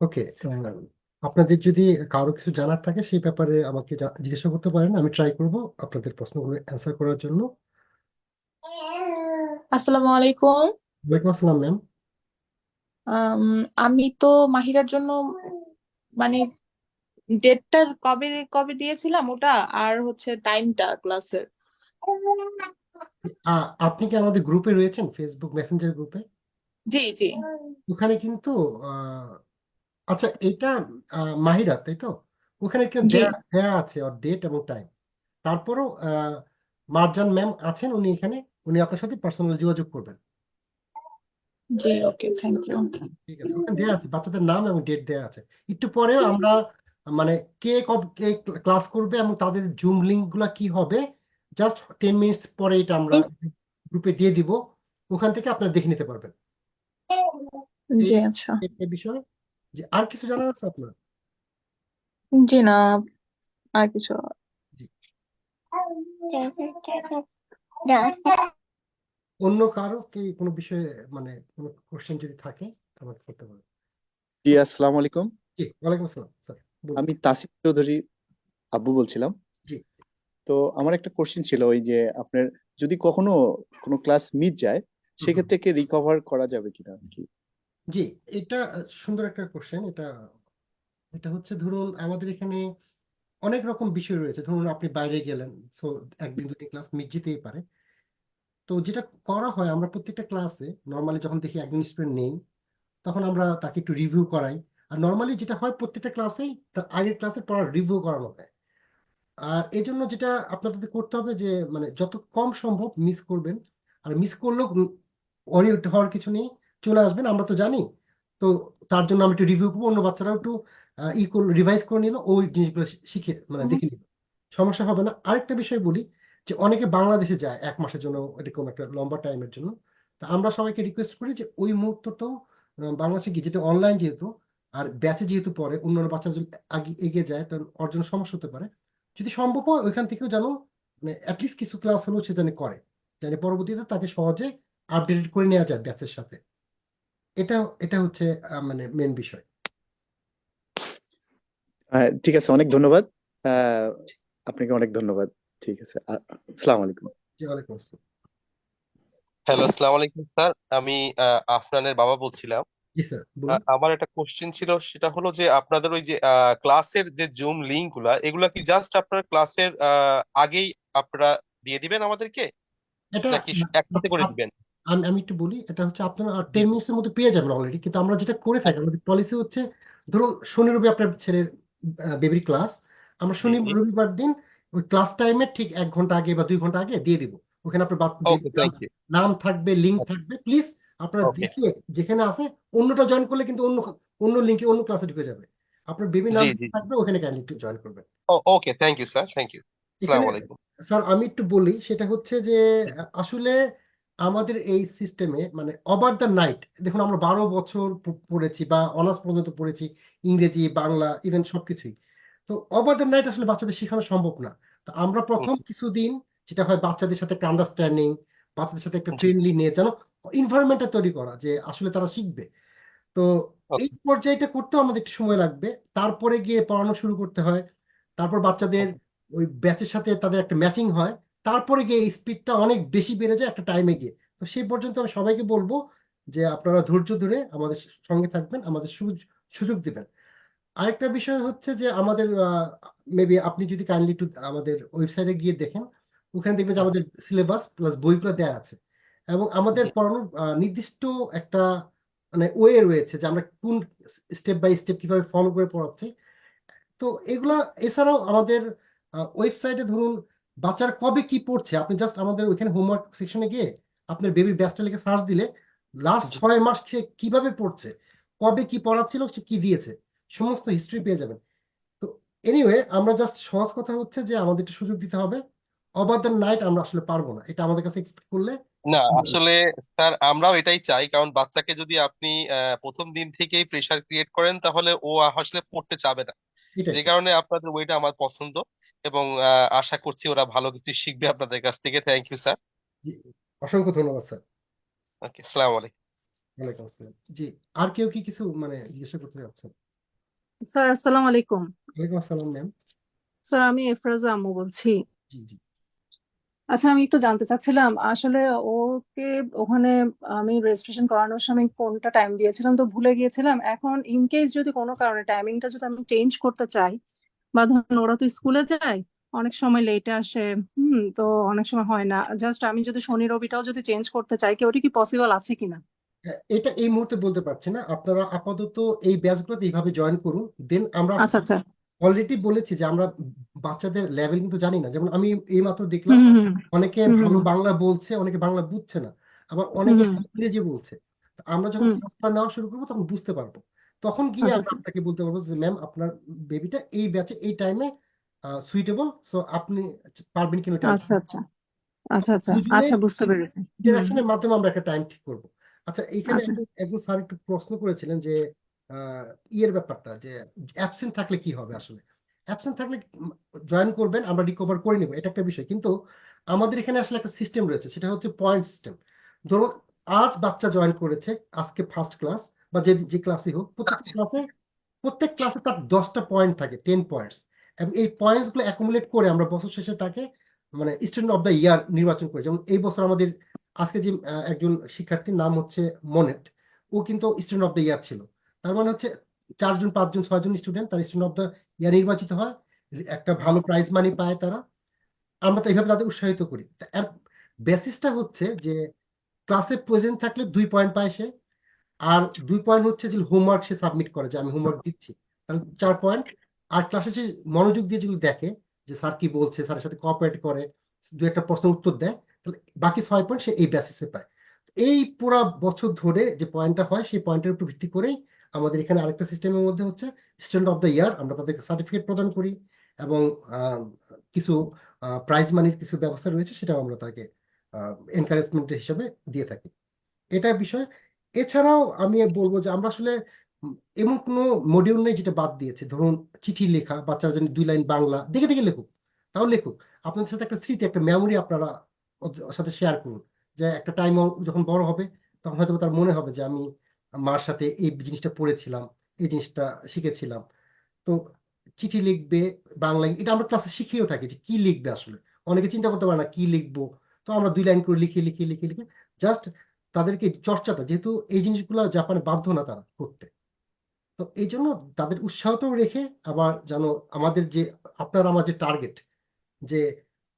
S5: ওকে, আপনাদের যদি কারো কিছু জানার থাকে সেই ব্যাপারে আমাকে জিজ্ঞাসা করতে পারেন। আমি ট্রাই করব আপনাদের প্রশ্নগুলো অ্যান্সার করার জন্য।
S19: আসসালামু আলাইকুম।
S5: ওয়ালাইকুম আসসালাম ম্যাম।
S19: আমি তো মাহিরার জন্য মানে ডেটটা কবে কবে দিয়েছিলাম ওটা, আর হচ্ছে টাইমটা ক্লাসের।
S5: আপনি কি আমাদের গ্রুপে রয়েছেন, ফেসবুক মেসেঞ্জার গ্রুপে?
S19: জি জি
S5: ওখানে কিন্তু আচ্ছা, এটা মাহিরা তাই তো? ওখানে কি
S19: জি
S5: দেয়া আছে ওর ডেট এবং টাইম। তারপরও মার্জান ম্যাম আছেন, উনি এখানে, উনি আপনার সাথে পার্সোনাল যোগাযোগ করবেন।
S19: জি ওকে, থ্যাংক ইউ।
S5: ঠিক আছে, ওখানে দেয়া আছে বাচ্চাদের নাম এবং ডেট দেয়া আছে। একটু পরেও আমরা মানে কে ক্লাস করবে এবং তাদের জুম লিঙ্ক গুলা কি হবে, জাস্ট 10 মিনিটস পরে এটা আমরা গ্রুপে দিয়ে দিব। ওখান থেকে আপনারা দেখে নিতে পারবেন
S19: জি আচ্ছা।
S5: এই বিষয়ে। যে আর কিছু জানার আছে আপনার?
S19: জি না, আর কিছু।
S5: জি, অন্য কারো কি কোনো বিষয়ে মানে কোনো কোশ্চেন যদি থাকে আমাকে করতে পারেন।
S8: জি, আসসালামু আলাইকুম।
S5: জি, ওয়ালাইকুম আসসালাম স্যার, বলুন।
S8: আমি তাসিফ চৌধুরী আব্বু বলছিলাম।
S5: জি,
S8: তো আমার একটা কোশ্চেন ছিল, ওই যে আপনার যদি কখনো কোনো ক্লাস মিস যায় সেক্ষেত্রে কি রিকভার করা যাবে কিনা কি?
S5: জি, এটা সুন্দর একটা কোশ্চেন। এটা এটা হচ্ছে, ধরুন আমাদের এখানে অনেক রকম বিষয় রয়েছে। ধরুন আপনি বাইরে গেলেন, সো একদিন দুদিন ক্লাস মিস যেতেই পারে। তো যেটা করা হয়, আমরা প্রত্যেকটা ক্লাসে নর্মালি যখন দেখি একজন স্টুডেন্ট নেই, তখন আমরা তাকে একটু রিভিউ করাই। আর নর্মালি যেটা হয়, প্রত্যেকটা ক্লাসেই তার আগের ক্লাসে পড়ার রিভিউ করানো হয়। আর এই জন্য যেটা আপনাদের করতে হবে যে মানে যত কম সম্ভব মিস করবেন, আর মিস করলেও ওরিয়েন্ট হওয়ার কিছু নেই, চলে আসবেন, আমরা তো জানি। তো তার জন্য আমরা একটু রিভিউ করবো, অন্য বাচ্চারাও একটু রিভাইজ করে নিল, ওই জিনিসগুলো শিখে মানে দেখে নিল, সমস্যা হবে না। আরেকটা বিষয় বলি, যে অনেকে বাংলাদেশে যায় 1 মাসের জন্য, এরকম একটা লম্বা টাইমের জন্য। তো আমরা সবাইকে রিকোয়েস্ট করি যে ওই মুহূর্তটাও বাংলাদেশে গিয়ে, যেটা অনলাইন যেহেতু আর ব্যাচে যেহেতু পড়ে, অন্যান্য বাচ্চা যদি আগে এগিয়ে যায় তখন ওর জন্য সমস্যা হতে পারে। যদি সম্ভব হয় ওইখান থেকেও যেন মানে অ্যাটলিস্ট কিছু ক্লাস হলেও সে যেন করে, যেন পরবর্তীতে তাকে সহজে আপডেটেড করে নেওয়া যায় ব্যাচের সাথে। এটা এটা হচ্ছে মানে মেন বিষয়।
S8: ঠিক আছে, অনেক ধন্যবাদ। আপনাকে অনেক ধন্যবাদ। ঠিক আছে, আসসালামু আলাইকুম।
S5: জি, ওয়ালাইকুম আসসালাম।
S21: হ্যালো, আসসালামু আলাইকুম স্যার। আমি আফনানের বাবা বলছিলাম।
S5: জি স্যার, বলুন।
S21: আমার একটা কোশ্চেন ছিল, সেটা হলো যে আপনাদের ওই যে ক্লাসের যে জুম লিংক এগুলা কি জাস্ট আপনার ক্লাসের আগেই আপনারা দিয়ে দিবেন আমাদেরকে,
S5: এটা
S21: নাকি একসাথে করে দিবেন?
S5: আমি আমি একটু বলি, এটা হচ্ছে আপনারা 10 মিনিটসের মধ্যে পেয়ে যাবেন অলরেডি। কিন্তু আমরা যেটা করে থাকি, আমাদের পলিসি হচ্ছে, ধরুন শনি রবি আপনার ছেলের বেবির ক্লাস, আমরা শনি রবিবার দিন ওই ক্লাস টাইমের ঠিক 1 ঘন্টা আগে বা 2 ঘন্টা আগে দিয়ে দিব। ওখানে আপনার
S21: ওকে, থ্যাংক ইউ।
S5: নাম থাকবে, লিঙ্ক থাকবে। প্লিজ আপনারা
S21: ওকে,
S5: দেখে যেখানে আছে, অন্যটা জয়েন করলে কিন্তু অন্য অন্য লিঙ্কে অন্য ক্লাসে ঢুকে যাবে। আপনার বেবি নাম
S21: জি জি,
S5: থাকবে, ওখানে কাইন্ডলি একটু জয়েন করবেন।
S21: Okay, thank you sir, thank you.
S5: এখানে
S21: আসসালামু আলাইকুম।
S5: স্যার আমি একটু বলি, সেটা হচ্ছে যে আসলে আমাদের এই সিস্টেমে মানে ওভার দ্য নাইট, দেখুন আমরা 12 বছর পড়েছি বা অনার্স পর্যন্ত পড়েছি, ইংরেজি বাংলা ইভেন সবকিছুই। তো ওভার দ্য নাইট আসলে বাচ্চাদের শেখানো সম্ভব না। তো আমরা প্রথম কিছুদিন যেটা হয়, বাচ্চাদের সাথে একটা আন্ডারস্ট্যান্ডিং, বাচ্চাদের সাথে একটা ফ্রেন্ডলি নিয়ে যেন এনভায়রনমেন্টটা তৈরি করা, যে আসলে তারা শিখবে। তো এই পর্যায়টা করতেও আমাদের একটু সময় লাগবে, তারপরে গিয়ে পড়ানো শুরু করতে হয়, তারপর বাচ্চাদের ওই ব্যাচের সাথে তাদের একটা ম্যাচিং হয়, তারপরে গিয়ে স্পিডটা অনেক বেশি বেড়ে যায় একটা টাইমে গিয়ে। তো সেই পর্যন্ত আমি সবাইকে বলবো যে আপনারা ধৈর্য ধরে আমাদের সঙ্গে থাকবেন, আমাদের সুযোগ দিবেন। আরেকটা বিষয় হচ্ছে যে আমাদের মেবি আপনি যদি কাইন্ডলি একটু আমাদের ওয়েবসাইটে গিয়ে দেখেন, ওখানে দেখবেন যে আমাদের সিলেবাস প্লাস বইগুলো দেওয়া আছে, এবং আমাদের পড়ানোর নির্দিষ্ট একটা মানে ওয়ে রয়েছে, যে আমরা কোন স্টেপ বাই স্টেপ কিভাবে ফলো করে পড়াচ্ছি। তো এগুলা এছাড়াও আমাদের ওয়েবসাইটে ধরুন বাচ্চারা কবে কি পড়ছে, আপনি জাস্ট আমাদের ওইখানে হোমওয়ার্ক সেকশনে গিয়ে আপনার বেবির ব্যাচটা লিখে সার্চ দিলে লাস্ট 6 মাস সে কিভাবে পড়ছে, কবে কি পড়াচ্ছিল, সে কি দিয়েছে, সমস্ত হিস্ট্রি পেয়ে যাবেন। তো এনিওয়ে, আমরা জাস্ট সহজ কথা হচ্ছে যে আমাদের একটু সুযোগ দিতে হবে। ওভার দ্য নাইট আমরা আসলে পারবো না, এটা আমাদের কাছে এক্সপেক্ট করলে
S21: না, আসলে স্যার আমরাও এটাই চাই, কারণ বাচ্চাকে যদি আপনি প্রথম দিন থেকেই প্রেসার ক্রিয়েট করেন, তাহলে ও আসলে পড়তে চাবে না।
S5: এটাই।
S21: যে কারণে আপনাদের ওইটা আমার পছন্দ, এবং আশা করছি ওরা ভালো কিছু শিখবে আপনাদের কাছ থেকে। Thank you sir.
S5: জি, অসংখ্য ধন্যবাদ স্যার।
S21: ওকে, আসসালামু আলাইকুম।
S5: ওয়ালাইকুম আসসালাম। জি, আর কেউ কি কিছু মানে জিজ্ঞাসা করতে চাচ্ছেন?
S9: স্যার আসসালামু আলাইকুম।
S5: ওয়ালাইকুম আসসালাম ম্যাম।
S9: স্যার আমি এফরাজা আম্মু বলছি।
S5: জি জি।
S9: আচ্ছা, আমি একটু জানতে চাচ্ছিলাম আসলে ওকে ওখানে আমি রেজিস্ট্রেশন করানোর সময় কোনটা টাইম দিয়েছিলাম তো ভুলে গিয়েছিলাম। এখন ইন কেস যদি কোনো কারণে টাইমিংটা যদি আমি চেঞ্জ করতে চাই, বা ধরুন ওরা তো স্কুলে যায়, অনেক সময় লেটে আসে, তো অনেক সময় হয় না, জাস্ট আমি যদি শনি রবিটাও যদি চেঞ্জ করতে চাই, কি ওটা কি পসিবল আছে কিনা?
S5: এটা এই মুহূর্তে বলতে পারছি না, আপনারা আপাতত এই ব্যাচগুলোতে এইভাবে জয়েন করুন, দেন আমরা
S9: আচ্ছা আচ্ছা।
S5: অলরেডি বলেছি যে আমরা বাচ্চাদের লেভেল কিন্তু জানি না। যেমন আমি এই মাত্র দেখলাম
S9: হুম হুম
S5: অনেকে
S9: হুম
S5: ভালো
S9: হুম
S5: বাংলা বলছে, অনেকে বাংলা বুঝছে না, আবার
S9: হুম
S5: অনেকে
S9: হুম
S5: ইংরেজি বলছে। তো আমরা যখন
S9: হুম।
S5: ক্লাসটা নেওয়া শুরু করবো তখন বুঝতে পারবো, তখন গিয়ে
S9: আচ্ছা
S5: আমরা
S9: আচ্ছা
S5: আপনাকে বলতে পারবো যে ম্যাম আপনার বেবিটা এই ব্যাচে এই টাইমে সুইটেবল, সো আপনি পারবেন কিনা এটা
S9: আচ্ছা আচ্ছা আচ্ছা আচ্ছা
S5: দুজনে
S9: আচ্ছা, বুঝতে পেরেছি।
S5: ইন্টারাকশনের মাধ্যমে আমরা একটা টাইম ঠিক করবো। আচ্ছা, এখানে
S9: আচ্ছা।
S5: একজন স্যার একটু প্রশ্ন করেছিলেন যে ইয়ের ব্যাপারটা, যে অ্যাবসেন্ট থাকলে কি হবে। আসলে অ্যাবসেন্ট থাকলে জয়েন করবেন, আমরা রিকভার করে নেবো, এটা একটা বিষয়। কিন্তু আমাদের এখানে আসলে একটা সিস্টেম রয়েছে, সেটা হচ্ছে পয়েন্ট সিস্টেম। ধরুন আজ বাচ্চা জয়েন করেছে, আজকে ফার্স্ট ক্লাস বা যে যে ক্লাসই হোক, প্রত্যেক ক্লাসে তার 10টা পয়েন্ট থাকে, 10 পয়েন্টস, এবং এই পয়েন্টস গুলো অ্যাকুমুলেট করে আমরা বছর শেষে তাকে মানে স্টুডেন্ট অফ দ্য ইয়ার নির্বাচন করি। যেমন এই বছর আমাদের আজকে যে একজন শিক্ষার্থীর নাম হচ্ছে মনেট, ও কিন্তু স্টুডেন্ট অফ দ্য ইয়ার ছিল। তার মানে হচ্ছে 4জন 5জন 6জন স্টুডেন্ট তার স্টুডেন্ট অফ দ্য ইয়ার নির্বাচিত হয়, একটা ভালো প্রাইজ মানি পায় তারা। আমরা তো এইভাবে তাদের উৎসাহিত করি। বেসিসটা হচ্ছে যে ক্লাসে প্রেজেন্ট থাকলে 2 পয়েন্ট পায় সে, আর 2 পয়েন্ট হচ্ছে যে হোমওয়ার্ক সে সাবমিট করে যে আমি হোমওয়ার্ক দিচ্ছি, তাহলে 4 পয়েন্ট। আর ক্লাসে সে মনোযোগ দিয়ে যদি দেখে যে স্যার কি বলছে, স্যারের সাথে কোঅপারেট করে, 2-একটা প্রশ্নের উত্তর দেয়, তাহলে বাকি 6 পয়েন্ট সে এই বেসিসে পায়। এই পুরা বছর ধরে যে পয়েন্টটা হয় সেই পয়েন্টের উপর ভিত্তি করেই আমাদের এখানে আরেকটা সিস্টেমের মধ্যে হচ্ছে স্টুডেন্ট অফ দ্য ইয়ার, আমরা তাদেরকে সার্টিফিকেট প্রদান করি এবং কিছু প্রাইজ মানির কিছু ব্যবস্থা রয়েছে, সেটাও আমরা তাকে এনকারেজমেন্ট হিসেবে দিয়ে থাকি। এটা বিষয়। এছাড়াও আমি বলবো যে আমরা আসলে এমন কোনো মডিউল নেই যেটা বাদ দিয়েছে। ধরুন চিঠি লেখা, বাচ্চারা যেন 2 লাইন বাংলা দেখে দেখে লেখুক, তাও লেখুক। আপনাদের সাথে একটা স্মৃতি, একটা মেমোরি আপনারা ওর সাথে শেয়ার করুন, যে একটা টাইম যখন বড় হবে তখন হয়তো তার মনে হবে যে আমি মার সাথে এই জিনিসটা পড়েছিলাম, এই জিনিসটা শিখেছিলাম। তো চিঠি লিখবে বাংলায়, এটা আমরা ক্লাসে শিখিয়েও থাকি যে কি লিখবে। আসলে অনেকে চিন্তা করতে পারে না কি লিখবো, তো আমরা 2 লাইন করে লিখে লিখে লিখে লিখে জাস্ট তাদেরকে চর্চাটা, যেহেতু এই জিনিসগুলো জাপানে বাধ্য না তারা করতে, তো এই জন্য তাদের উৎসাহটাও রেখে, আবার যেন আমাদের যে আপনার আমার যে টার্গেট, যে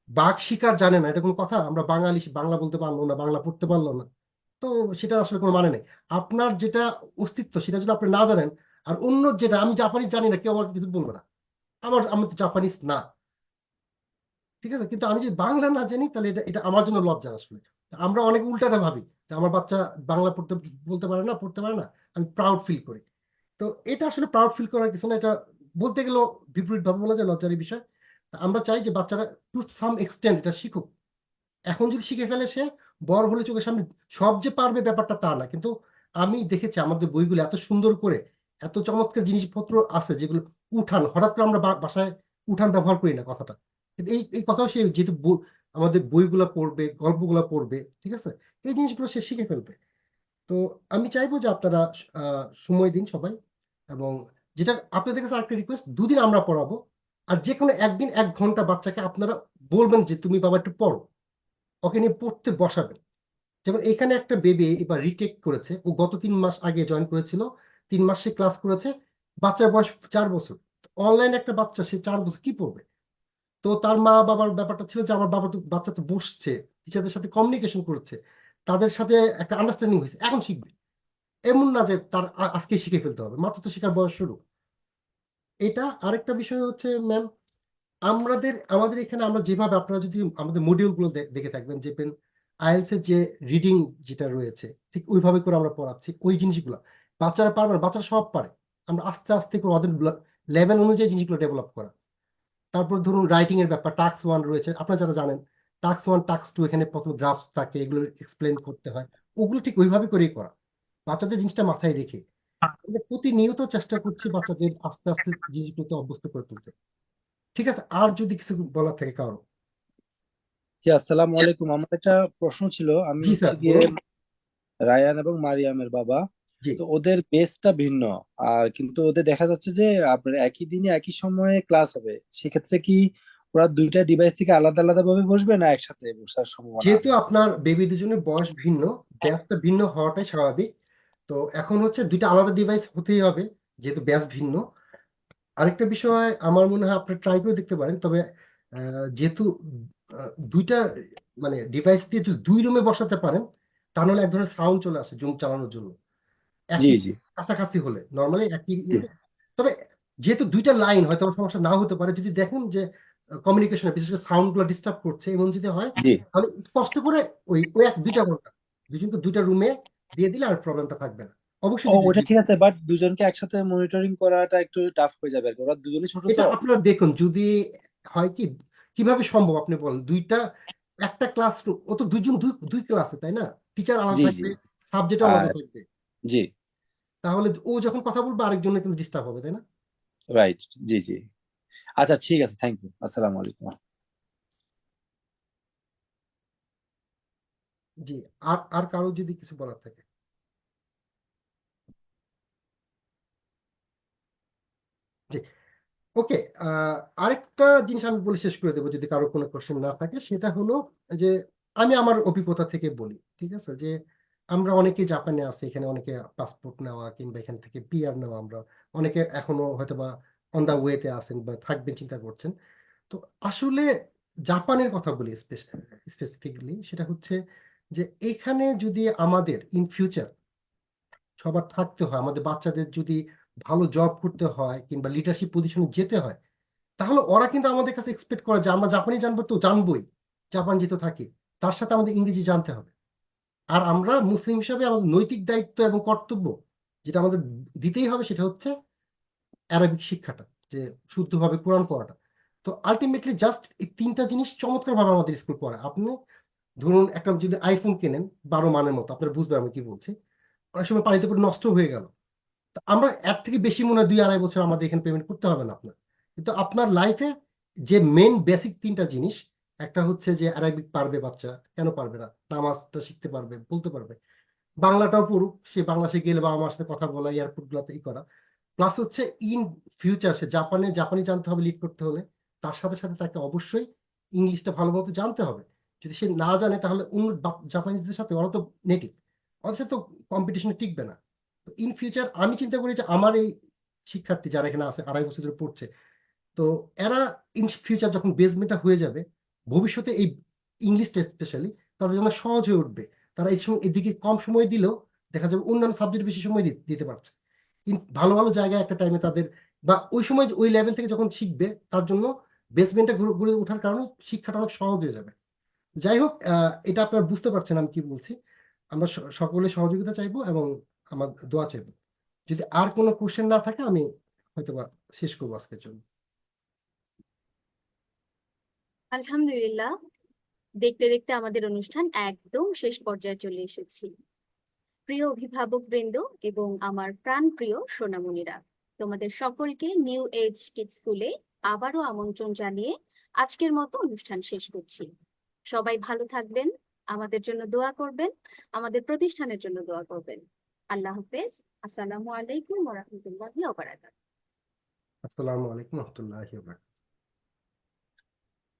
S5: বাঘ শিকার জানে না, এটা কোনো কথা? আমরা বাঙালি, বাংলা বলতে পারলো না, বাংলা পড়তে পারলো না, তো সেটা আসলে কোনো মানে নেই। আপনার যেটা অস্তিত্ব সেটা যদি আপনি না জানেন, আর অন্য যেটা আমি জাপানিজ জানি না, কেউ আমাকে কিছু বলবে না, আমি তো জাপানিজ না, ঠিক আছে, কিন্তু আমি যদি বাংলা না জানি তাহলে এটা এটা আমার জন্য লজ্জা। আসলে আমরা অনেক উল্টাটা ভাবি যে আমার বাচ্চা বাংলা পড়তে বলতে পারে না, পড়তে পারে না, আমি প্রাউড ফিল করি। তো এটা আসলে প্রাউড ফিল করার কিছু না, এটা বলতে গেলেও বিপরীত ভাবে বলা যায় লজ্জার বিষয়। আমরা চাই যে বাচ্চারা টু সাম এক্সটেন্ট এটা শিখুক। এখন যদি শিখে ফেলে সে, বড় হলে চোখের সামনে সব যে পারবে ব্যাপারটা তা না, কিন্তু আমি দেখেছি আমাদের বইগুলো এত সুন্দর করে, এত চমৎকার জিনিসপত্র আছে যেগুলো উঠান, হঠাৎ করে আমরা বাসায় উঠান ব্যবহার করি না কথাটা, কিন্তু এই এই কথাও সে যেহেতু আমাদের বইগুলো পড়বে, গল্পগুলো পড়বে, ঠিক আছে, এই জিনিসগুলো সে শিখে ফেলবে। তো আমি চাইবো যে আপনারা সময় দিন সবাই, এবং যেটা আপনাদের কাছে আরেকটা রিকোয়েস্ট, 2 দিন আমরা পড়াবো, আর যে কোনো একদিন 1 ঘন্টা বাচ্চাকে আপনারা বলবেন যে তুমি বাবা একটু পড়ো, ওকে নিয়ে পড়তে বসাবেন। যেমন এখানে একটা বেবি এবার রিটেক করেছে, ও গত 3 মাস আগে জয়েন করেছিল, 3 মাস সে ক্লাস করেছে, বাচ্চার বয়স 4 বছর। অনলাইন একটা বাচ্চা, সে 4 বছর কি পড়বে? তো তার মা বাবার ব্যাপারটা ছিল যে আমার বাবা তো, বাচ্চা তো বসছে, টিচারদের সাথে কমিউনিকেশন করছে, তাদের সাথে একটা আন্ডারস্ট্যান্ডিং হয়েছে, এখন শিখবে। এমন না যে তার আজকে শিখে ফেলতে হবে, মাত্র তো শেখার বয়স শুরু। এটা আরেকটা বিষয় হচ্ছে ম্যাম, আমাদের এখানে আমরা যেভাবে, আপনারা যদি আমাদের মডিউল গুলো দেখে থাকবেন, যে আইএলস এর যে রিডিং যেটা রয়েছে, ঠিক ওইভাবে করে আমরা পড়াচ্ছি। ওই জিনিসগুলো বাচ্চারা পারবে না, বাচ্চারা সব পারে, আমরা আস্তে আস্তে করে ওদের লেভেল অনুযায়ী জিনিসগুলো ডেভেলপ করা। তারপর ধরুন রাইটিং এর ব্যাপার, টাস্ক 1 রয়েছে, আপনারা যারা জানেন টাস্ক 1 টাস্ক 2, এখানে প্রথম ড্রাফটস থাকে, এগুলো এক্সপ্লেন করতে হয়, ওগুলো ঠিক ওইভাবে করেই করা, বাচ্চাদের জিনিসটা মাথায় রেখে। প্রতিনিয়ত চেষ্টা করছি বাচ্চাদের আস্তে আস্তে জিনিসগুলোতে অভ্যস্ত করে তুলতে। ঠিক আছে, আর যদি কিছু বলার থাকে কারো?
S20: জি, আসসালামু আলাইকুম। আমার একটা প্রশ্ন ছিল। আমি
S5: জি
S20: হচ্ছে
S5: স্যার,
S20: গিয়ে
S5: বলুন।
S20: রায়ান এবং মারিয়ামের বাবা।
S5: জি
S20: তো ওদের বেসটা ভিন্ন, আর কিন্তু ওদের দেখা যাচ্ছে যে আপনার একই দিনে একই সময়ে ক্লাস হবে। সেক্ষেত্রে কি ওরা 2টা ডিভাইস থেকে আলাদা আলাদা ভাবে বসবে, না একসাথে বসার সম্ভাবনা
S5: যেহেতু
S20: আছে?
S5: আপনার বেবি দুজনের বয়স ভিন্ন, ব্যাচটা ভিন্ন হওয়াটাই স্বাভাবিক। তো এখন হচ্ছে 2টা আলাদা ডিভাইস হতেই হবে, যেহেতু ব্যাচ ভিন্ন। আরেকটা বিষয় আমার মনে হয় আপনি ট্রাই করে দেখতে পারেন, তবে যেহেতু 2টা মানে ডিভাইস দিয়ে যদি 2 রুমে বসাতে পারেন, তাহলে এক ধরনের সাউন্ড চলে আসে জুম চালানোর জন্য,
S20: জি
S5: একই
S20: জি
S5: কাছাকাছি হলে নর্মালি একই
S20: জি
S5: ইয়েতে। তবে যেহেতু 2টা লাইন, হয়তো সমস্যা নাও হতে পারে, যদি দেখুন যে কমিউনিকেশনে বিশেষ করে সাউন্ড গুলো ডিস্টার্ব করছে, এমন যদি হয়,
S20: জি
S5: তাহলে কষ্ট করে ওই ওই 2টা ঘন্টা দুজনকে 2টা রুমে দিয়ে দিলে আর প্রবলেমটা থাকবে না। অবশ্যই
S20: ও,
S5: যদি
S20: ওটা ঠিক আছে, বাট দুজনকে একসাথে মনিটরিং করাটা একটু টাফ হয়ে যাবে আর কি। ওরা দুজনেই ছোট
S5: এটা
S20: তো।
S5: আপনারা দেখুন, যদি হয় কি, কিভাবে সম্ভব আপনি বলেন, একটা ক্লাসরুম, ও তো দুই দুই ক্লাসে, তাই না? টিচার আলাদা
S20: জি জি
S5: থাকবে, সাবজেক্ট আলাদা
S20: আর
S5: থাকবে,
S20: জি,
S5: তাহলে ও যখন কথা বলবে আরেকজনের কিন্তু ডিস্টার্ব হবে, তাই না?
S20: রাইট। জি জি, আচ্ছা ঠিক আছে, থ্যাংক ইউ। আসসালামু আলাইকুম।
S5: জি, আর আর কারো যদি কিছু বলার থাকে? জি, ওকে। আরেকটা জিনিস আমি বলে শেষ করে দেবো, যদি কারো কোনো কোশ্চেন না থাকে, সেটা হলো যে আমি আমার অভিজ্ঞতা থেকে বলি, ঠিক আছে, যে আমরা অনেকে জাপানে আছি, এখানে অনেকে পাসপোর্ট নেওয়া কিংবা এখান থেকে পিআর নেওয়া, আমরা অনেকে এখনো হয়তো বা অন দা ওয়েতে আছেন বা থাকবেন চিন্তা করছেন। তো আসলে জাপানের কথা বলি স্পেসিফিকলি, সেটা হচ্ছে যে এখানে যদি আমাদের ইন ফিউচার সবার থাকতে হয়, আমাদের বাচ্চাদের যদি ভালো জব করতে হয় কিংবা লিডারশিপ পজিশনে যেতে হয়, তাহলে ওরা কিন্তু আমাদের কাছে এক্সপেক্ট করে যে আমরা জাপানি জানবো, তো জানবোই, জাপান যেহেতু থাকি, তার সাথে আমাদের ইংরেজি জানতে হবে। আর আমরা মুসলিম হিসাবে আমাদের নৈতিক দায়িত্ব এবং কর্তব্য যেটা আমাদের দিতেই হবে, সেটা হচ্ছে অ্যারাবিক শিক্ষাটা, যে শুদ্ধভাবে কোরআন পড়াটা। তো আলটিমেটলি জাস্ট এই তিনটা জিনিস চমৎকার ভাবে আমাদের স্কুল পড়ে। আপনি ধরুন একটা যদি আইফোন কেনেন 12 মানের মতো, আপনারা বুঝবেন আমি কি বলছি, অনেক সময় পানিতে পড়ে নষ্ট হয়ে গেল, তো আমরা এর থেকে বেশি মনে হয় 2-2.5 বছর আমাদের এখানে পেমেন্ট করতে হবে না আপনার। কিন্তু আপনার লাইফে যে মেন বেসিক তিনটা জিনিস, একটা হচ্ছে যে অ্যারাবিক পারবে বাচ্চা, কেন পারবে না, নামাজটা শিখতে পারবে, বলতে পারবে, বাংলাটাও পড়ুক, সে বাংলাদেশে গেলে বা আমার সাথে কথা বলা, এয়ারপোর্ট গুলোতে করা, প্লাস হচ্ছে ইন ফিউচার সে জাপানি জানতে হবে লিড করতে হলে, তার সাথে সাথে তাকে অবশ্যই ইংলিশটা ভালো মতো জানতে হবে। যদি সে না জানে তাহলে অন্য জাপানিজদের সাথে, ওরা তো নেটিভ, ওদের সাথে তো কম্পিটিশনে টিকবে না। তো ইন ফিউচার আমি চিন্তা করি যে আমার এই শিক্ষার্থী যারা এখানে আছে 2.5 বছর ধরে পড়ছে, তো এরা ইন ফিউচার যখন বেসমেন্টটা হয়ে যাবে, ভবিষ্যতে এই ইংলিশটা স্পেশালি তাদের জন্য সহজ হয়ে উঠবে। তারা এই সময় এদিকে কম সময় দিলেও দেখা যাবে অন্যান্য সাবজেক্ট বেশি সময় দিতে পারছে। ভালো ভালো জায়গায় একটা টাইমে তাদের, বা ওই সময় ওই লেভেল থেকে যখন শিখবে, তার জন্য বেসমেন্টটা গড়ে ওঠার কারণে শিক্ষাটা অনেক সহজ হয়ে যাবে। যাই হোক, এটা আপনারা বুঝতে পারছেন আমি কি বলছি। আমরা সকলে সহযোগিতা চাইবো এবং আমার দোয়া চাইবো। যদি আর কোনো কোশ্চেন না থাকে আমি হয়তোবা শেষ করবো আজকের জন্য।
S1: আলহামদুলিল্লাহ, দেখতে দেখতে আমাদের অনুষ্ঠান একদম শেষ পর্যায়ে চলে এসেছি। প্রিয় অভিভাবক বৃন্দ এবং আমার প্রাণপ্রিয় সোনামণিরা, তোমাদের সকলকে নিউ এজ কিডস স্কুলে আবারও আমন্ত্রণ জানিয়ে আজকের মতো অনুষ্ঠান শেষ করছি। সবাই ভালো থাকবেন, আমাদের জন্য দোয়া করবেন, আমাদের প্রতিষ্ঠানের জন্য দোয়া করবেন। আল্লাহ হাফেজ। আসসালামু আলাইকুম ওয়া রাহমাতুল্লাহি ওয়া বারাকাতুহু।
S5: আসসালামু আলাইকুম রহমতুল্লাহি ওয়া বারাকাতুহু।